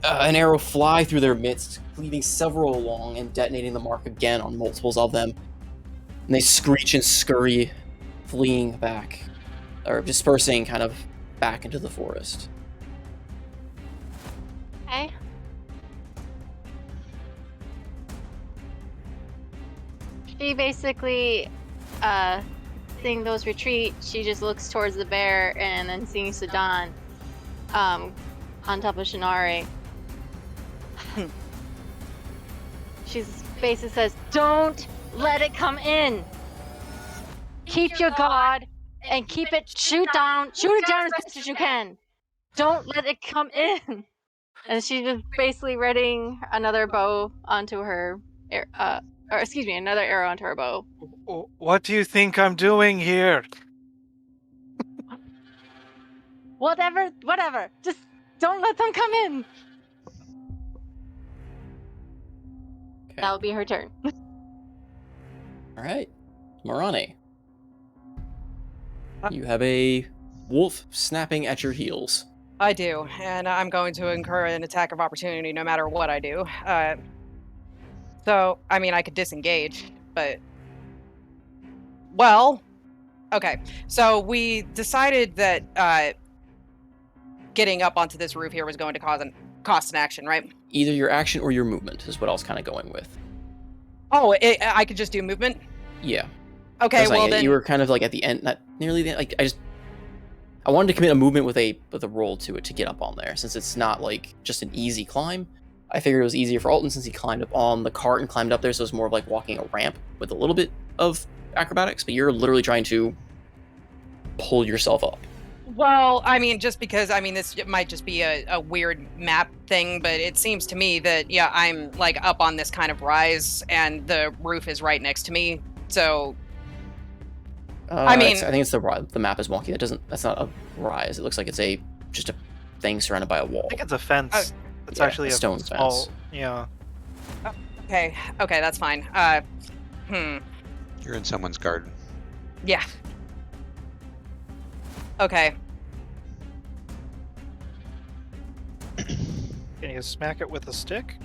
an arrow fly through their midst, leaving several along and detonating the mark again on multiples of them. And they screech and scurry, fleeing back, or dispersing kind of back into the forest. Okay. She basically, seeing those retreat, she just looks towards the bear and then seeing Sudan, on top of Shinari. She's basically says, "Don't let it come in. Keep your guard and keep it. Shoot it down as best as you can. Don't let it come in." And she's just basically readying another bow onto her, another arrow onto her bow. What do you think I'm doing here? Whatever. Just don't let them come in. Okay. That will be her turn. All right, Morani. You have a wolf snapping at your heels. I do, and I'm going to incur an attack of opportunity no matter what I do. So, I mean, I could disengage, but... Well, okay. So we decided that getting up onto this roof here was going to cost an action, right? Either your action or your movement is what I was kind of going with. Oh, I could just do movement? Yeah. Okay, well then... You were kind of like at the end, not nearly the end. Like I wanted to commit a movement with a roll to it to get up on there, since it's not like just an easy climb. I figured it was easier for Alton since he climbed up on the cart and climbed up there, so it's more of like walking a ramp with a little bit of acrobatics. But you're literally trying to pull yourself up. Well, I mean, just because, I mean, this might just be a weird map thing, but it seems to me that, yeah, I'm, like, up on this kind of rise, and the roof is right next to me, so... I mean... I think it's the map is wonky. That's not a rise. It looks like it's just a thing surrounded by a wall. I think it's a fence. It's yeah, actually a stone fence. Yeah. Okay, that's fine. You're in someone's garden. Yeah. Okay. Can you smack it with a stick?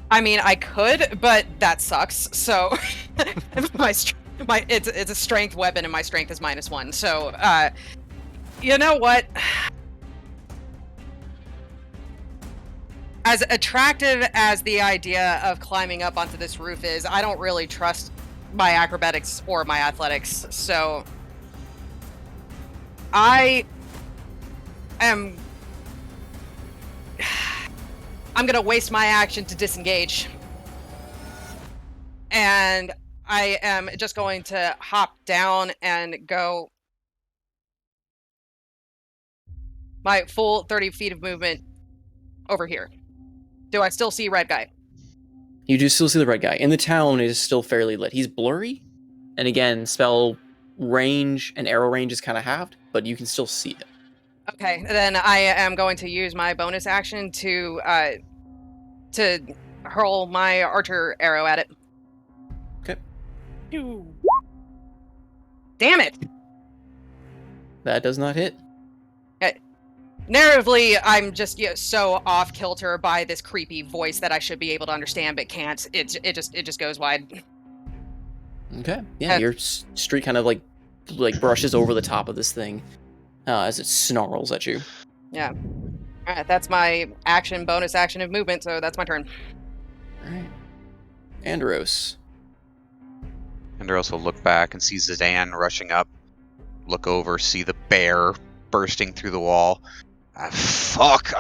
I mean, I could, but that sucks. So, it's a strength weapon, and my strength is -1. So, you know what? As attractive as the idea of climbing up onto this roof is, I don't really trust my acrobatics or my athletics. So, I'm gonna waste my action to disengage. And I am just going to hop down and go my full 30 feet of movement over here. Do I still see red guy? You do still see the red guy. In the town, it is still fairly lit. He's blurry, and again, spell range and arrow range is kind of halved, but you can still see it. Okay, then I am going to use my bonus action to hurl my archer arrow at it. Okay. Damn it! That does not hit. Narratively, I'm just so off kilter by this creepy voice that I should be able to understand but can't. It just goes wide. Okay. Yeah, your streak kind of like brushes over the top of this thing as it snarls at you. Yeah. All right, that's my action, bonus action of movement, so that's my turn. All right. Andros. Andros will look back and see Zidane rushing up, look over, see the bear bursting through the wall. Fuck!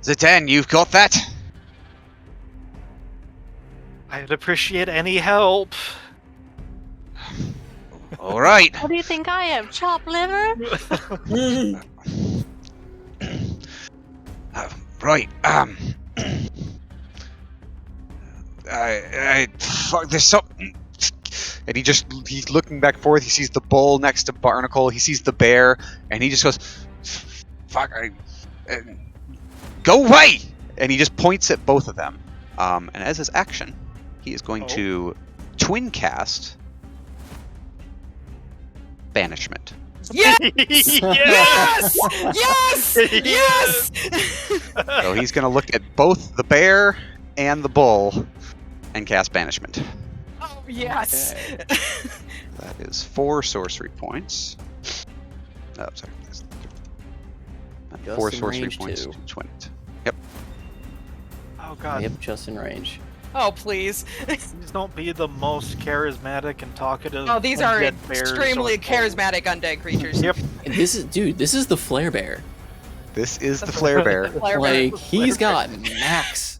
Zidane, you've got that? I'd appreciate any help. All right. What do you think I am? Chopped liver? Right. Fuck. There's something. And he's looking back and forth. He sees the bull next to Barnacle. He sees the bear, and he just goes, "Fuck! Go away!" And he just points at both of them. And as his action, he is going to twin cast Banishment. Yes! Yes! Yes! Yes! So he's going to look at both the bear and the bull and cast Banishment. Oh, yes! Okay. That is 4 sorcery points. Oh, sorry. Just 4 in sorcery range points too. to twin it. Yep. Oh god. Yep, just in range. Oh, please. These don't be the most charismatic and talkative. Oh, these are undead bears extremely or bulls. charismatic undead creatures. Yep. And this is the flare bear. This is the flare bear. Flare bear. Like he's got max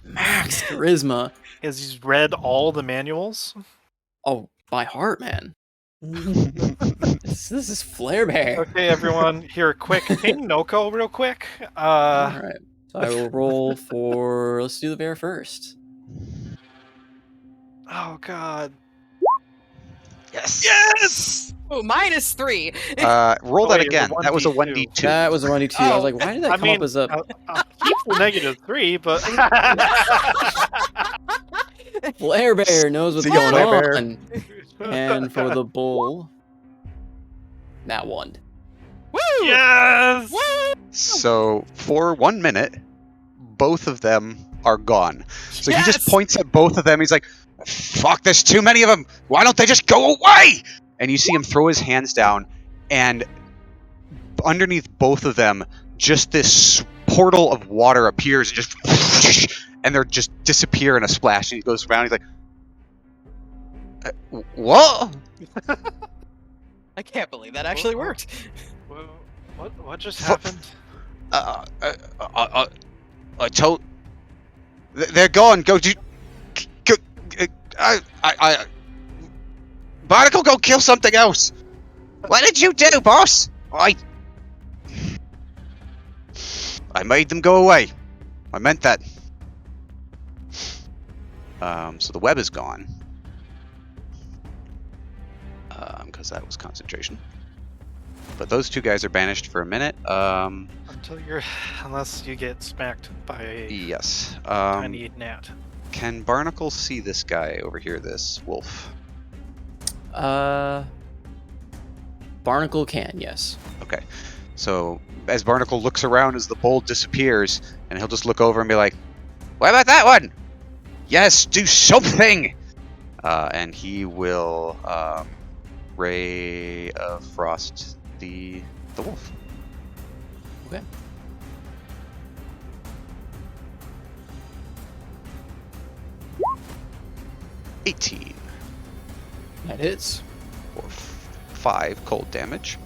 charisma. Has he read all the manuals? Oh, by heart, man. This is flare bear. Okay, everyone, here, quick ping Noko real quick. All right. So I will roll for. Let's do the bear first. Oh god. Yes! Yes! Oh, -3. Roll Oh, that wait, again. That was a 1d2. 1d2. That was a 1d2. I was Oh. like, why did that I come mean, up as a? I'll keep the -3, but Flare bear knows what's See you, going flare bear. on. And for the bull, that one. Woo! yes! So, for 1 minute, both of them are gone. So he Yes! just points at both of them. He's like, fuck, there's too many of them. Why don't they just go away? And you see him throw his hands down, and underneath both of them, just this portal of water appears, and and they just disappear in a splash. And he goes around, he's like, what? I can't believe that actually worked. What just happened? I told... They're gone. Go do... Go... Barnacle, go kill something else. What did you do, boss? I made them go away. I meant that. So the web is gone. Because that was concentration. But those two guys are banished for a minute. Unless you get smacked by a Yes. tiny gnat. Can Barnacle see this guy over here, this wolf? Barnacle can, yes. Okay. So as Barnacle looks around as the bull disappears, and he'll just look over and be like, what about that one? Yes, do something! And he will Ray of Frost the wolf. Okay. $18 That hits. for 5 cold damage.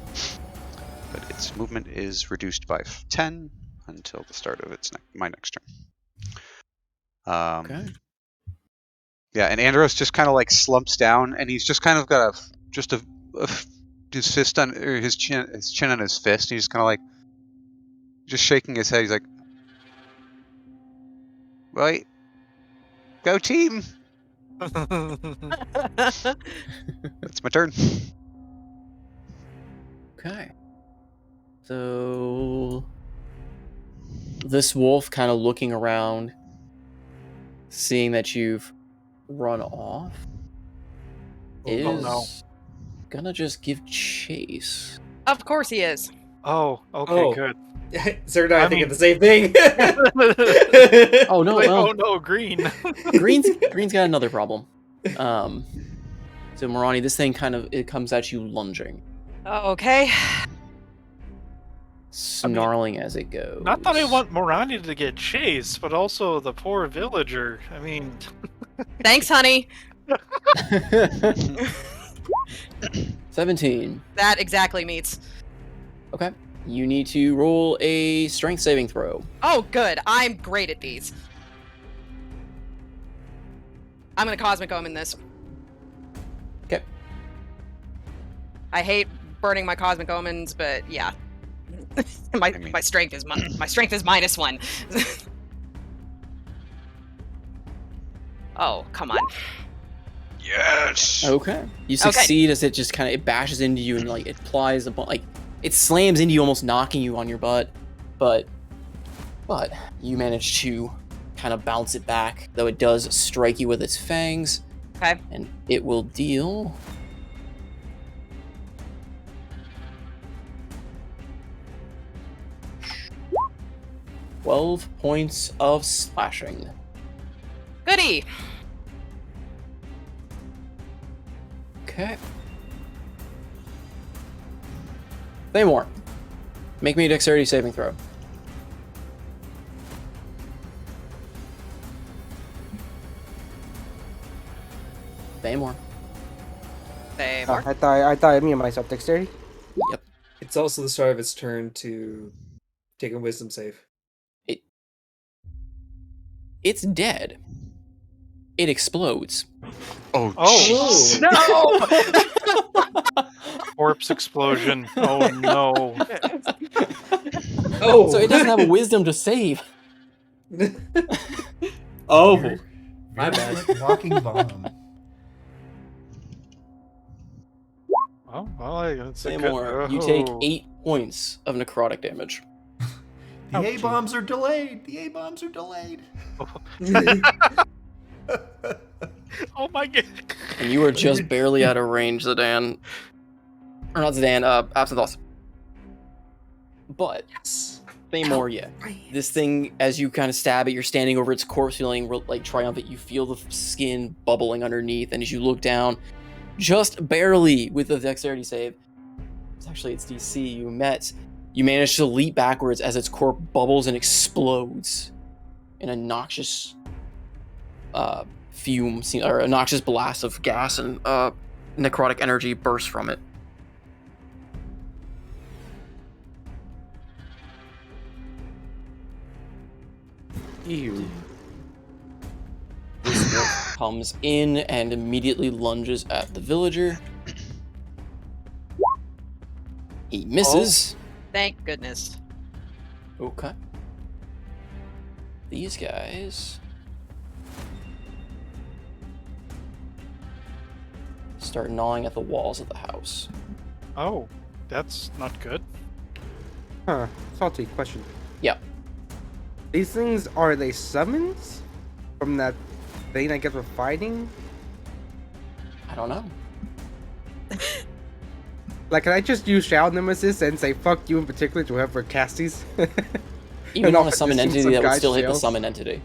But its movement is reduced by 10 until the start of my next turn. Okay. Yeah, and Andros just kind of like slumps down, and he's just kind of got his fist on or his chin on his fist. He's just kind of like just shaking his head. He's like, "Right, go team." That's my turn. Okay. So this wolf kind of looking around, seeing that you've run off, is no. gonna just give chase. Of course he is. Oh, okay, Oh. good. Sir and I I think mean- of the same thing. Oh no, Like, well, oh no, green. Green's got another problem. So Morani, this thing it comes at you lunging, Okay. snarling as it goes. Not that I want Morani to get chased, but also the poor villager. I mean, Thanks, honey. 17. That exactly meets. Okay. You need to roll a strength saving throw. Oh, good. I'm great at these. I'm gonna Cosmic Omen this. Okay. I hate burning my Cosmic Omens, but yeah. my strength is my strength is -1. Oh, come on. Yes. Okay. You succeed as it just it bashes into you and it plies it slams into you, almost knocking you on your butt, but you manage to kind of bounce it back, though it does strike you with its fangs. Okay. And it will deal 12 points of slashing. Goody. Okay. Claymore, make me a dexterity saving throw. Claymore. They I thought me and myself dexterity. Yep. It's also the start of its turn to take a wisdom save. It's dead. It explodes. Oh, Oh. No! Corpse explosion. Oh no. Oh! So it doesn't have a wisdom to save. Oh! Very My bad. like walking bomb. Oh, well, it's a Claymore, good. you take Oh. 8 points of necrotic damage. The Ouch. A-bombs are delayed. The A-bombs are delayed. Oh my god. And you are just barely out of range, Zidane. Or not Zidane, Absinthoth. But, Yes. Claymore, yeah. This thing, as you kind of stab it, you're standing over its corpse feeling like triumphant. You feel the skin bubbling underneath, and as you look down, just barely with the dexterity save, it's DC, you manage to leap backwards as its corpse bubbles and explodes in a noxious fume, or a noxious blast of gas and necrotic energy bursts from it. Ew. This wolf comes in and immediately lunges at the villager. He misses. Thank goodness. Okay. These guys start gnawing at the walls of the house. Oh, that's not good. Huh. Salty question. Yep. These things, are they summons from that thing I guess we're fighting? I don't know. Like, can I just use Shadow Nemesis and say fuck you in particular to whoever cast these? Even And on a also summon just entity, some that would guy's still hit the shells? summon entity.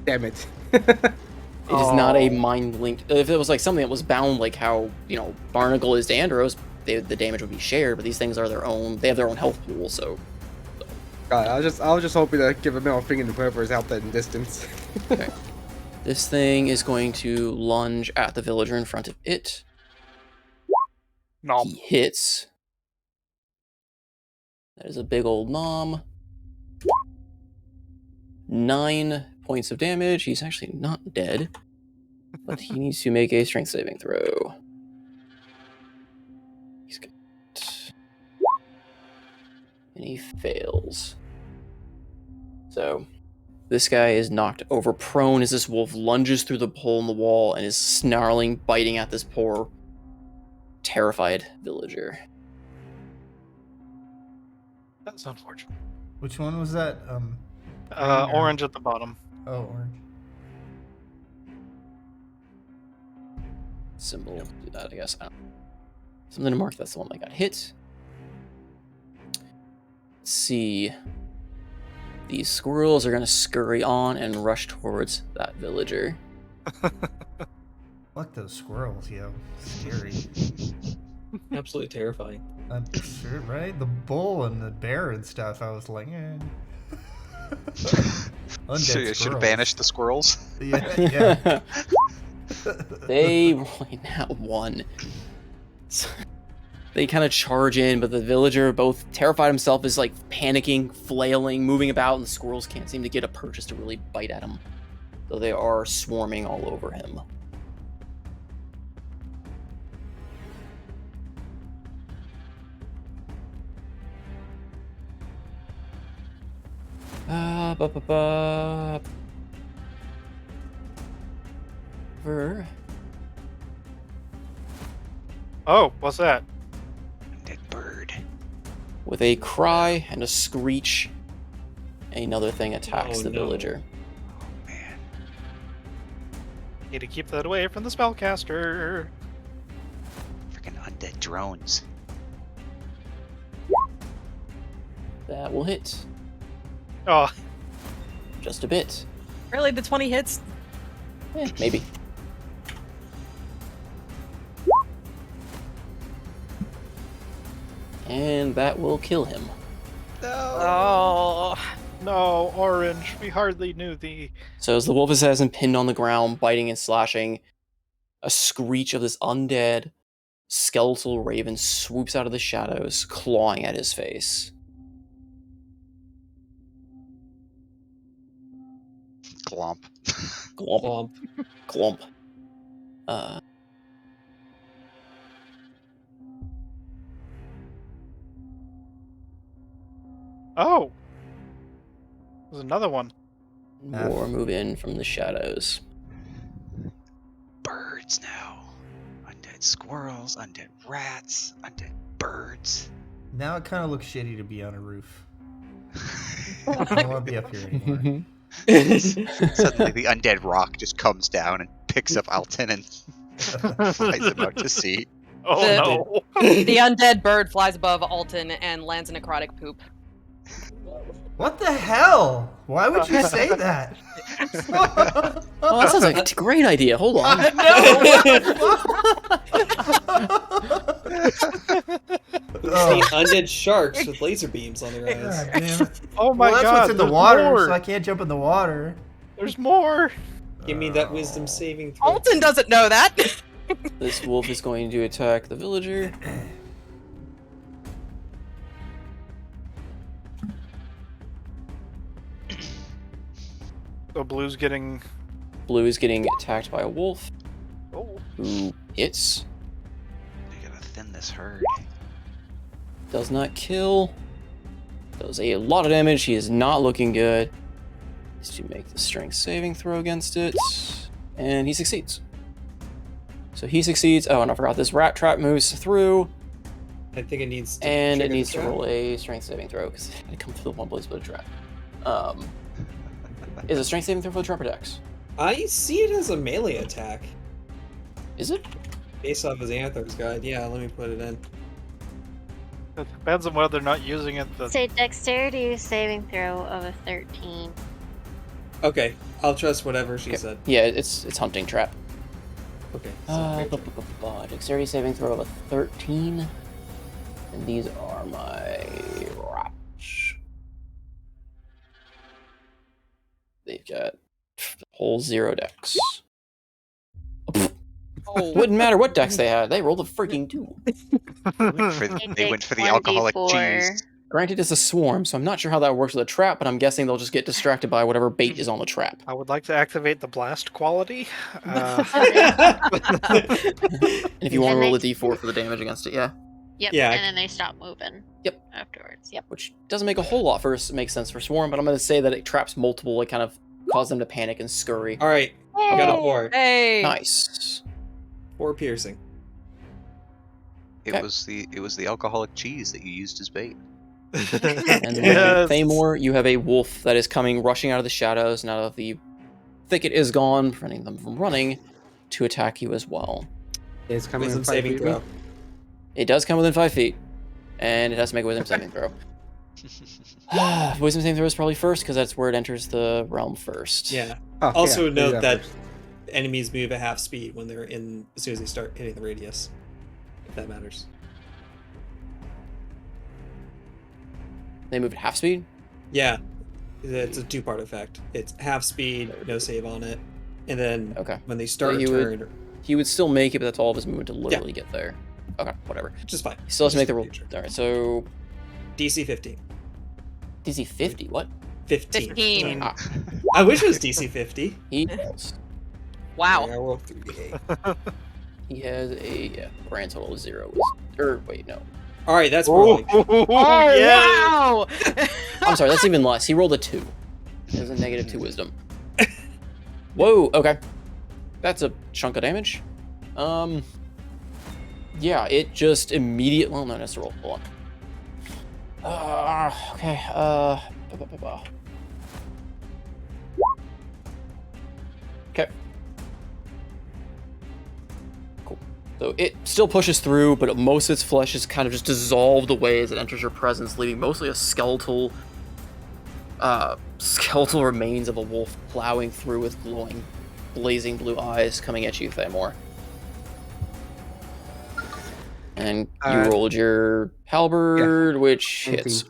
Damn it. It is not a Oh. mind linked. If it was like something that was bound, like how Barnacle is to Andros, the damage would be shared. But these things are their own. They have their own health pool. So God, I was just hoping to give a middle finger to whoever is out there in distance. okay. This thing is going to lunge at the villager in front of it. No. He hits. That is a big old nom. 9 points of damage. He's actually not dead, but he needs to make a strength saving throw. He's got... And he fails. So, this guy is knocked over prone as this wolf lunges through the hole in the wall and is snarling, biting at this poor, terrified villager. That's unfortunate. Which one was that? Green or- Orange at the bottom. Oh, orange. Symbol. Do that, I guess. Something to mark. That's the one that got hit. Let's see. These squirrels are going to scurry on and rush towards that villager. Fuck those squirrels, yo. Scary. Absolutely terrifying. I'm sure, right? The bull and the bear and stuff. I was like, eh. Undead So you should have squirrels. banished the squirrels. Yeah. They roll now 1. So they kind of charge in, but the villager, both terrified himself, is like panicking, flailing, moving about, and the squirrels can't seem to get a purchase to really bite at him. Though they are swarming all over him. Oh, what's that? Dead bird. With a cry and a screech, another thing attacks Oh, the no. villager. Oh man. Need to keep that away from the spellcaster. Freaking undead drones. That will hit. Oh, Just a bit. Really, the 20 hits? Maybe. And that will kill him. Oh. no, Orange. We hardly knew thee. So as the wolf has him pinned on the ground, biting and slashing, a screech of this undead skeletal raven swoops out of the shadows, clawing at his face. Glomp. Glomp. Glomp. Glomp. Oh. There's another one. More move in from the shadows. Birds now. Undead squirrels, undead rats, undead birds. Now it kind of looks shitty to be on a roof. I don't want to be up here anymore. Suddenly the undead rock just comes down and picks up Alton and flies him out to sea. Oh The- no. The undead bird flies above Alton and lands in necrotic poop. What the hell? Why would you say that? Oh, that sounds like a great idea. Hold on. See undead sharks with laser beams on their eyes. God damn it. Oh my Well, that's god. what's in the there's water, more. so I can't jump in the water. There's more. Give me that wisdom saving throw. Alton doesn't know that. This wolf is going to attack the villager. So Blue's getting. Blue is getting attacked by a wolf Oh. who hits. You gotta thin this herd. Does not kill. Does a lot of damage. He is not looking good. Needs to make the strength saving throw against it. And he succeeds. So he succeeds. Oh, and I forgot this rat trap moves through. I think it needs to And it trigger the needs to trap. roll a strength saving throw because it had to come through one place but a trap. Is a strength saving throw for the trap or dex? I see it as a melee attack. Is it? Based off his Anther's guide. Yeah, let me put it in. It depends on whether they're not using it. Say dexterity saving throw of a 13. Okay, I'll trust whatever she Okay. said. Yeah, it's hunting trap. Okay. so Dexterity saving throw of a 13. And these are my rats. They've got whole 0 dex. Oh, Wouldn't matter what dex they had, they rolled a freaking 2. They went for the alcoholic cheese. Granted, it's a swarm, so I'm not sure how that works with a trap, but I'm guessing they'll just get distracted by whatever bait is on the trap. I would like to activate the blast quality. And if you want to And roll a they- d4 for the damage against it, yeah. Yep, Yeah. and then they stop moving. Yep. Afterwards, yep. Which doesn't make a whole lot for make sense for swarm, but I'm going to say that it traps multiple, it kind of causes them to panic and scurry. All right, I got a 4. hey. Nice. 4 piercing. It Okay. was the alcoholic cheese that you used as bait. And then Yes. Thamor, you have a wolf that is coming, rushing out of the shadows now that the thicket is gone, preventing them from running, to attack you as well. It's coming in Wisdom 5 saving feet of me. throw. It does come within 5 feet, and it has to make a wisdom saving throw. Wisdom saving throw is probably first, because that's where it enters the realm first. Yeah. Oh, Also yeah, do note that first. enemies move at half speed when they're as soon as they start hitting the radius. If that matters. They move at half speed? Yeah. It's a 2-part effect. It's half speed, no save on it. And then Okay. when they start a he turn, he would still make it, but that's all of his movement to literally get there. Okay, whatever. which is fine. He still has to make Just the for roll. future. Alright, so DC 15. DC 50, what? 15. 15. Ah, I wish it was DC 50. he fails. Wow. I roll 3d8. He has a grand total of 0. Wait, no. Alright, that's more like Oh, yes. wow! I'm sorry, that's even less. He rolled a 2. He has a negative 2 wisdom. Whoa, okay. That's a chunk of damage. Yeah, it just immediately... Well, no, that's a roll. Hold on. Okay, Okay. Cool. So it still pushes through, but most of its flesh is kind of just dissolved away as it enters your presence, leaving mostly a skeletal remains of a wolf plowing through with glowing, blazing blue eyes coming at you, Thamor. And you rolled your halberd, which 19. hits.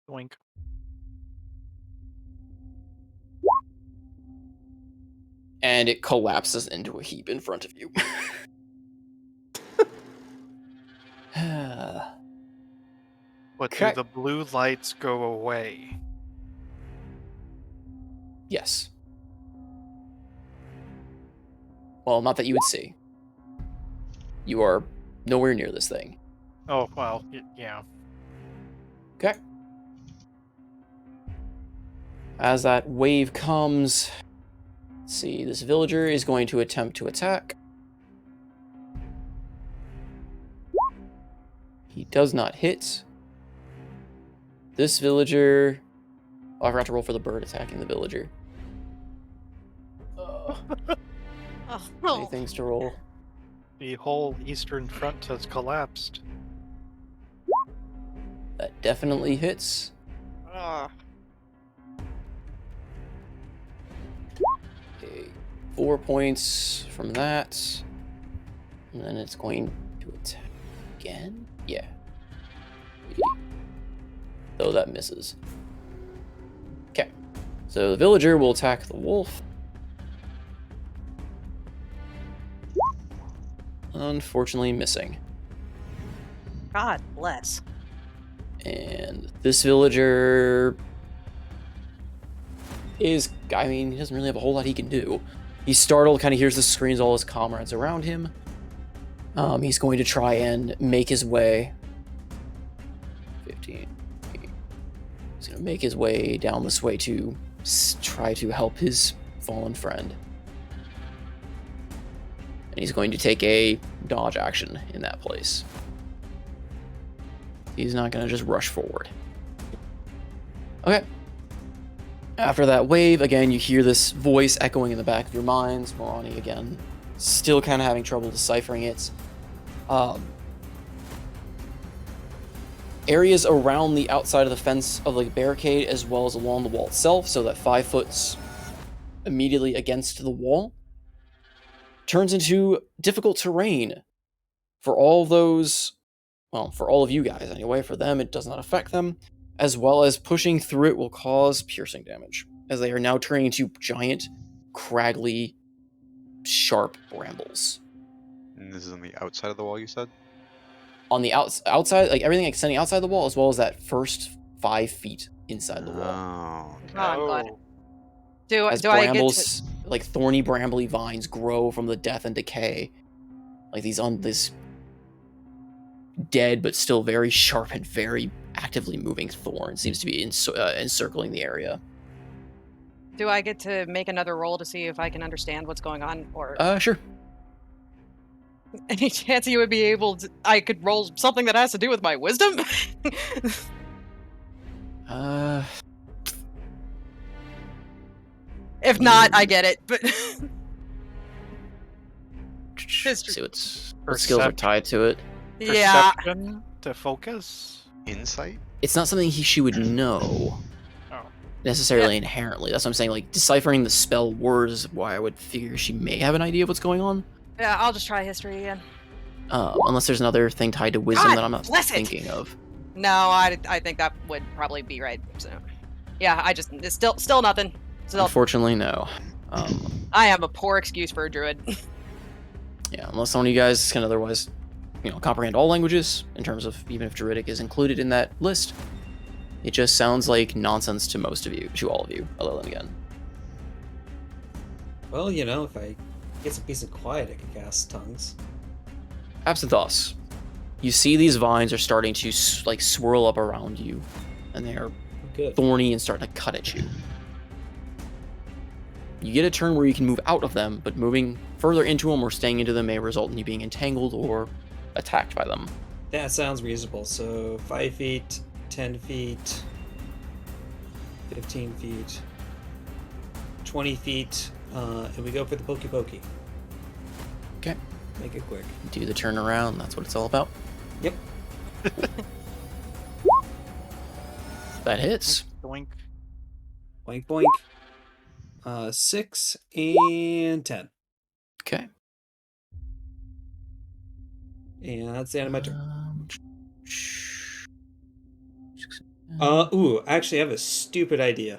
Doink. And it collapses into a heap in front of you. But Okay. do the blue lights go away? Yes. Well, not that you would see. You are nowhere near this thing. Oh, well, yeah. Okay. As that wave comes, let's see, this villager is going to attempt to attack. He does not hit. This villager... Oh, I forgot to roll for the bird attacking the villager. Many things to roll. The whole eastern front has collapsed. That definitely hits. Okay, 4 points from that. And then it's going to attack again? Yeah. So that misses. Okay. So the villager will attack the wolf. Unfortunately missing. God bless. And this villager is, I mean, he doesn't really have a whole lot he can do. He's startled, kind of hears the screams of all his comrades around him. He's going to try and make his way. 15. He's going to make his way down this way to try to help his fallen friend. And he's going to take a dodge action in that place. He's not going to just rush forward. Okay. After that wave, again, you hear this voice echoing in the back of your minds. Morani, again, still kind of having trouble deciphering it. Areas around the outside of the fence of the barricade, as well as along the wall itself, so that 5 foot's immediately against the wall, turns into difficult terrain for all those, well, for all of you guys anyway. For them, it does not affect them, as well as pushing through it will cause piercing damage, as they are now turning into giant, craggly, sharp brambles. And this is on the outside of the wall, you said? On the outside, like everything extending outside the wall, as well as that first 5 feet inside the wall. Oh, okay. Oh, I'm glad. Oh. Do I As get to... brambles, like thorny brambly vines, grow from the death and decay, like this dead but still very sharp and very actively moving thorn seems to be encircling the area. Do I get to make another roll to see if I can understand what's going on, or... Sure. Any chance you would be able to? I could roll something that has to do with my wisdom. If not, I get it. But see what skills are tied to it. yeah, Perception to focus. Insight? It's not something she would know Oh. necessarily inherently. That's what I'm saying. Like deciphering the spell words is why I would figure she may have an idea of what's going on. yeah, I'll just try history again. Unless there's another thing tied to wisdom God that I'm not bless it! thinking of. No, I think that would probably be right. So, yeah, it's still nothing. Still, Unfortunately, no. I have a poor excuse for a druid. Yeah, unless some of you guys can otherwise, comprehend all languages in terms of even if Druidic is included in that list. It just sounds like nonsense to most of you, to all of you, other than again. Well, if I get some peace and quiet, I can cast tongues. Absinthoss. You see these vines are starting to swirl up around you, and they are Good. thorny and starting to cut at you. You get a turn where you can move out of them, but moving further into them or staying into them may result in you being entangled or attacked by them. That sounds reasonable. So 5 feet, 10 feet, 15 feet, 20 feet, and we go for the pokey pokey. Okay. Make it quick. Do the turnaround, that's what it's all about. Yep. That hits. Doink. Boink boink. 6 and 10. Okay. And that's the end of my turn. Um, Actually I have a stupid idea.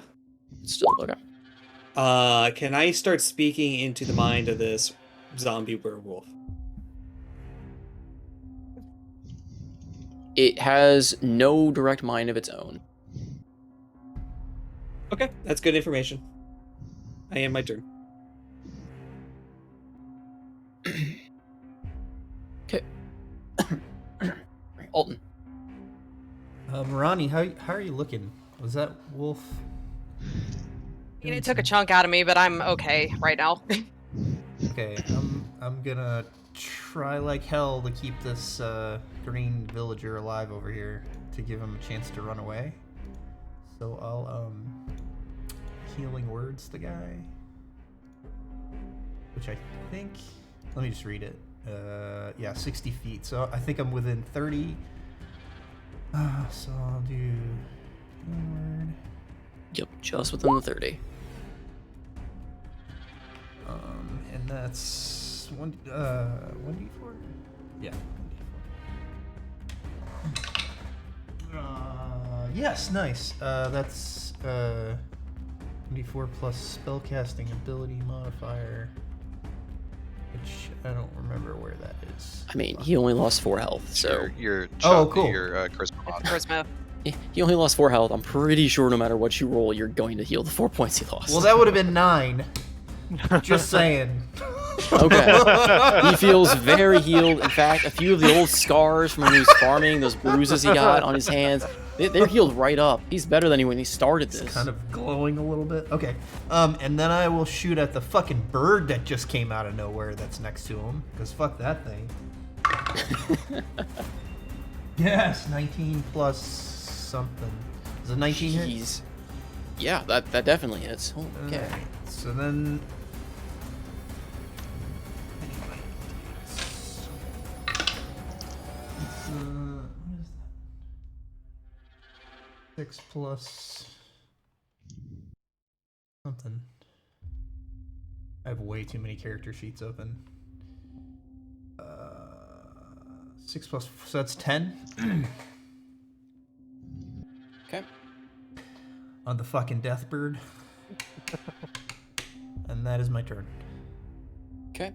Still okay. Can I start speaking into the mind of this zombie werewolf? It has no direct mind of its own. Okay, that's good information. I end my turn. Okay. Alton. Ronnie, how are you looking? Was that wolf? It took a chunk out of me, but I'm okay right now. Okay, I'm gonna try like hell to keep this green villager alive over here to give him a chance to run away. So I'll healing words the guy, which I think. Let me just read it. Yeah, 60 feet. So I think I'm within 30. So I'll do healing word. Yep, just within the 30. And that's 1d4? Yeah, 1d4. Yes, nice. That's 1d4 plus spellcasting ability modifier, which I don't remember where that is. I mean, he only lost 4 health, so... Your cool. Your charisma mod. Charisma. He only lost 4 health. I'm pretty sure no matter what you roll, you're going to heal the 4 points he lost. Well, that would have been 9. Just saying. Okay. He feels very healed. In fact, a few of the old scars from when he was farming, those bruises he got on his hands, they're healed right up. He's better than when he started this. It's kind of glowing a little bit. Okay. And then I will shoot at the fucking bird that just came out of nowhere that's next to him. Because fuck that thing. Yes, 19 plus something. Is it 19 hit? Yeah, that definitely hits. Oh, okay. Alright, so then... what is that? 6 plus... something. I have way too many character sheets open. 6 plus... so that's 10? Okay. On the fucking death bird. And that is my turn. Okay.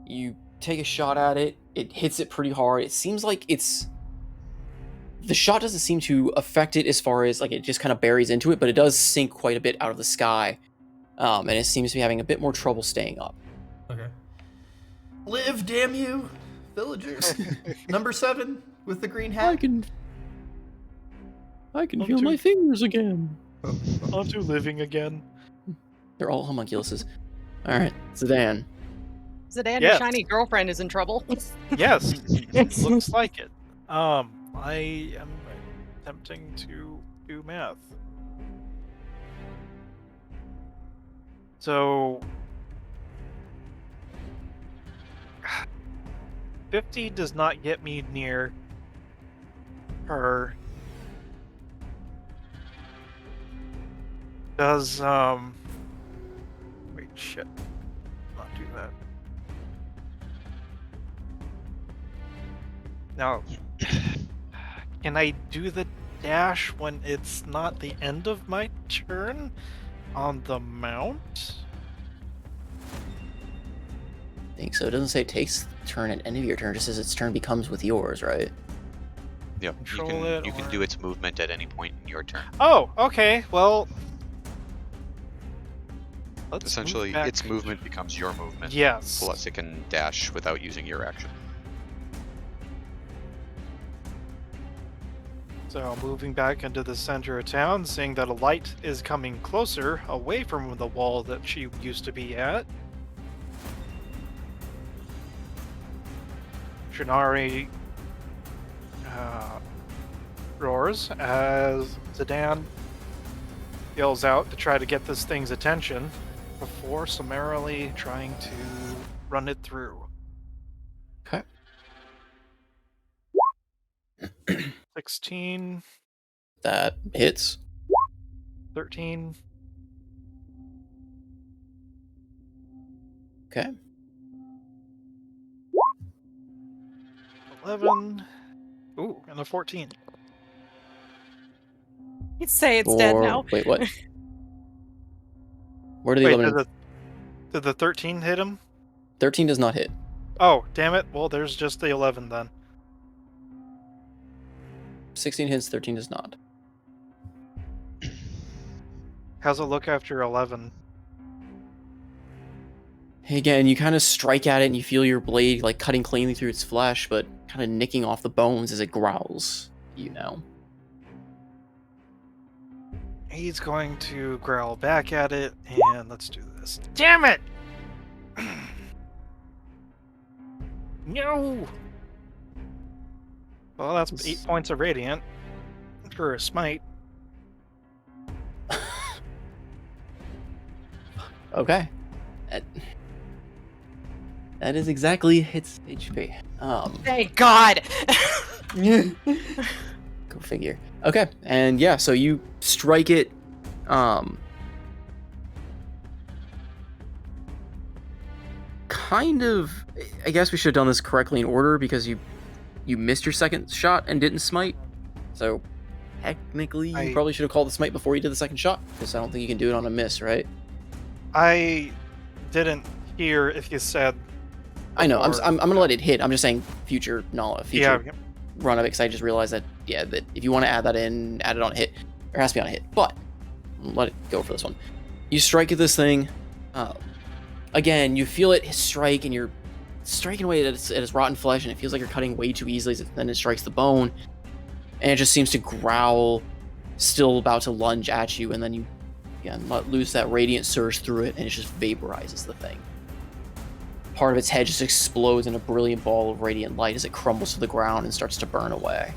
You take a shot at it. It hits it pretty hard. It seems like the shot doesn't seem to affect it as far as, like, it just kind of buries into it, but it does sink quite a bit out of the sky. And it seems to be having a bit more trouble staying up. Okay. Live, damn you, villagers. Number 7 with the green hat. I can feel my fingers again. Onto living again. They're all homunculuses. Alright, Zidane. Your Yes. shiny girlfriend is in trouble. Yes. Looks like it. I am attempting to do math. So 50 does not get me near her. Does wait, shit. Not do that. Now, can I do the dash when it's not the end of my turn on the mount? I think so. It doesn't say it takes turn at any of your turn, it just says its turn becomes with yours, right? Yep. Control it, You can or- do its movement at any point in your turn. Oh, okay. Well, let's move Essentially, back. its movement becomes your movement. Yes. Plus, it can dash without using your action. So moving back into the center of town, seeing that a light is coming closer, away from the wall that she used to be at. Shinari roars as Zidane yells out to try to get this thing's attention before summarily trying to run it through. Okay. 16, That hits. 13, Okay. 11, ooh, and a 14. You'd say it's dead Or now. wait, what? Where did the Wait, 11 did the 13 hit him? 13 does not hit. Oh, damn it. Well, there's just the 11 then. 16 hits, 13 does not. How's it look after 11? Again, you kind of strike at it and you feel your blade like cutting cleanly through its flesh, but kind of nicking off the bones as it growls. You know. He's going to growl back at it, and let's do this. Damn it! No! Well, that's 8 points of radiant for a smite. Okay. That is exactly its HP. Thank God. Go figure. Okay, and yeah, so you strike it. Kind of. I guess we should have done this correctly in order because you missed your second shot and didn't smite. So technically, you probably should have called the smite before you did the second shot because I don't think you can do it on a miss, right? I didn't hear if you said. I know. I'm before. I'm gonna let it hit. I'm just saying future knowledge, future Yeah. run of it because I just realized that that if you want to add that in, add it on a hit. It has to be on a hit, but let it go for this one. You strike at this thing. Again, you feel it strike, and you're striking away at its rotten flesh, and it feels like you're cutting way too easily. Then it strikes the bone, and it just seems to growl, still about to lunge at you, and then you again let loose that radiant surge through it, and it just vaporizes the thing. Part of its head just explodes in a brilliant ball of radiant light as it crumbles to the ground and starts to burn away.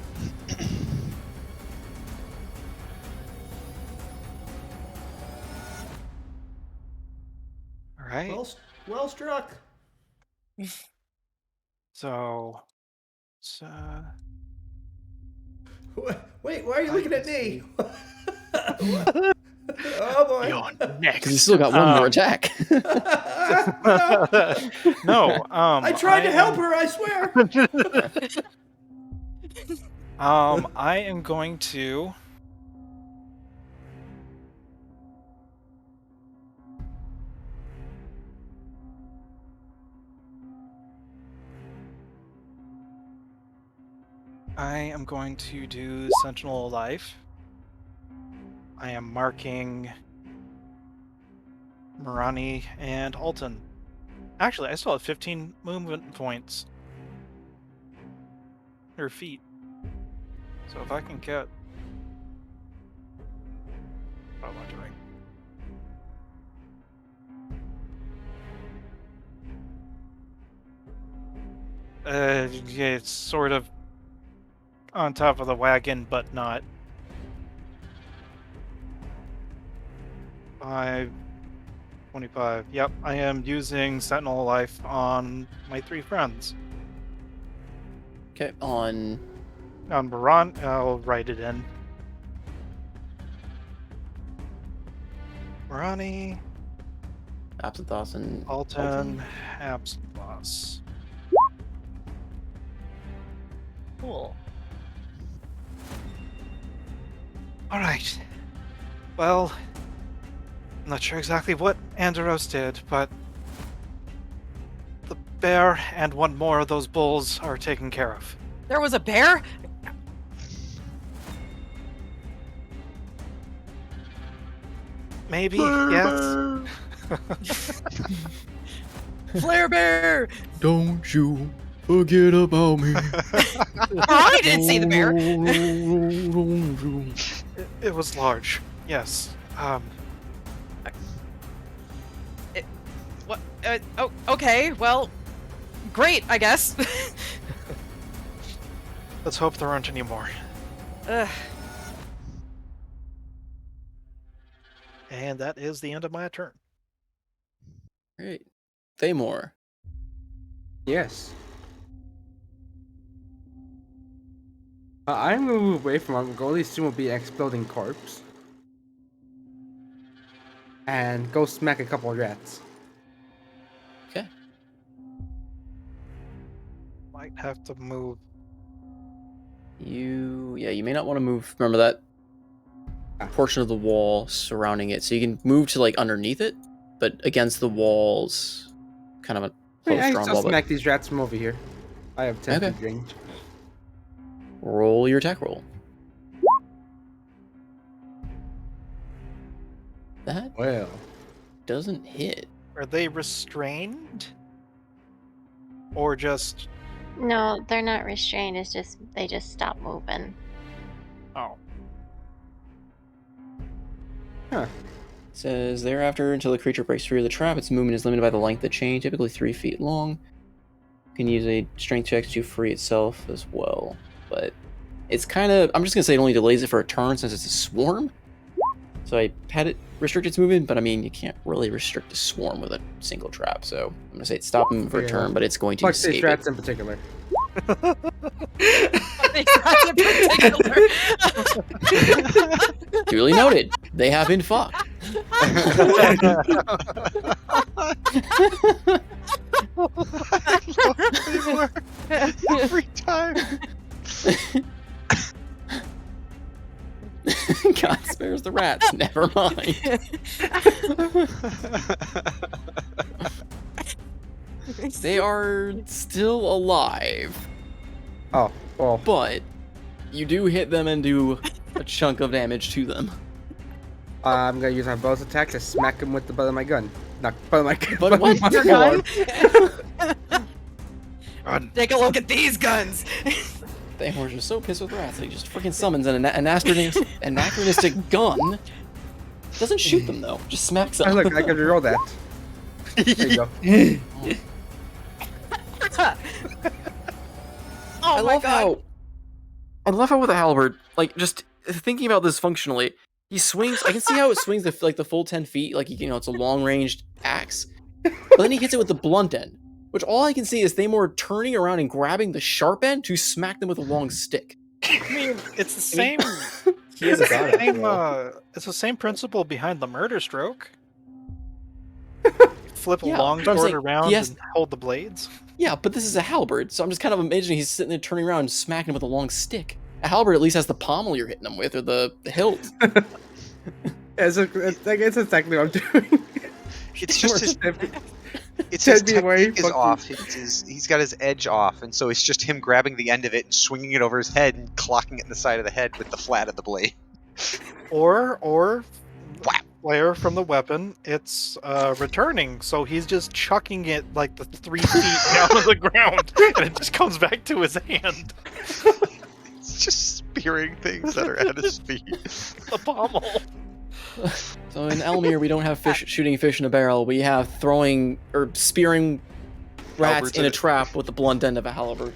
All right. Well struck. So. Wait, why are you looking at me? Oh boy. You're next. Because you still got one more attack. No. I tried to help her, I swear. I am going to. I am going to do Sentinel of Life. I am marking Marani and Alton. Actually, I still have 15 movement points. Or feet. So if I can get... What am I doing? Yeah, it's sort of on top of the wagon, but not. 5, 25. Yep, I am using Sentinel Life on my 3 friends. Okay, on On Baran, I'll write it in. Marani, Absinthoss and Alton, Absinthoss. Cool. Alright. Well, I'm not sure exactly what Andros did, but the bear and one more of those bulls are taken care of. There was a bear? Maybe, yes. Flare bear! Don't you forget about me. I didn't see the bear. It was large, yes. What? Okay. Well, great, I guess. Let's hope there aren't any more. Ugh. And that is the end of my turn. Great. Thamor. Yes. I'm gonna move away from him. Goalie soon will be an exploding corpse. And go smack a couple of rats. Okay. Might have to move. You may not want to move. Remember that portion of the wall surrounding it. So you can move to like underneath it, but against the walls, kind of a close I strong still wall. smack these rats from over here. I have 10 Okay. feet range. Roll your attack roll. That Well, doesn't hit. Are they restrained? Or just... No, they're not restrained. It's just they just stop moving. Oh. huh. Says thereafter, until the creature breaks free of the trap, its movement is limited by the length of the chain, typically 3 feet long. You can use a strength check to free itself as well. But it's kind of... I'm just going to say it only delays it for a turn since it's a swarm. So I had it restrict its movement, but I mean, you can't really restrict a swarm with a single trap. So I'm going to say it's stop moving for a turn, but it's going to Fuck these escape rats it. in particular. Duly noted. They have been fucked. Every time. God spares the rats. Never mind. They are still alive, Oh, well. but you do hit them and do a chunk of damage to them. I'm gonna use my bonus attack to smack him with the butt of my gun. Not butt of my gun. But butt what? of my Your forearm. gun? Take a look at these guns. Thamor's just so pissed with rats that he just freaking summons an anachronistic gun. Doesn't shoot them though, just smacks them. Oh, look, I can reroll that. There you go. Oh my god. I love how with a halberd, like just thinking about this functionally, he swings. I can see how it swings the full 10 feet, like it's a long ranged axe, but then he hits it with the blunt end, which all I can see is Thamor turning around and grabbing the sharp end to smack them with a long stick. I mean, it's the same... He is a god after all. It's the same principle behind the murder stroke. Flip a Yeah, long but I'm sword saying, around yes. and hold the blades. Yeah, but this is a halberd, so I'm just kind of imagining he's sitting there turning around and smacking him with a long stick. A halberd at least has the pommel you're hitting him with, or the hilt. It's exactly what I'm doing. It's just his... It's Send his me away, technique is fuck you. off. He's got his edge off, and so it's just him grabbing the end of it and swinging it over his head and clocking it in the side of the head with the flat of the blade. Or flare from the weapon, it's returning, so he's just chucking it like the 3 feet down to the ground, and it just comes back to his hand. It's just spearing things that are at his feet. The pommel. So in Elmir, we don't have shooting fish in a barrel. We have throwing or spearing rats in a Halberds trap with the blunt end of a halberd.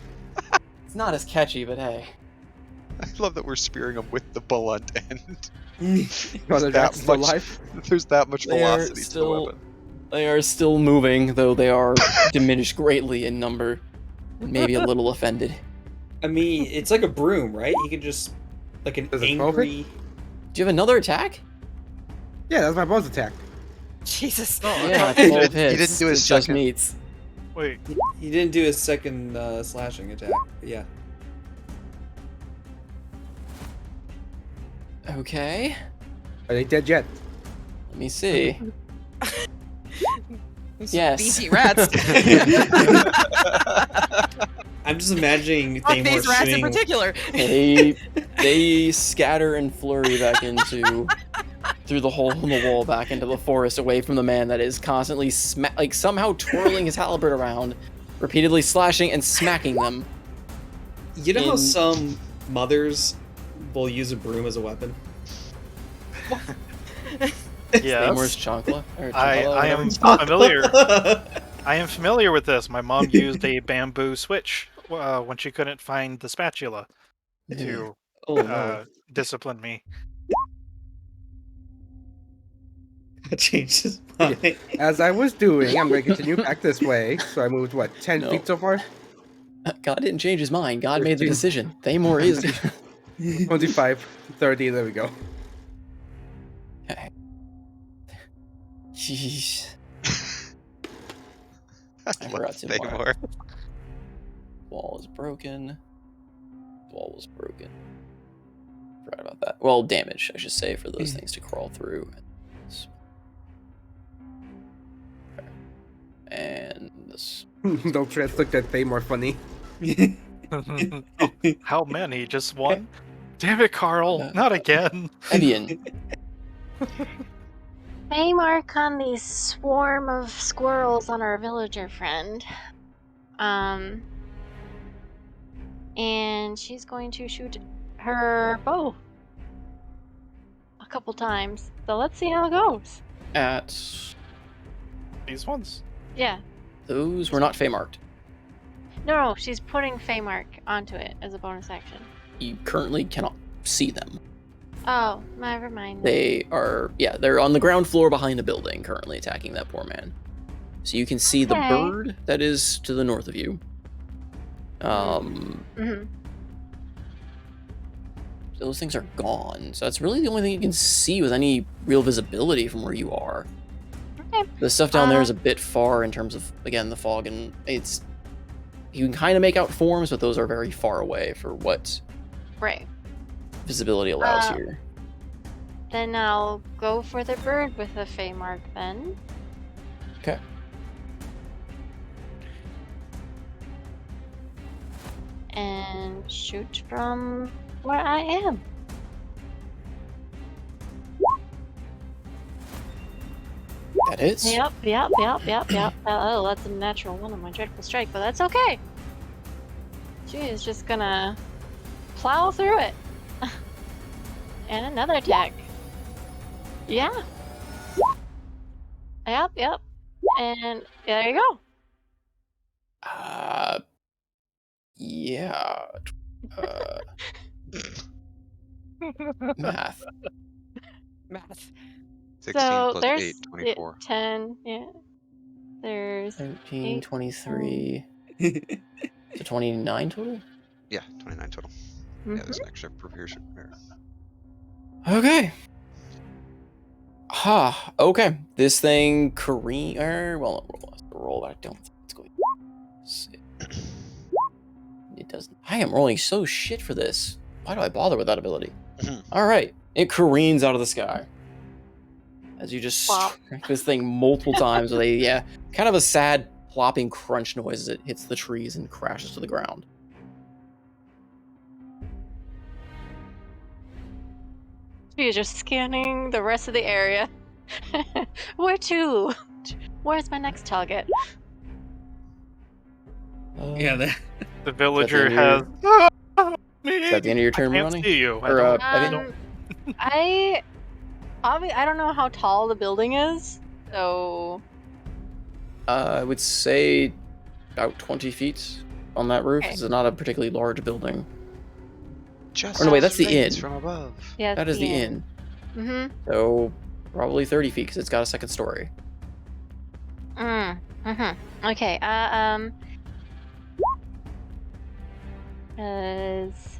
It's not as catchy, but hey. I love that we're spearing them with the blunt end. Are the rats still alive? There's that much They are velocity to the still weapon. they are still moving, though they are diminished greatly in number. And maybe a little offended. I mean, it's like a broom, right? You could just like an Does it 12 hit? angry. Do you have another attack? Yeah, that's my bonus attack. Jesus. Yeah, He 12 didn't- hits. he didn't do his It just second. meets. Wait, He didn't do his second slashing attack. But yeah. Okay. Are they dead yet? Let me see. These Yes. beefy rats. I'm just imagining Fuck Thamor these rats in shooting. particular. They scatter and flurry back into through the hole in the wall back into the forest away from the man that is constantly somehow twirling his halberd around, repeatedly slashing and smacking them. You know how in- some mothers will use a broom as a weapon? Thamor's yes. chancla. I am familiar. I am familiar with this. My mom used a bamboo switch when she couldn't find the spatula to Oh no. discipline me. That changed his mind. As I was doing, I'm going to continue back this way. So I moved, what, 10 No. feet so far? God didn't change his mind. God made the 15. decision. Thamor is. 25, 30, there we go. Okay. Jeez. I I love forgot to Thamor. Wall is broken. Wall was broken. Forgot about that. Well, damage, I should say, for those things to crawl through. And this. Don't try to look at Thamor funny. Oh, how many? Just one? Damn it, Carl! Not again. Evian. May mark on the swarm of squirrels on our villager friend. And she's going to shoot her bow a couple times. So let's see how it goes. At These ones. Yeah. those were not Fey marked. No, she's putting Feymark onto it as a bonus action. You currently cannot see them. Oh, never mind. They are, yeah, they're on the ground floor behind a building currently attacking that poor man. So you can see the Okay. bird that is to the north of you. Mm-hmm. Those things are gone. So that's really the only thing you can see with any real visibility from where you are. Okay. The stuff down there is a bit far in terms of, again, the fog, and it's, you can kind of make out forms, but those are very far away for what Right. visibility allows Uh, here. Then I'll go for the bird with the Feymark then. Okay. And shoot from where I am. That is. Yep. Oh, that's a natural one on my dreadful strike, but that's okay. She is just gonna plow through it. And another attack. Yeah. Yep. And there you go. Yeah. Math. Math. 16 So plus there's 8, 24. 10. Yeah. There's 13, Eight, 23. So 29 total? Yeah, 29 total. Yeah, there's an extra preparation there. Okay. Okay. This thing well, roll, but I don't think it's going to save. It doesn't. I am rolling so shit for this. Why do I bother with that ability? Alright. It careens out of the sky. As you just strike this thing multiple times with a, kind of a sad plopping crunch noise as it hits the trees and crashes to the ground. She is just scanning the rest of the area. Where to? Where's my next target? Yeah, The villager the has. Is that the end of your turn, I can't Ronnie? see you. Or, I don't. I don't know how tall the building is, so I would say about 20 feet on that roof. Okay. It's not a particularly large building. Just Oh, no, wait, that's the fades inn. from above. Yeah, That is the inn. Mm-hmm. So probably 30 feet because it's got a second story. Mm-hmm. Okay, Cause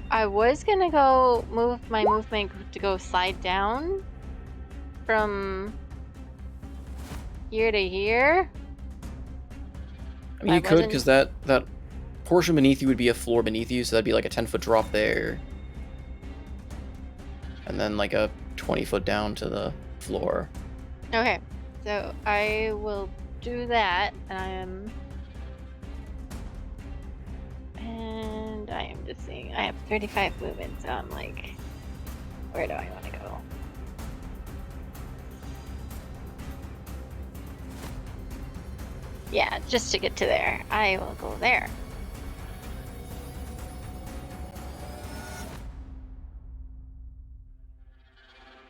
I was gonna go move my movement to go slide down from here to here. I mean, I you could, because wasn't- that portion beneath you would be a floor beneath you, so that'd be like a 10-foot drop there. And then like a 20-foot down to the floor. Okay, so I will do that. And I am just seeing I have 35 movement, so I'm like, where do I want to go? Yeah, just to get to there. I will go there.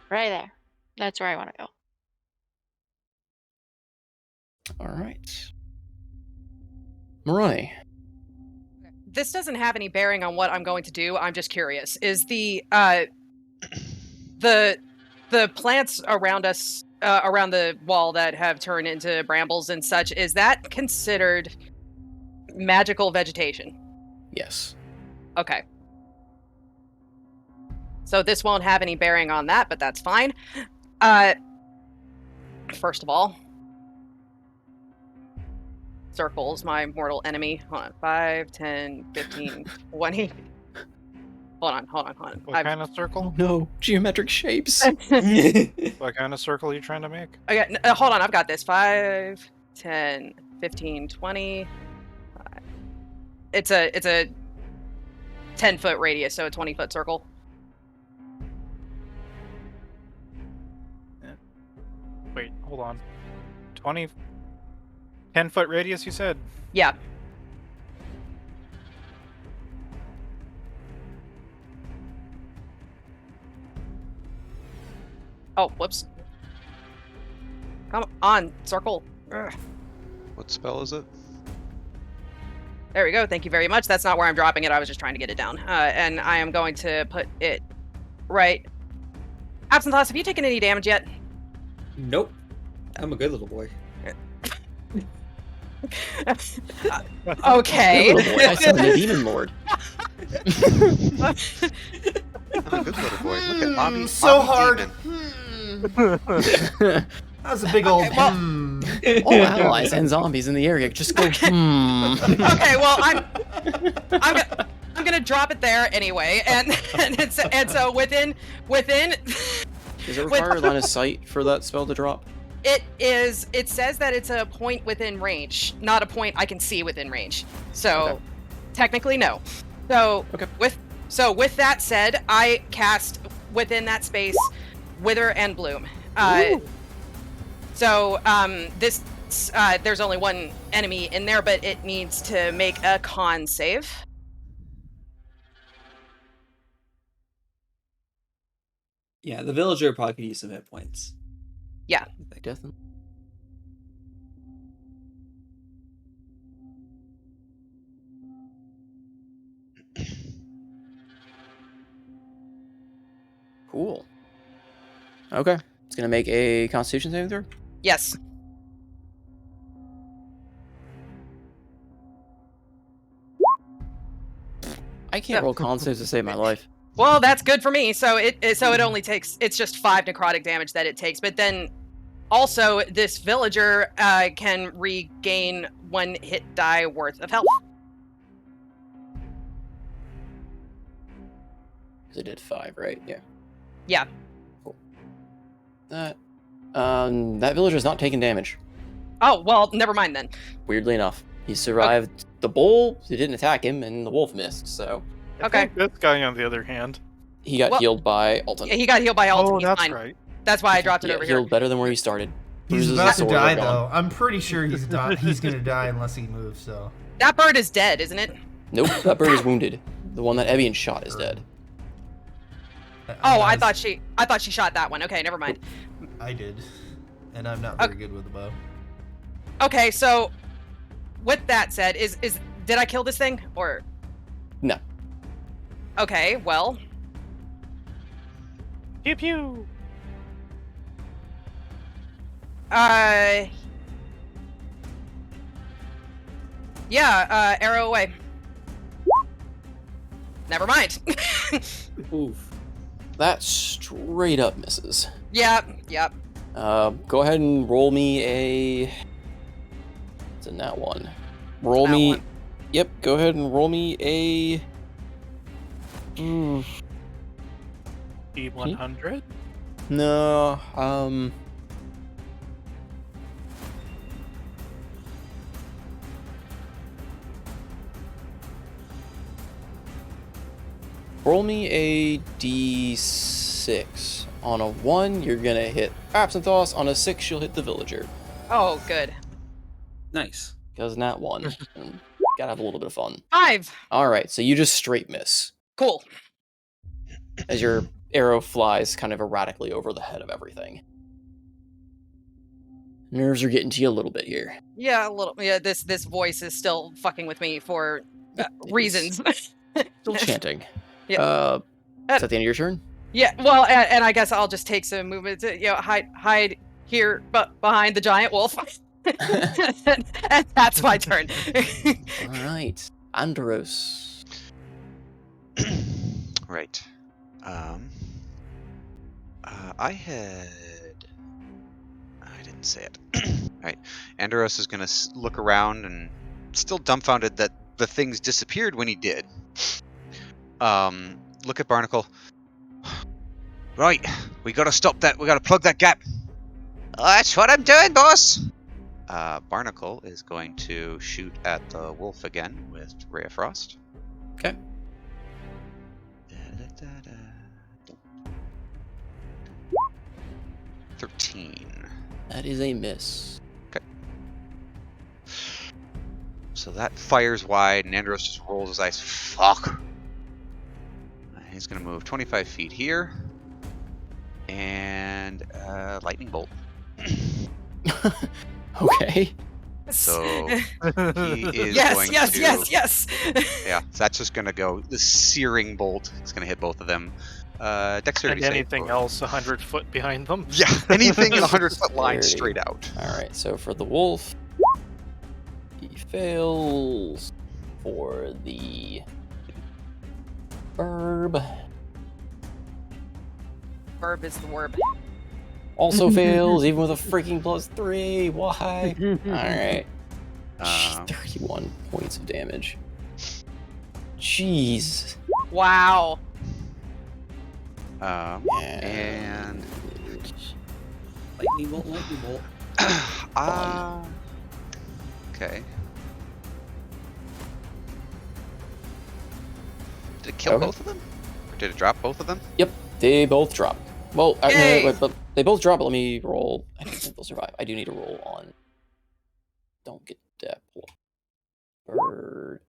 Right there. That's where I want to go. All right. Moroni. This doesn't have any bearing on what I'm going to do. I'm just curious. Is the plants around us, around the wall that have turned into brambles and such, is that considered magical vegetation? Yes. Okay. So this won't have any bearing on that, but that's fine. First of all, circles, my mortal enemy. Hold on. 5, 10, 15, 20. Hold on. What kind of circle? No, geometric shapes. What kind of circle are you trying to make? Okay, hold on. I've got this. 5, 10, 15, 20. It's a 10-foot radius, so a 20-foot circle. Wait, hold on. 10-foot radius, you said? Yeah. Oh, whoops. Come on, circle. Ugh. What spell is it? There we go. Thank you very much. That's not where I'm dropping it. I was just trying to get it down. And I am going to put it right. Absinthe, have you taken any damage yet? Nope. I'm a good little boy. Okay. Little boy, I summoned the demon lord. I'm a good little boy. Look at mommy. So mommy hard. Demon. That was a big old. Okay, well- All allies and zombies in the area just go. Okay, well, I'm gonna drop it there anyway, and so within Does it require line of sight for that spell to drop? it says that it's a point within range, not a point I can see within range. So Okay. technically no. So Okay. with that said, I cast within that space Wither and Bloom. So this there's only one enemy in there, but it needs to make a con save. Yeah, the villager probably could use some hit points. Yeah. Definitely. Cool. Okay. It's gonna make a Constitution saving throw. Yes. I can't roll con saves to save my life. Well, that's good for me. So it only takes, it's just 5 necrotic damage that it takes. But then also this villager can regain 1 hit die worth of health. 'Cause it did 5, right? Yeah. Yeah. Cool. That villager's not taking damage. Oh, well, never mind then. Weirdly enough, he survived the bull. Who didn't attack him, and the wolf missed. So Okay. This guy, on the other hand. he got Well- healed by Alton. Yeah, he got healed by Alton. Oh, He's that's fine. right. That's why I dropped it Yeah, over here. healed better than where he started. He's Bruises about and to sword are die gone. though. I'm pretty sure he's gonna die unless he moves. So. That bird is dead, isn't it? Nope, that bird is wounded. The one that Evian shot is dead. Oh, I thought she shot that one. Okay, never mind. I did, and I'm not very good with the bow. Okay, so with that said, is did I kill this thing or No. okay? Well, Pew pew. yeah, arrow away. Never mind. Oof. That straight up misses. Yep. Go ahead and roll me a. It's a nat one. Roll Nat me. one. Yep. Go ahead and roll me a. E100. No. Roll me a d6. On a 1, you're gonna hit Absinthoss. On a 6, you'll hit the villager. Oh, good. Nice. Because nat 1. And gotta have a little bit of fun. 5. Alright, so you just straight miss. Cool. As your arrow flies kind of erratically over the head of everything. Nerves are getting to you a little bit here. Yeah, a little. Yeah, this voice is still fucking with me for It is reasons. Still chanting. Yeah. Is that the end of your turn? Yeah. Well, and I guess I'll just take some movement to hide here, but behind the giant wolf. And that's my turn. Alright. Andros. Right. I didn't say it. Alright. Andros is going to look around and still dumbfounded that the things disappeared when he did. Look at Barnacle. Right. We got to stop that. We got to plug that gap. That's what I'm doing, boss. Barnacle is going to shoot at the wolf again with Ray of Frost. Okay. 13. That is a miss. Okay. So that fires wide, and Andros just rolls his eyes. Fuck. He's going to move 25 feet here. And lightning bolt. Okay. So he is yes, going yes, to... yes. Yeah, so that's just going to go... The searing bolt. It's going to hit both of them. Dexterity And save. anything else 100 foot behind them. Yeah, anything in a 100-foot line Dexterity. straight out. Alright, so for the wolf, he fails. For the herb, Verb is the verb. also fails, even with a freaking +3. Why? Alright. 31 points of damage. Jeez. Wow. And... Lightning bolt, lightning bolt. Okay. Did it kill Okay. both of them? Or did it drop both of them? Yep, they both drop. Well, no, Yay! wait, but they both drop, but let me roll. I don't think they'll survive. I do need to roll on. Don't get that bird.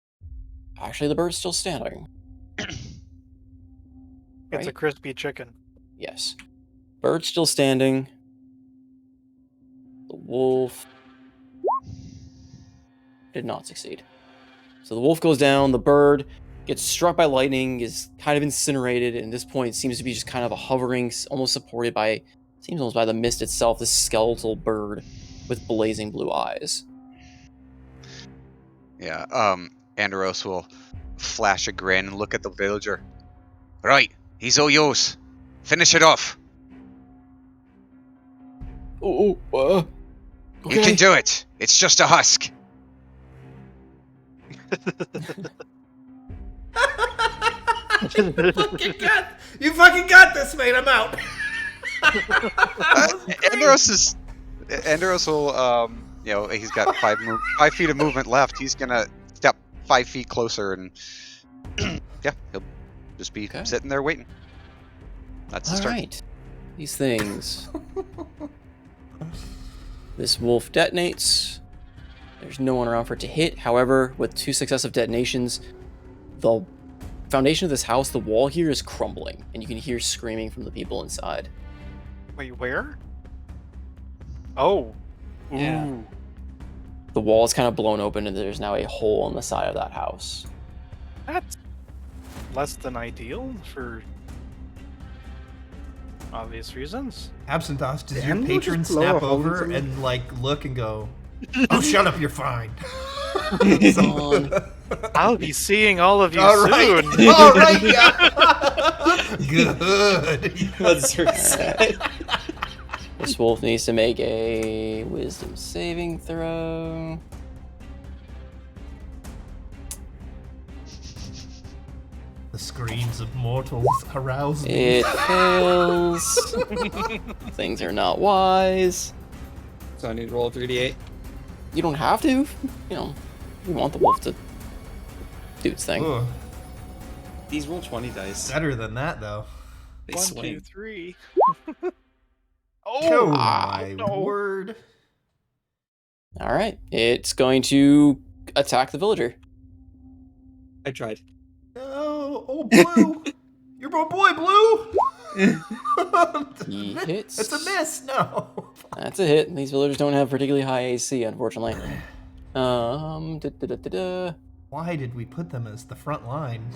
Actually, the bird's still standing. It's a Right? crispy chicken. Yes. Bird's still standing. The wolf did not succeed. So the wolf goes down, the bird gets struck by lightning, is kind of incinerated, and at this point seems to be just kind of a hovering, almost supported by, seems almost by the mist itself, this skeletal bird with blazing blue eyes. Yeah, Andros will flash a grin and look at the villager. Right, he's all yours. Finish it off. Okay. You can do it. It's just a husk. You fucking got this, mate. I'm out. Andros will, he's got 5 feet of movement left. He's gonna step 5 feet closer and, yeah, he'll just be sitting there waiting. That's his turn. Alright. These things. This wolf detonates. There's no one around for it to hit. However, with 2 successive detonations, the foundation of this house, the wall here is crumbling, and you can hear screaming from the people inside. Wait, where? Oh. Ooh. Yeah. The wall is kind of blown open, and there's now a hole in the side of that house. That's less than ideal for obvious reasons. Absenthoss, does The your animal patron just blow a snap hole over into me? and like look and go, "Oh, shut up, you're fine." On. I'll be seeing all of you All right, soon. all right, yeah. Good. That's her side. This wolf needs to make a wisdom saving throw. The screams of mortals arouse me. It fails. Things are not wise. So I need to roll a 3d8. You don't have to. You know, we want the wolf to do its thing. Ugh, These roll 20 dice. better than that though. They 1, swing. 2, 3. Oh Ah, my no. word! All right, it's going to attack the villager. I tried. No, oh Blue, you're my boy, Blue. He hits. It's a miss. No. That's a hit. These villagers don't have particularly high AC, unfortunately. Da-da-da-da. Why did we put them as the front line?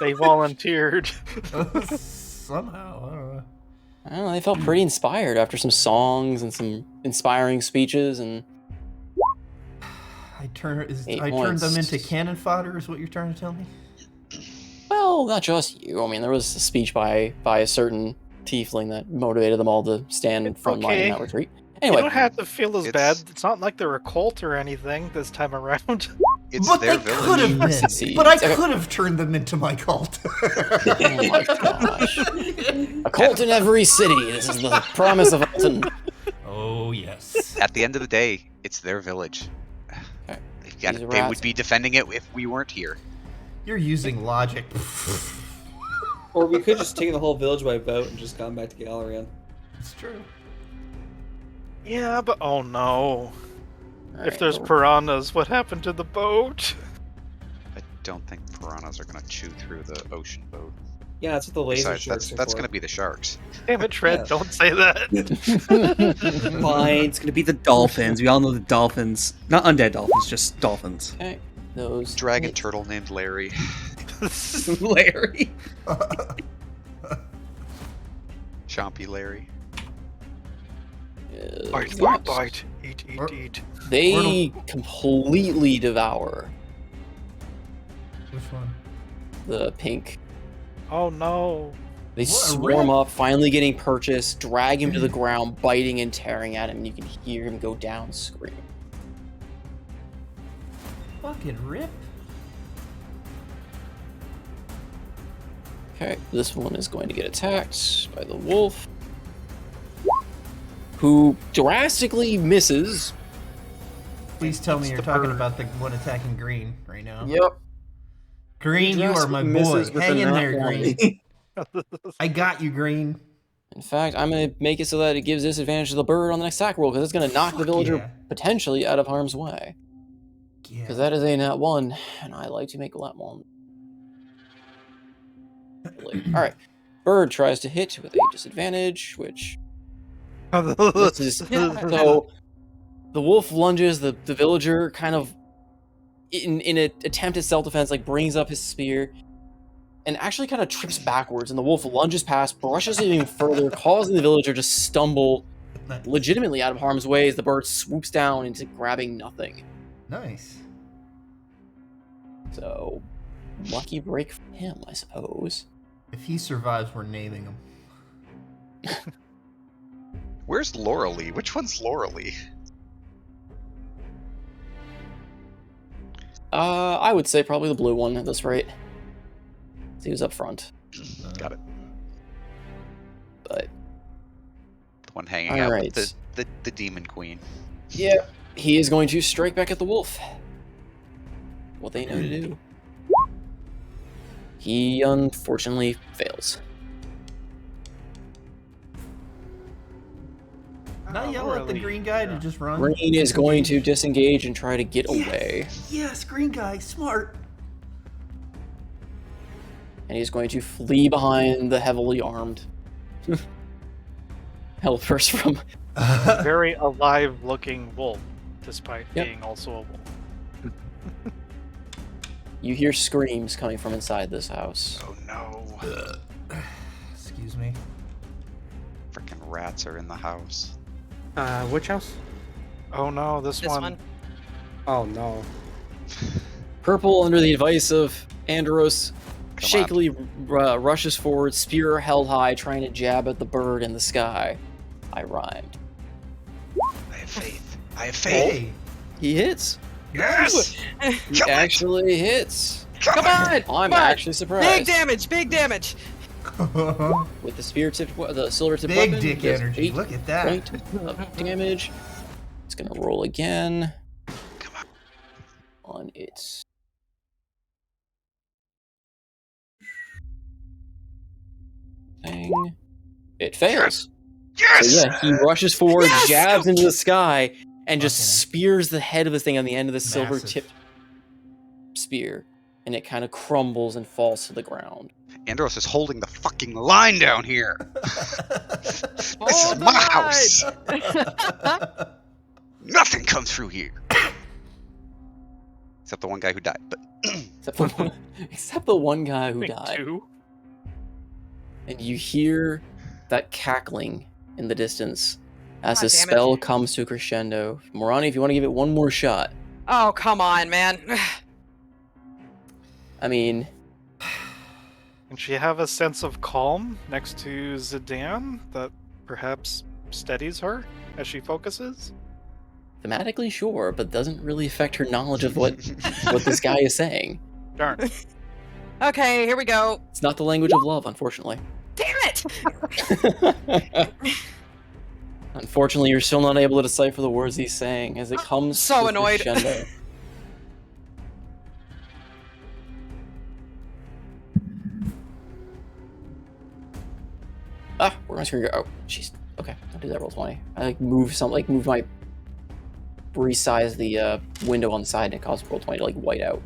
They volunteered. Somehow, I don't know. I don't know, they felt pretty inspired after some songs and some inspiring speeches, and I turned 8 them points. into cannon fodder. Is what you're trying to tell me? well, not just you. I mean, there was a speech by a certain tiefling that motivated them all to stand It's front line okay. and not retreat. You Anyway, don't have to feel as bad. It's- It's not like they're a cult or anything this time around. It's But their they village. could have been. Succeeds. But I Okay. could have turned them into my cult. oh my gosh. A cult in every city. This is the promise of Alton. Oh yes. At the end of the day, it's their village. Okay. They These are would rats. be defending it if we weren't here. You're using logic. Or we could just take the whole village by boat and just gone back to Galarian. It's true. Yeah, but oh no. All If right, there's well, piranhas, what happened to the boat? I don't think piranhas are gonna chew through the ocean boat. Yeah, that's what the laser Besides, sharks that's are gonna for. be the sharks. Damn it, Tread, Yeah. don't say that. Fine, it's gonna be the dolphins. We all know the dolphins. Not undead dolphins, just dolphins. okay, those Dragon hit. turtle named Larry. Larry. Chompy Larry. Bite, Yes. bite, bite. Eat, eat, Or- eat. They completely devour Which one? the pink. Oh no. They What a swarm rip. up, finally getting purchased, drag him to the ground, biting and tearing at him, and you can hear him go down screaming. Fucking rip. Okay, this one is going to get attacked by the wolf, who drastically misses. Please tell me It's you're the talking bird. about the one attacking Green right now. Yep. Green, you are my boy. Hang in there, Green. Green. I got you, Green. In fact, I'm going to make it so that it gives disadvantage to the bird on the next attack roll, because it's going to knock the Fuck villager yeah. potentially out of harm's way. Yeah. Because that is a nat 1, and I like to make a nat 1. Alright. Bird tries to hit with a disadvantage, which misses. So the wolf lunges, the villager kind of in an attempt at self-defense, like brings up his spear and actually kind of trips backwards, and the wolf lunges past, brushes it even further, causing the villager to stumble Nice. legitimately out of harm's way as the bird swoops down into grabbing nothing. Nice. So, lucky break for him, I suppose. If he survives, we're naming him. Where's Laurelie? Which one's Laurelie? I would say probably the blue one at this rate. He was up front, Got it. but The one hanging out Alright. with the demon queen. yeah, he is going to strike back at the wolf. What they know to do. He unfortunately fails. Not yell at the Really? green guy to just run. Green is going to disengage and try to get away. Yes, green guy, smart. And he's going to flee behind the heavily armed helpers from... Very alive looking wolf. despite Yep. being also a wolf. You hear screams coming from inside this house. Oh no. Excuse me. Freaking rats are in the house. Which house? Oh no, this This one. Oh no. Purple, under the advice of Andros, Come shakily rushes forward, spear held high, trying to jab at the bird in the sky. I rhymed. I have faith. I have faith. Hey. He hits. Yes! He actually hits. Come on! I'm come on. actually surprised. Big damage! Big damage! With the spear tipped, the silver tipped Big weapon, dick does energy. 8 Look at that. point of damage. It's gonna roll again. Come On its thing. It fails. Yes! So yeah, he rushes forward, Yes! jabs into the sky, and just Fucking spears the head of the thing on the end of the silver massive. tipped spear, and it kind of crumbles and falls to the ground. Andros is holding the fucking line down here. This is Hold the my line! house. Nothing comes through here. Except the one guy who died. But Except the one guy who I think died. 2. And you hear that cackling in the distance as God the damn it. spell comes to a crescendo. Morani, if you want to give it one more shot. Oh, come on, man. I mean, And she have a sense of calm next to Zidane that perhaps steadies her as she focuses? thematically sure, but doesn't really affect her knowledge of what this guy is saying. Darn. Okay, here we go. It's not the language of love, unfortunately. Damn it! Unfortunately, you're still not able to decipher the words he's saying as it comes so to annoyed. crescendo. We're gonna screw you. Oh, jeez. Okay, I'll do that. Roll 20. I move my resize the window on the side, and it caused roll 20 to white out.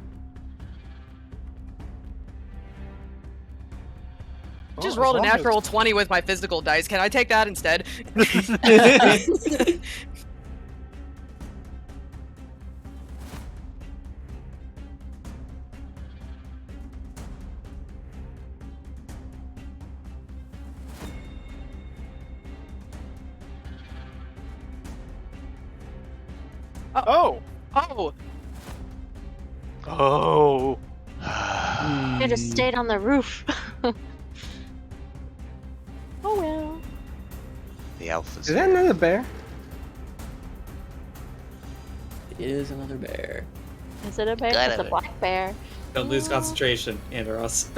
Just Oh, rolled a as long as- natural 20 with my physical dice. Can I take that instead? Oh! Oh, Oh! I just stayed on the roof. Oh well. the alphas. Is that another bear? It is another bear. Is it a bear? Got It's a it. black bear. Don't lose concentration, Andros.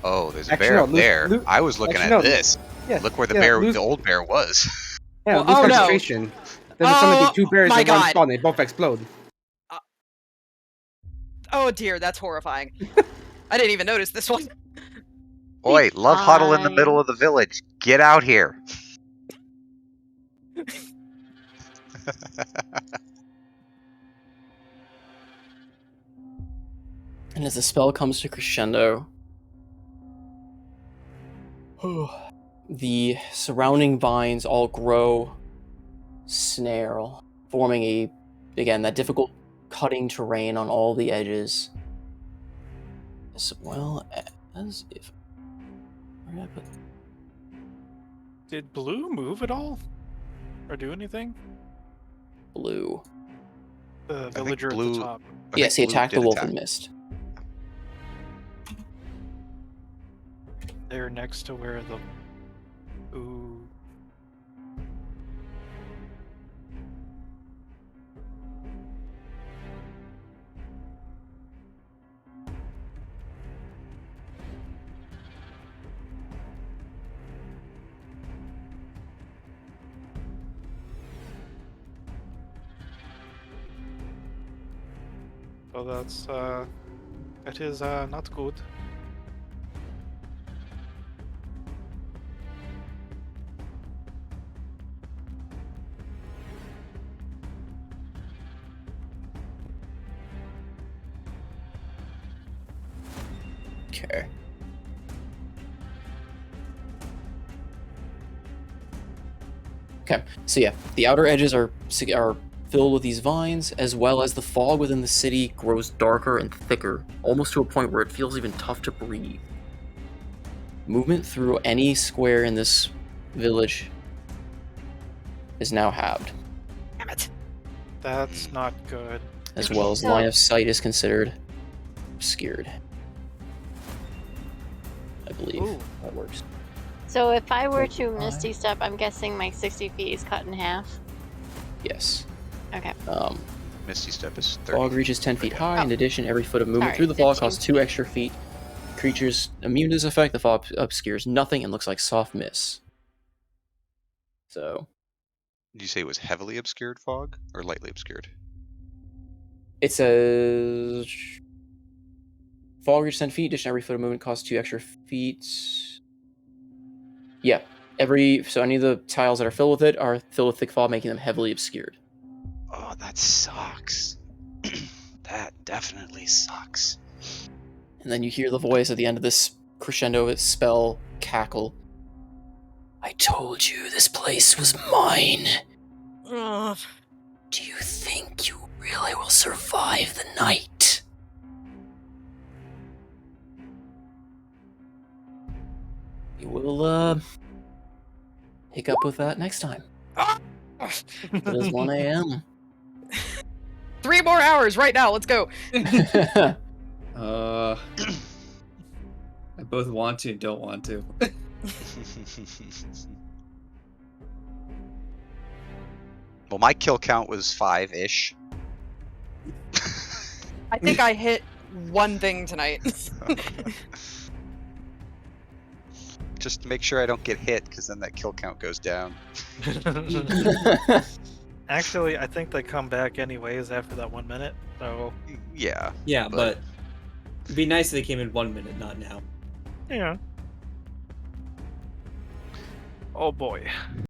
Oh, there's a Actually, bear no, up there. Lu- I was looking actually, at no. this. Yeah. Look where the yeah, bear, lose- the old bear was. Yeah, Well, lose oh, no. concentration. Then there's suddenly Oh, two bears my in one God. spot and they both explode. oh dear, that's horrifying. I didn't even notice this one. Oi, love huddle in the fine. middle of the village. Get out here. And as the spell comes to crescendo, the surrounding vines all grow, snare, forming that difficult cutting terrain on all the edges, as well as if. Where did I put? Did Blue move at all? Or do anything? Blue. The think villager at Blue- the top. I Yes, he think Blue attacked the did wolf attack. and missed. They're next to where the... Ooh. So that's, it is, not good. Okay. Okay, so yeah, the outer edges are filled with these vines, as well as the fog within the city grows darker and thicker, almost to a point where it feels even tough to breathe. Movement through any square in this village is now halved, Damn it. That's not good. as well as So- line of sight is considered obscured. I believe Ooh. that works. So if I were to 45. Misty Step, I'm guessing my 60 feet is cut in half. Yes. Okay. Misty Step is 30. Fog reaches 10 feet high. Oh. In addition, every foot of movement Sorry, through the fog 15 costs 2 extra feet. Creatures immune to this effect, the fog obscures nothing and looks like soft mist. So, Did you say it was heavily obscured fog or lightly obscured? it says fog reaches 10 feet. Addition, every foot of movement costs 2 extra feet. Yeah, so any of the tiles that are filled with it are filled with thick fog, making them heavily obscured. Oh, that sucks. That definitely sucks. And then you hear the voice at the end of this crescendo of its spell cackle. I told you this place was mine. Ugh. Do you think you really will survive the night? We will, pick up with that next time. It is 1 a.m. 3 more hours right now. Let's go. I both want to and don't want to. Well, my kill count was 5-ish. I think I hit one thing tonight. Just to make sure I don't get hit, because then that kill count goes down. Actually, I think they come back anyways after that 1 minute. So Yeah. Yeah, but it'd be nice if they came in 1 minute, not now. yeah. Oh boy.